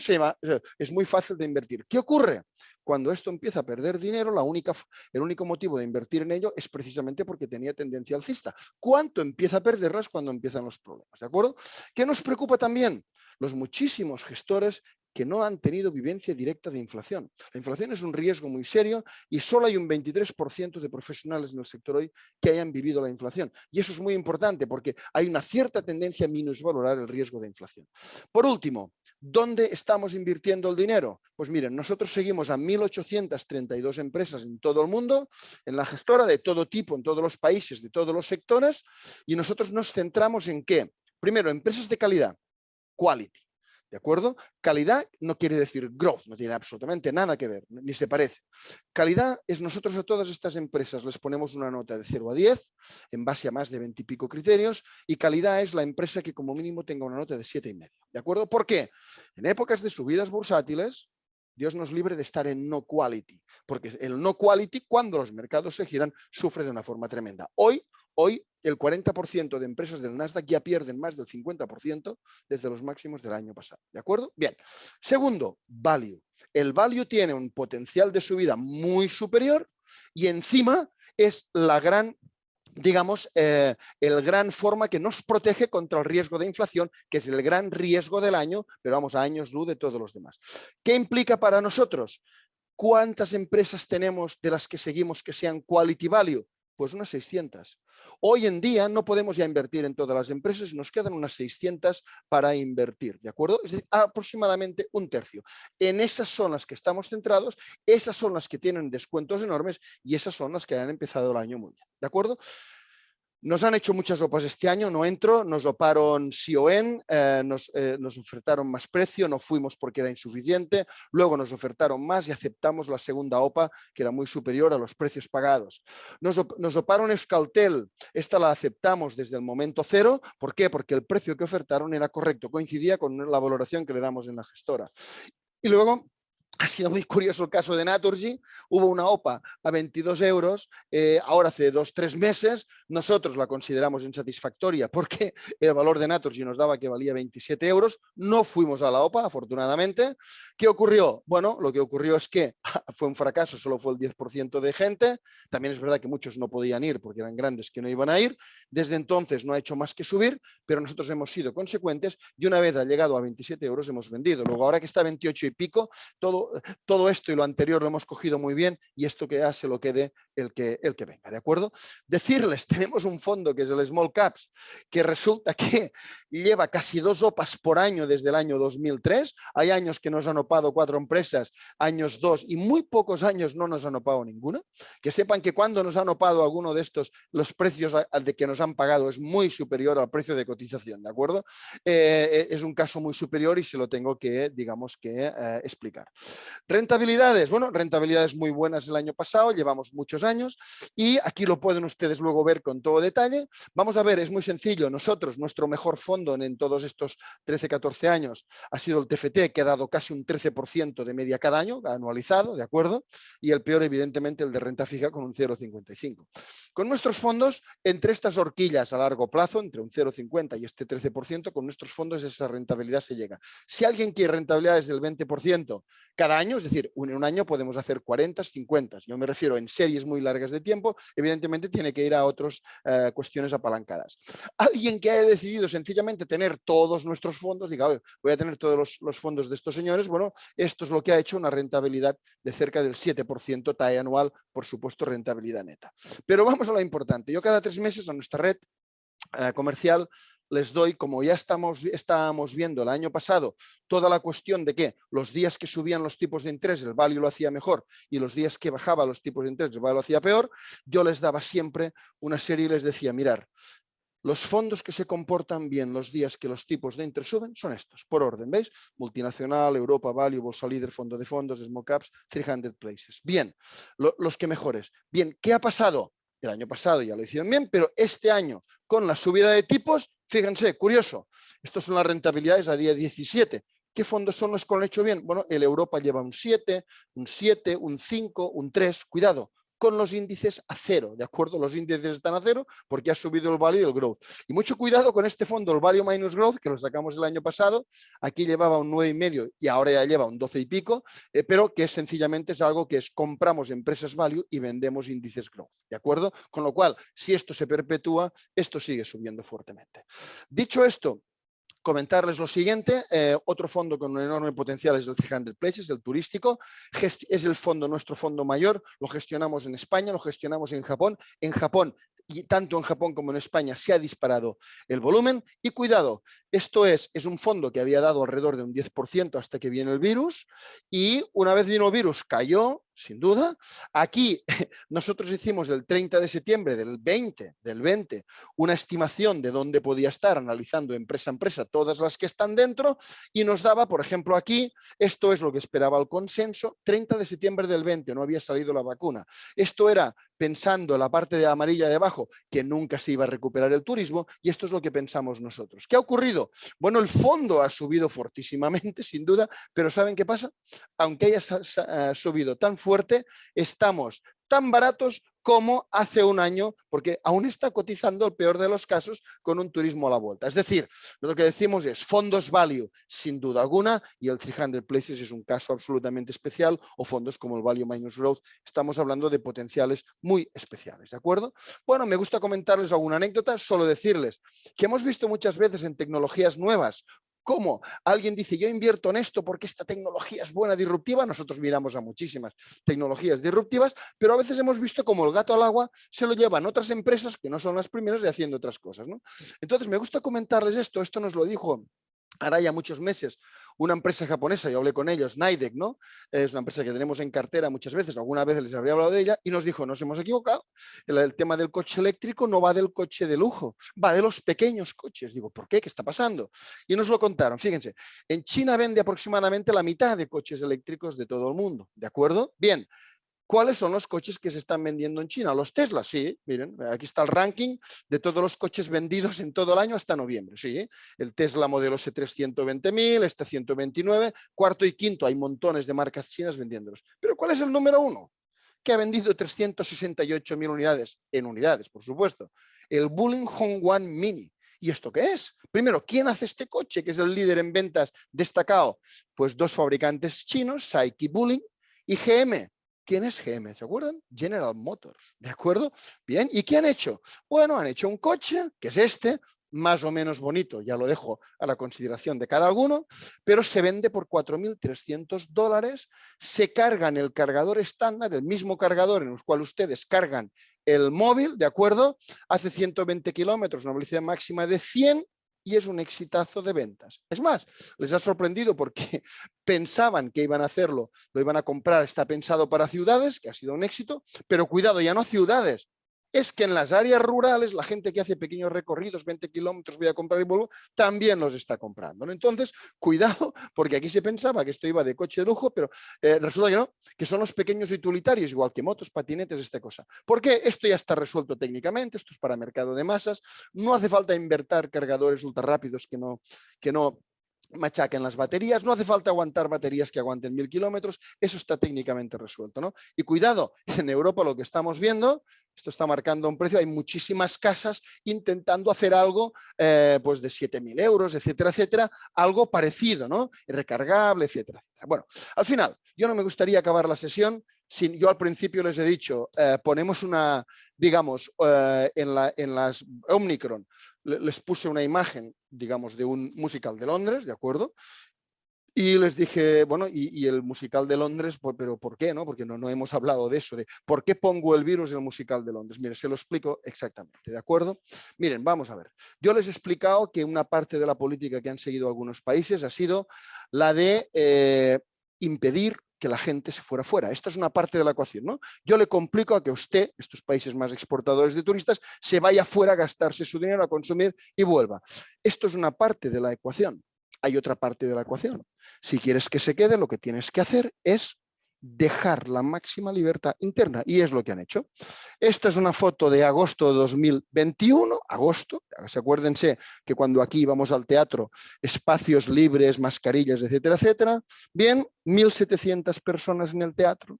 es muy fácil de invertir. ¿Qué ocurre? Cuando esto empieza a perder dinero, el único motivo de invertir en ello es precisamente porque tenía tendencia alcista. ¿Cuánto empieza a perderlas? Cuando empiezan los problemas, ¿de acuerdo? ¿Qué nos preocupa también? Los muchísimos gestores que no han tenido vivencia directa de inflación. La inflación es un riesgo muy serio y solo hay un 23% de profesionales en el sector hoy que hayan vivido la inflación. Y eso es muy importante porque hay una cierta tendencia a minusvalorar el riesgo de inflación. Por último, ¿dónde estamos invirtiendo el dinero? Pues miren, nosotros seguimos a 1.832 empresas en todo el mundo, en la gestora de todo tipo, en todos los países, de todos los sectores, y nosotros nos centramos en ¿qué? Primero, empresas de calidad, quality. ¿De acuerdo? Calidad no quiere decir growth, no tiene absolutamente nada que ver, ni se parece. Calidad es nosotros a todas estas empresas les ponemos una nota de 0 a 10 en base a más de 20 y pico criterios y calidad es la empresa que como mínimo tenga una nota de 7,5. ¿De acuerdo? ¿Por qué? En épocas de subidas bursátiles, Dios nos libre de estar en no quality, porque el no quality, cuando los mercados se giran, sufre de una forma tremenda. Hoy el 40% de empresas del Nasdaq ya pierden más del 50% desde los máximos del año pasado. ¿De acuerdo? Bien. Segundo, value. El value tiene un potencial de subida muy superior y encima es la gran, digamos, el gran forma que nos protege contra el riesgo de inflación, que es el gran riesgo del año, pero vamos a años luz de todos los demás. ¿Qué implica para nosotros? ¿Cuántas empresas tenemos de las que seguimos que sean quality value? Pues unas 600. Hoy en día no podemos ya invertir en todas las empresas, nos quedan unas 600 para invertir, ¿de acuerdo? Es decir, aproximadamente un tercio. En esas son las que estamos centrados, esas son las que tienen descuentos enormes y esas son las que han empezado el año muy bien, ¿de acuerdo? Nos han hecho muchas OPAs este año, no entro, nos oparon CON, nos ofertaron más precio, no fuimos porque era insuficiente, luego nos ofertaron más y aceptamos la segunda OPA que era muy superior a los precios pagados. Nos oparon Euskaltel, esta la aceptamos desde el momento cero, ¿por qué? Porque el precio que ofertaron era correcto, coincidía con la valoración que le damos en la gestora. Y luego ha sido muy curioso el caso de Naturgy, hubo una OPA a 22 euros, ahora hace 2-3 meses, nosotros la consideramos insatisfactoria porque el valor de Naturgy nos daba que valía 27 euros, no fuimos a la OPA afortunadamente. ¿Qué ocurrió? Bueno, lo que ocurrió es que fue un fracaso, solo fue el 10% de gente, también es verdad que muchos no podían ir porque eran grandes que no iban a ir, desde entonces no ha hecho más que subir, pero nosotros hemos sido consecuentes y una vez ha llegado a 27 euros hemos vendido, luego ahora que está a 28 y pico, todo esto y lo anterior lo hemos cogido muy bien y esto que ya se lo quede el que venga, ¿de acuerdo? Decirles, tenemos un fondo que es el Small Caps, que resulta que lleva casi 2 OPAs por año desde el año 2003, hay años que nos han opado 4 empresas, años 2 y muy pocos años no nos han opado ninguna, que sepan que cuando nos han opado alguno de estos, los precios de que nos han pagado es muy superior al precio de cotización, ¿de acuerdo? Es un caso muy superior y se lo tengo que, digamos, que explicar. Rentabilidades, bueno, rentabilidades muy buenas el año pasado, llevamos muchos años y aquí lo pueden ustedes luego ver con todo detalle. Vamos a ver, es muy sencillo, nosotros, nuestro mejor fondo en todos estos 13-14 años ha sido el TFT, que ha dado casi un 13% de media cada año, anualizado, ¿de acuerdo? Y el peor, evidentemente, el de renta fija con un 0,55. Con nuestros fondos, entre estas horquillas a largo plazo, entre un 0,50 y este 13%, con nuestros fondos esa rentabilidad se llega. Si alguien quiere rentabilidades del 20%, cada año, es decir, en un año podemos hacer 40, 50. Yo me refiero en series muy largas de tiempo, evidentemente tiene que ir a otras cuestiones apalancadas. Alguien que haya decidido sencillamente tener todos nuestros fondos, diga, oye, voy a tener todos los fondos de estos señores, bueno, esto es lo que ha hecho una rentabilidad de cerca del 7% TAE anual, por supuesto, rentabilidad neta. Pero vamos a lo importante. Yo cada 3 meses a nuestra red comercial les doy, como ya estábamos viendo el año pasado, toda la cuestión de que los días que subían los tipos de interés el value lo hacía mejor y los días que bajaba los tipos de interés el value lo hacía peor, yo les daba siempre una serie y les decía, mirar, los fondos que se comportan bien los días que los tipos de interés suben son estos, por orden, ¿veis? Multinacional, Europa, Value, Bolsa Líder, Fondo de Fondos, Small Caps, 300 Places. Bien, los que mejores. Bien, ¿qué ha pasado? El año pasado ya lo hicieron bien, pero este año, con la subida de tipos, fíjense, curioso, estos son las rentabilidades a día 17. ¿Qué fondos son los que lo han hecho bien? Bueno, el Europa lleva un 7, un 5, un 3, cuidado, con los índices a cero, ¿de acuerdo? Los índices están a cero porque ha subido el value y el growth. Y mucho cuidado con este fondo, el value minus growth, que lo sacamos el año pasado, aquí llevaba un 9,5 y ahora ya lleva un 12 y pico, pero que sencillamente es algo que es compramos empresas value y vendemos índices growth, ¿de acuerdo? Con lo cual, si esto se perpetúa, esto sigue subiendo fuertemente. Dicho esto, comentarles lo siguiente, otro fondo con un enorme potencial es el 300 Places, el turístico, es el fondo, nuestro fondo mayor, lo gestionamos en España, lo gestionamos en Japón, y tanto en Japón como en España se ha disparado el volumen y cuidado, esto es un fondo que había dado alrededor de un 10% hasta que viene el virus y una vez vino el virus cayó, sin duda. Aquí nosotros hicimos el 30 de septiembre del 20, una estimación de dónde podía estar analizando empresa a empresa todas las que están dentro y nos daba, por ejemplo, aquí, esto es lo que esperaba el consenso, 30 de septiembre del 20, no había salido la vacuna. Esto era pensando en la parte de amarilla de abajo, que nunca se iba a recuperar el turismo y esto es lo que pensamos nosotros. ¿Qué ha ocurrido? Bueno, el fondo ha subido fortísimamente, sin duda, pero ¿saben qué pasa? Aunque haya subido tan fuerte, estamos tan baratos como hace un año, porque aún está cotizando el peor de los casos con un turismo a la vuelta. Es decir, lo que decimos es fondos value, sin duda alguna, y el 300 Places es un caso absolutamente especial, o fondos como el value minus growth, estamos hablando de potenciales muy especiales, ¿de acuerdo? Bueno, me gusta comentarles alguna anécdota, solo decirles que hemos visto muchas veces en tecnologías nuevas, ¿cómo? Alguien dice, yo invierto en esto porque esta tecnología es buena, disruptiva. Nosotros miramos a muchísimas tecnologías disruptivas, pero a veces hemos visto como el gato al agua se lo llevan otras empresas que no son las primeras y haciendo otras cosas, ¿no? Entonces, me gusta comentarles esto nos lo dijo ahora ya muchos meses, una empresa japonesa, yo hablé con ellos, Nidec, ¿no? Es una empresa que tenemos en cartera muchas veces, alguna vez les habría hablado de ella, y nos dijo, nos hemos equivocado, el tema del coche eléctrico no va del coche de lujo, va de los pequeños coches. Digo, ¿por qué? ¿Qué está pasando? Y nos lo contaron, fíjense, en China vende aproximadamente la mitad de coches eléctricos de todo el mundo, ¿de acuerdo? Bien. ¿Cuáles son los coches que se están vendiendo en China? Los Tesla, sí, miren, aquí está el ranking de todos los coches vendidos en todo el año hasta noviembre, sí. El Tesla modelo S3 120.000, este 129, cuarto y quinto, hay montones de marcas chinas vendiéndolos. Pero ¿cuál es el número uno? Que ha vendido 368.000 unidades, en unidades, por supuesto. El Wuling Hongguang Mini. ¿Y esto qué es? Primero, ¿quién hace este coche que es el líder en ventas destacado? Pues dos fabricantes chinos, SAIC y Wuling, y GM. ¿Quién es GM? ¿Se acuerdan? General Motors, ¿de acuerdo? Bien, ¿y qué han hecho? Bueno, han hecho un coche, que es este, más o menos bonito, ya lo dejo a la consideración de cada uno, pero se vende por $4.300, se cargan el cargador estándar, el mismo cargador en el cual ustedes cargan el móvil, ¿de acuerdo? Hace 120 kilómetros, una velocidad máxima de 100, y es un exitazo de ventas. Es más, les ha sorprendido porque pensaban que iban a hacerlo, lo iban a comprar, está pensado para ciudades, que ha sido un éxito, pero cuidado, ya no ciudades. Es que en las áreas rurales, la gente que hace pequeños recorridos, 20 kilómetros, voy a comprar y vuelvo, también los está comprando, ¿no? Entonces, cuidado, porque aquí se pensaba que esto iba de coche de lujo, pero resulta que no, que son los pequeños utilitarios, igual que motos, patinetes, esta cosa. Porque esto ya está resuelto técnicamente, esto es para mercado de masas, no hace falta invertir cargadores ultra rápidos que no machaquen las baterías, no hace falta aguantar baterías que aguanten 1000 kilómetros, eso está técnicamente resuelto, ¿no? Y cuidado, en Europa lo que estamos viendo, esto está marcando un precio, hay muchísimas casas intentando hacer algo pues de 7000 euros, etcétera, etcétera, algo parecido, ¿no? Recargable, etcétera, etcétera. Bueno, al final, yo no me gustaría acabar la sesión sin, yo al principio les he dicho, ponemos una, digamos, en las Omicron, les puse una imagen, digamos, de un musical de Londres, ¿de acuerdo? Y les dije, bueno, y el musical de Londres, pero ¿por qué? ¿No? Porque no hemos hablado de eso, de por qué pongo el virus en el musical de Londres. Mire, se lo explico exactamente, ¿de acuerdo? Miren, vamos a ver. Yo les he explicado que una parte de la política que han seguido algunos países ha sido la de impedir que la gente se fuera fuera. Esta es una parte de la ecuación, ¿no? Yo le complico a que usted, estos países más exportadores de turistas, se vaya fuera a gastarse su dinero, a consumir y vuelva. Esto es una parte de la ecuación. Hay otra parte de la ecuación. Si quieres que se quede, lo que tienes que hacer es dejar la máxima libertad interna, y es lo que han hecho. Esta es una foto de agosto de 2021, agosto, acuérdense que cuando aquí íbamos al teatro, espacios libres, mascarillas, etcétera, etcétera. Bien, 1700 personas en el teatro,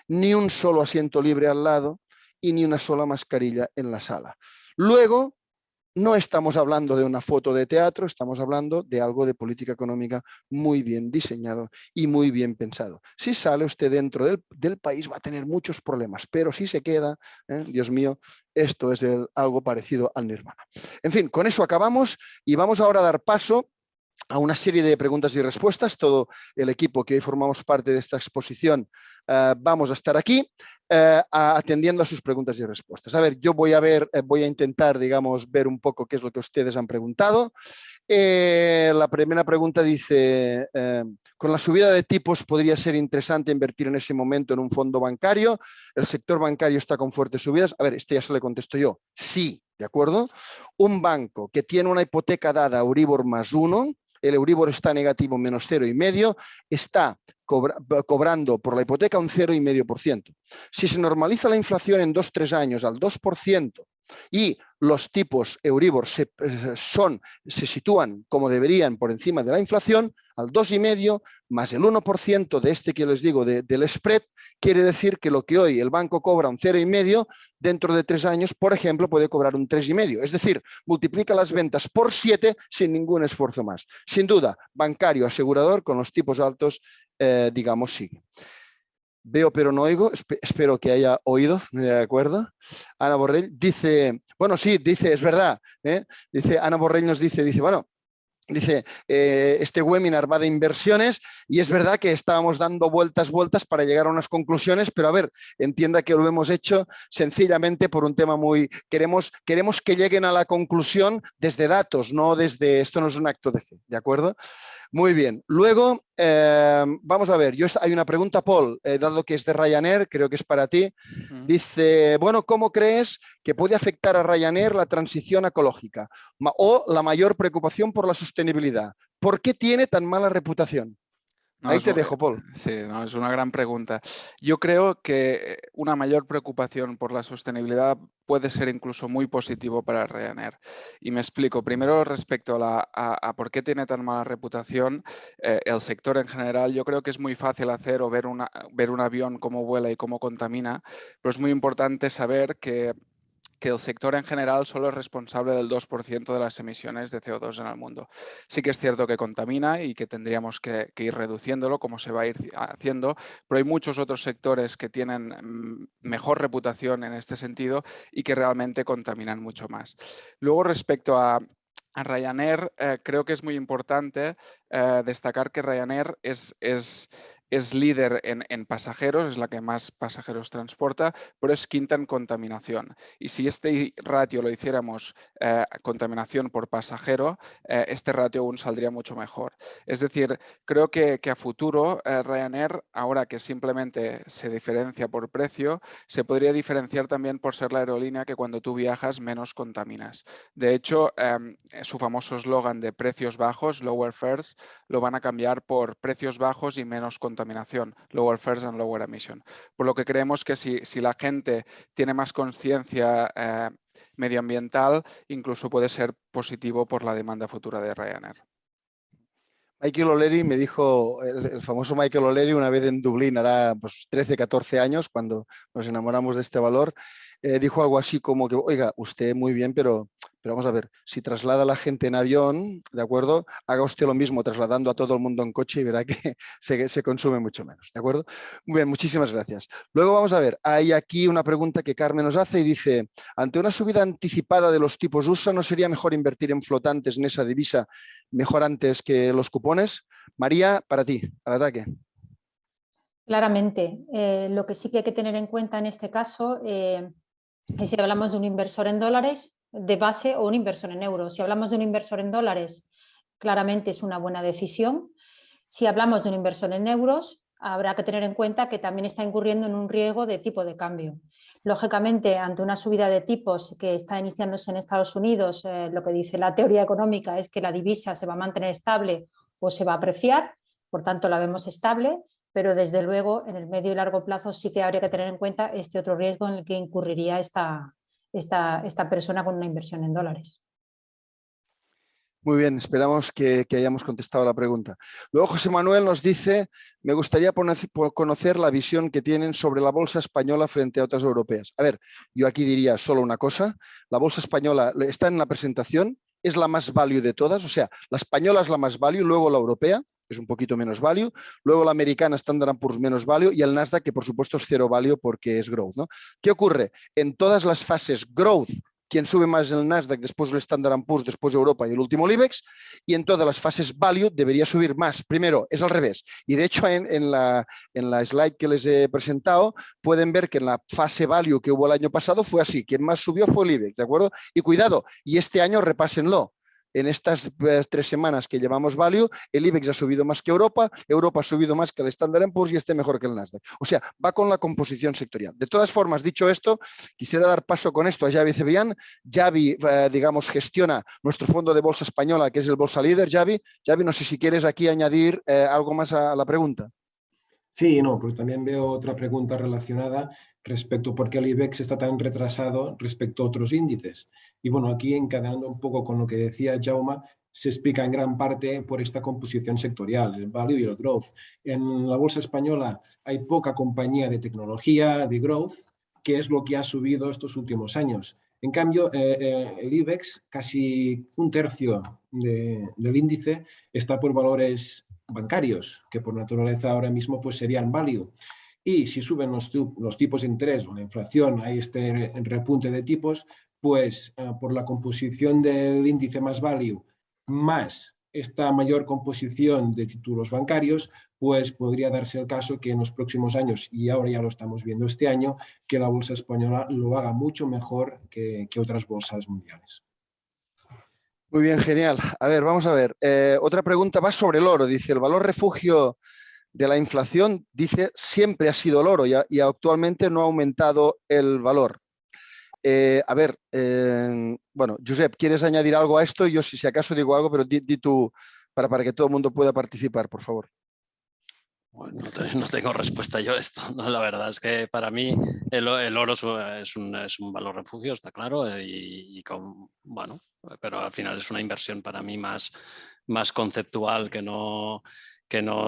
ni un solo asiento libre al lado y ni una sola mascarilla en la sala. Luego, no estamos hablando de una foto de teatro, estamos hablando de algo de política económica muy bien diseñado y muy bien pensado. Si sale usted dentro del país va a tener muchos problemas, pero si se queda, Dios mío, esto es algo parecido al nirvana. En fin, con eso acabamos y vamos ahora a dar paso a una serie de preguntas y respuestas. Todo el equipo que hoy formamos parte de esta exposición vamos a estar aquí atendiendo a sus preguntas y respuestas. A ver, yo voy a intentar, digamos, ver un poco qué es lo que ustedes han preguntado. La primera pregunta dice, con la subida de tipos podría ser interesante invertir en ese momento en un fondo bancario. El sector bancario está con fuertes subidas. A ver, este ya se le contesto yo. Sí, ¿de acuerdo? Un banco que tiene una hipoteca dada a Euribor más 1, el Euribor está negativo menos 0,5, está cobrando por la hipoteca un 0,5%. Si se normaliza la inflación en 2-3 años al 2% y los tipos Euribor se sitúan como deberían por encima de la inflación, al 2,5 más el 1% de este que les digo del spread, quiere decir que lo que hoy el banco cobra un 0,5, dentro de 3 años, por ejemplo, puede cobrar un 3,5. Es decir, multiplica las ventas por 7 sin ningún esfuerzo más. Sin duda, bancario, asegurador, con los tipos altos, digamos, sigue. Veo pero no oigo, espero que haya oído, ¿de acuerdo? Ana Borrell dice, bueno, sí, dice, es verdad, dice, Ana Borrell nos dice, bueno, dice, este webinar va de inversiones y es verdad que estábamos dando vueltas para llegar a unas conclusiones, pero a ver, entienda que lo hemos hecho sencillamente por un tema muy... Queremos que lleguen a la conclusión desde datos, no desde... Esto no es un acto de fe, ¿de acuerdo? Muy bien. Luego, vamos a ver, hay una pregunta, Paul, dado que es de Ryanair, creo que es para ti. Dice, bueno, ¿cómo crees que puede afectar a Ryanair la transición ecológica o la mayor preocupación por la sostenibilidad? ¿Por qué tiene tan mala reputación? No, ahí te dejo, Paul. Sí, no, es una gran pregunta. Yo creo que una mayor preocupación por la sostenibilidad puede ser incluso muy positivo para Ryanair. Y me explico. Primero, respecto a por qué tiene tan mala reputación, el sector en general, yo creo que es muy fácil hacer o ver un avión cómo vuela y cómo contamina, pero es muy importante saber que el sector en general solo es responsable del 2% de las emisiones de CO2 en el mundo. Sí que es cierto que contamina y que tendríamos que ir reduciéndolo, como se va a ir haciendo, pero hay muchos otros sectores que tienen mejor reputación en este sentido y que realmente contaminan mucho más. Luego, respecto a Ryanair, creo que es muy importante destacar que Ryanair es líder en pasajeros, es la que más pasajeros transporta, pero es quinta en contaminación. Y si este ratio lo hiciéramos contaminación por pasajero, este ratio aún saldría mucho mejor. Es decir, creo que a futuro Ryanair, ahora que simplemente se diferencia por precio, se podría diferenciar también por ser la aerolínea que cuando tú viajas menos contaminas. De hecho, su famoso eslogan de precios bajos, lower fares, lo van a cambiar por precios bajos y menos contaminación, lower fares and lower emission. Por lo que creemos que si la gente tiene más conciencia medioambiental, incluso puede ser positivo por la demanda futura de Ryanair. Michael O'Leary me dijo, el famoso Michael O'Leary, una vez en Dublín, hará pues, 13, 14 años, cuando nos enamoramos de este valor, dijo algo así como que, oiga, usted muy bien, pero vamos a ver, si traslada a la gente en avión, ¿de acuerdo? Haga usted lo mismo trasladando a todo el mundo en coche y verá que se consume mucho menos, ¿de acuerdo? Muy bien, muchísimas gracias. Luego vamos a ver, hay aquí una pregunta que Carmen nos hace y dice, ante una subida anticipada de los tipos USA, ¿no sería mejor invertir en flotantes en esa divisa mejor antes que los cupones? María, para ti, al ataque. Claramente, lo que sí que hay que tener en cuenta en este caso es si hablamos de un inversor en dólares de base o un inversor en euros. Si hablamos de un inversor en dólares, claramente es una buena decisión. Si hablamos de un inversor en euros, habrá que tener en cuenta que también está incurriendo en un riesgo de tipo de cambio. Lógicamente, ante una subida de tipos que está iniciándose en Estados Unidos, lo que dice la teoría económica es que la divisa se va a mantener estable o se va a apreciar, por tanto la vemos estable, pero desde luego en el medio y largo plazo sí que habría que tener en cuenta este otro riesgo en el que incurriría esta persona con una inversión en dólares. Muy bien, esperamos que hayamos contestado la pregunta. Luego José Manuel nos dice, me gustaría conocer la visión que tienen sobre la bolsa española frente a otras europeas. A ver, yo aquí diría solo una cosa, la bolsa española está en la presentación, es la más value de todas, o sea, la española es la más value, luego la europea, es un poquito menos value, luego la americana Standard & Poor's menos value y el Nasdaq, que por supuesto es cero value porque es growth, ¿no? ¿Qué ocurre? En todas las fases growth, quien sube más el Nasdaq, después el Standard & Poor's, después Europa y el último el IBEX, y en todas las fases value debería subir más. Primero, es al revés. Y de hecho en la slide que les he presentado pueden ver que en la fase value que hubo el año pasado fue así. Quien más subió fue el IBEX, ¿de acuerdo? Y cuidado, y este año repásenlo. En estas 3 semanas que llevamos value, el IBEX ha subido más que Europa, Europa ha subido más que el Standard & Poor's y mejor que el Nasdaq. O sea, va con la composición sectorial. De todas formas, dicho esto, quisiera dar paso con esto a Xavi Cebrián. Xavi, digamos, gestiona nuestro fondo de bolsa española, que es el Bolsa Líder. Xavi, no sé si quieres aquí añadir algo más a la pregunta. Sí, no, porque también veo otra pregunta relacionada respecto a por qué el IBEX está tan retrasado respecto a otros índices. Y bueno, aquí encadenando un poco con lo que decía Jaume, se explica en gran parte por esta composición sectorial, el value y el growth. En la bolsa española hay poca compañía de tecnología, de growth, que es lo que ha subido estos últimos años. En cambio, el IBEX, casi un tercio del índice, está por valores bancarios, que por naturaleza ahora mismo pues serían value. Y si suben los tipos de interés o la inflación, hay este repunte de tipos, pues por la composición del índice más value, más esta mayor composición de títulos bancarios, pues podría darse el caso que en los próximos años, y ahora ya lo estamos viendo este año, que la bolsa española lo haga mucho mejor que otras bolsas mundiales. Muy bien, genial. A ver, vamos a ver. Otra pregunta va sobre el oro. Dice, el valor refugio de la inflación, dice, siempre ha sido el oro y actualmente no ha aumentado el valor. A ver, bueno, Josep, ¿quieres añadir algo a esto? Yo si acaso digo algo, pero di tú para que todo el mundo pueda participar, por favor. Bueno, no tengo respuesta yo a esto. No, la verdad es que para mí el oro es un valor refugio, está claro, bueno, pero al final es una inversión para mí más conceptual que no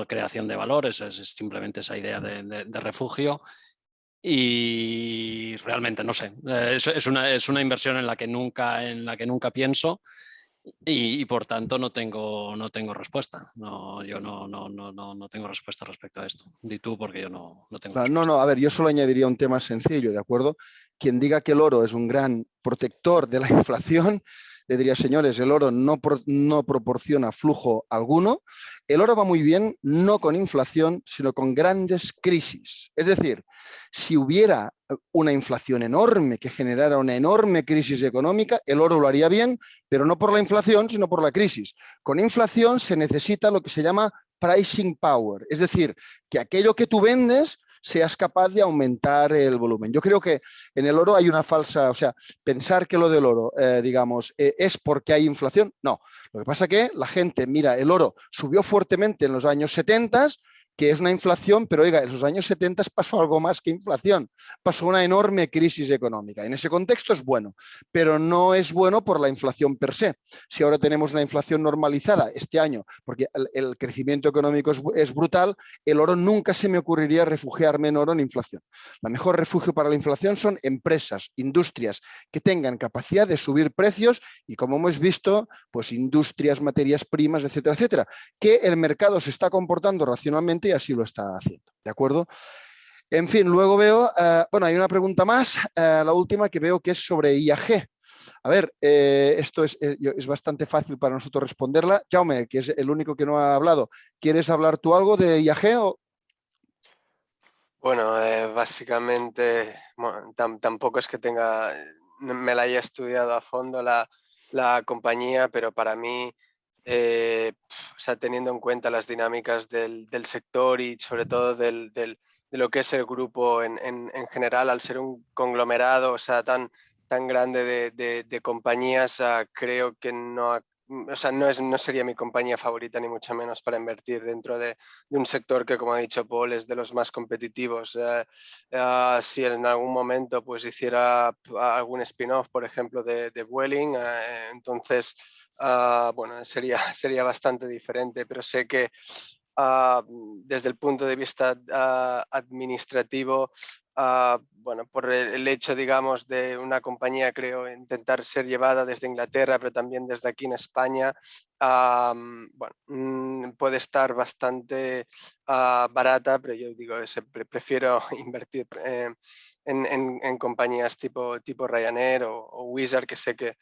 creación de valores, es simplemente esa idea de refugio. Y realmente no sé, es una inversión en la que nunca pienso. Y por tanto no tengo respuesta. Yo no tengo respuesta respecto a esto. Di tú porque yo no tengo respuesta. No, a ver, yo solo añadiría un tema sencillo, ¿de acuerdo? Quien diga que el oro es un gran protector de la inflación, le diría, señores, el oro no proporciona flujo alguno. El oro va muy bien, no con inflación, sino con grandes crisis. Es decir, si hubiera una inflación enorme que generara una enorme crisis económica, el oro lo haría bien, pero no por la inflación, sino por la crisis. Con inflación se necesita lo que se llama pricing power, es decir, que aquello que tú vendes seas capaz de aumentar el volumen. Yo creo que en el oro hay una falsa, o sea, pensar que lo del oro, digamos, es porque hay inflación, no. Lo que pasa es que la gente mira, el oro subió fuertemente en los años 70, que es una inflación, pero oiga, en los años 70 pasó algo más que inflación, pasó una enorme crisis económica. En ese contexto es bueno, pero no es bueno por la inflación per se. Si ahora tenemos una inflación normalizada este año, porque el crecimiento económico es brutal, el oro nunca se me ocurriría refugiarme en oro en inflación. El mejor refugio para la inflación son empresas, industrias que tengan capacidad de subir precios y, como hemos visto, pues industrias, materias primas, etcétera, etcétera, que el mercado se está comportando racionalmente y así lo está haciendo, ¿de acuerdo? En fin, luego veo, bueno, hay una pregunta más, la última que veo que es sobre IAG. A ver, esto es bastante fácil para nosotros responderla. Jaume, que es el único que no ha hablado, ¿quieres hablar tú algo de IAG? O... Bueno, básicamente bueno, tampoco es que me la haya estudiado a fondo la compañía, pero para mí, o sea, teniendo en cuenta las dinámicas del sector y sobre todo de lo que es el grupo en general, al ser un conglomerado, o sea, tan grande de compañías, creo que o sea, no sería mi compañía favorita ni mucho menos para invertir dentro de un sector que, como ha dicho Paul, es de los más competitivos. Si en algún momento pues hiciera algún spin-off, por ejemplo, de Vueling, entonces bueno, sería bastante diferente, pero sé que desde el punto de vista administrativo, bueno, por el hecho, digamos, de una compañía, creo, intentar ser llevada desde Inglaterra, pero también desde aquí en España, bueno, puede estar bastante barata, pero yo digo, prefiero invertir en compañías tipo Ryanair o Wizz Air, que sé que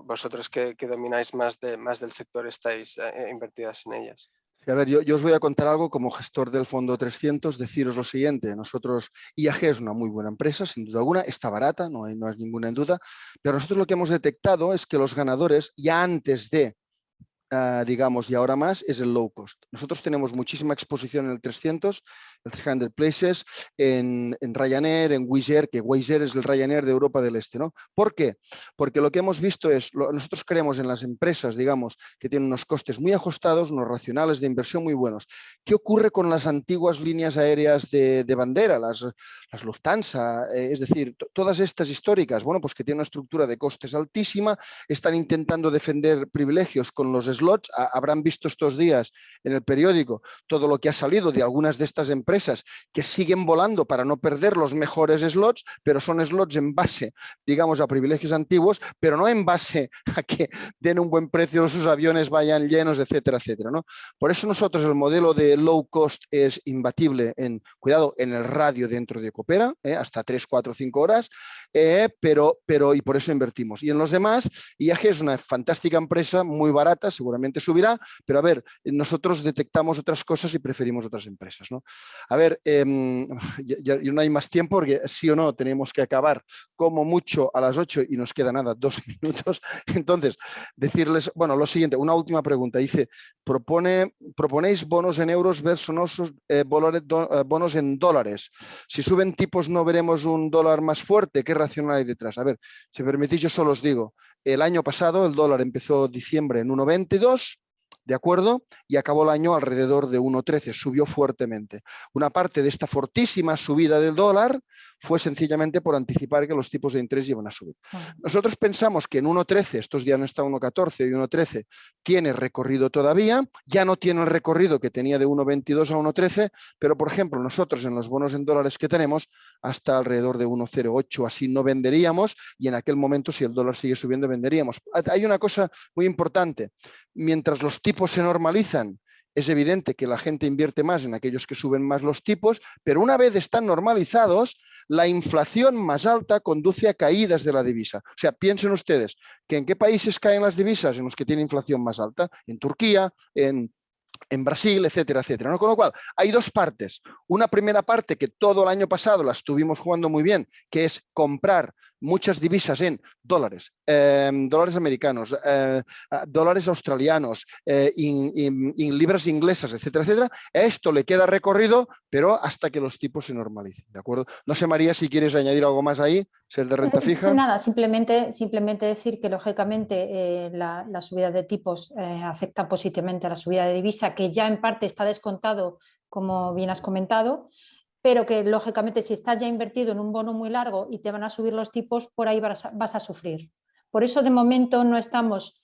vosotros que domináis más del sector estáis invertidas en ellas. Sí, a ver, yo os voy a contar algo como gestor del Fondo 300, deciros lo siguiente. Nosotros, IAG es una muy buena empresa, sin duda alguna, está barata, no hay ninguna duda, pero nosotros lo que hemos detectado es que los ganadores, ya antes de digamos, y ahora más, es el low cost. Nosotros tenemos muchísima exposición en el 300, el 300 Places, en Ryanair, en Wizz Air, que Wizz Air es el Ryanair de Europa del Este, ¿no? ¿Por qué? Porque lo que hemos visto es, nosotros creemos en las empresas, digamos, que tienen unos costes muy ajustados, unos racionales de inversión muy buenos. ¿Qué ocurre con las antiguas líneas aéreas de bandera, las Lufthansa, es decir, todas estas históricas? Bueno, pues que tienen una estructura de costes altísima, están intentando defender privilegios con los slots. Habrán visto estos días en el periódico todo lo que ha salido de algunas de estas empresas que siguen volando para no perder los mejores slots, pero son slots en base, digamos, a privilegios antiguos, pero no en base a que den un buen precio, sus aviones vayan llenos, etcétera, etcétera, ¿no? Por eso nosotros el modelo de low cost es imbatible cuidado, en el radio dentro de Coopera, hasta 3, 4, 5 horas, pero y por eso invertimos. Y en los demás, IAG es una fantástica empresa, muy barata, seguramente subirá, pero a ver, nosotros detectamos otras cosas y preferimos otras empresas, ¿no? A ver, ya no hay más tiempo porque sí o no tenemos que acabar como mucho a las 8 y nos queda nada, 2 minutos. Entonces, decirles, bueno, lo siguiente, una última pregunta. Dice, proponéis bonos en euros versus bonos en dólares. Si suben tipos, ¿no veremos un dólar más fuerte? ¿Qué racional hay detrás? A ver, si me permitís, yo solo os digo, el año pasado el dólar empezó diciembre en 1,22, ¿de acuerdo? Y acabó el año alrededor de 1,13, subió fuertemente. Una parte de esta fortísima subida del dólar fue sencillamente por anticipar que los tipos de interés iban a subir. Nosotros pensamos que en 1,13, estos días han estado 1,14 y 1,13, tiene recorrido todavía, ya no tiene el recorrido que tenía de 1,22 a 1,13, pero por ejemplo nosotros en los bonos en dólares que tenemos hasta alrededor de 1,08, así no venderíamos, y en aquel momento si el dólar sigue subiendo venderíamos. Hay una cosa muy importante, mientras los tipos se normalizan, es evidente que la gente invierte más en aquellos que suben más los tipos, pero una vez están normalizados, la inflación más alta conduce a caídas de la divisa. O sea, piensen ustedes que en qué países caen las divisas en los que tiene inflación más alta, en Turquía, en Brasil, etcétera, etcétera, ¿no? Con lo cual, hay dos partes. Una primera parte que todo el año pasado la estuvimos jugando muy bien, que es comprar muchas divisas en dólares, dólares americanos, dólares australianos, libras inglesas, etcétera, etcétera, a esto le queda recorrido, pero hasta que los tipos se normalicen, ¿de acuerdo? No sé, María, si quieres añadir algo más ahí, ser de renta fija. Sí, nada, simplemente decir que lógicamente la subida de tipos afecta positivamente a la subida de divisa, que ya en parte está descontado, como bien has comentado, pero que lógicamente si estás ya invertido en un bono muy largo y te van a subir los tipos, por ahí vas a sufrir. Por eso de momento no estamos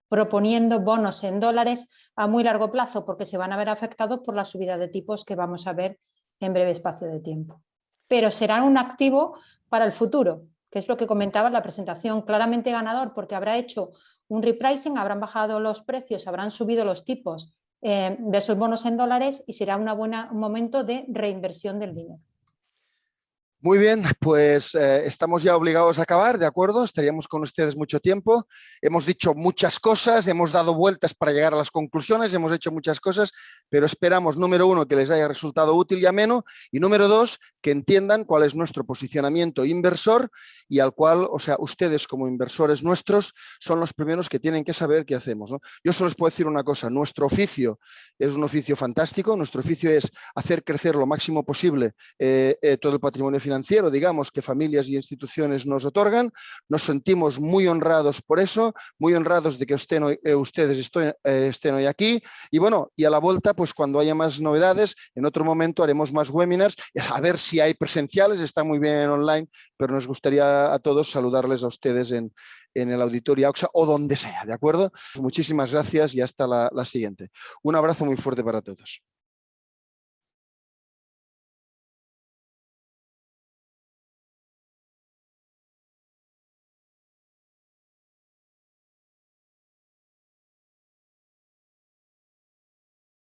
proponiendo bonos en dólares a muy largo plazo, porque se van a ver afectados por la subida de tipos que vamos a ver en breve espacio de tiempo. Pero será un activo para el futuro, que es lo que comentaba en la presentación, claramente ganador, porque habrá hecho un repricing, habrán bajado los precios, habrán subido los tipos de esos bonos en dólares y será un momento de reinversión del dinero. Muy bien, pues estamos ya obligados a acabar, ¿de acuerdo? Estaríamos con ustedes mucho tiempo. Hemos dicho muchas cosas, hemos dado vueltas para llegar a las conclusiones, hemos hecho muchas cosas, pero esperamos, número uno, que les haya resultado útil y ameno, y número dos, que entiendan cuál es nuestro posicionamiento inversor y al cual, o sea, ustedes como inversores nuestros son los primeros que tienen que saber qué hacemos, ¿no? Yo solo les puedo decir una cosa, nuestro oficio es un oficio fantástico, nuestro oficio es hacer crecer lo máximo posible todo el patrimonio financiero, digamos, que familias y instituciones nos otorgan. Nos sentimos muy honrados por eso, muy honrados de que ustedes estén hoy aquí. Y bueno, y a la vuelta, pues cuando haya más novedades, en otro momento haremos más webinars, a ver si hay presenciales, está muy bien en online, pero nos gustaría a todos saludarles a ustedes en el auditorio AXA o donde sea, ¿de acuerdo? Muchísimas gracias y hasta la siguiente. Un abrazo muy fuerte para todos.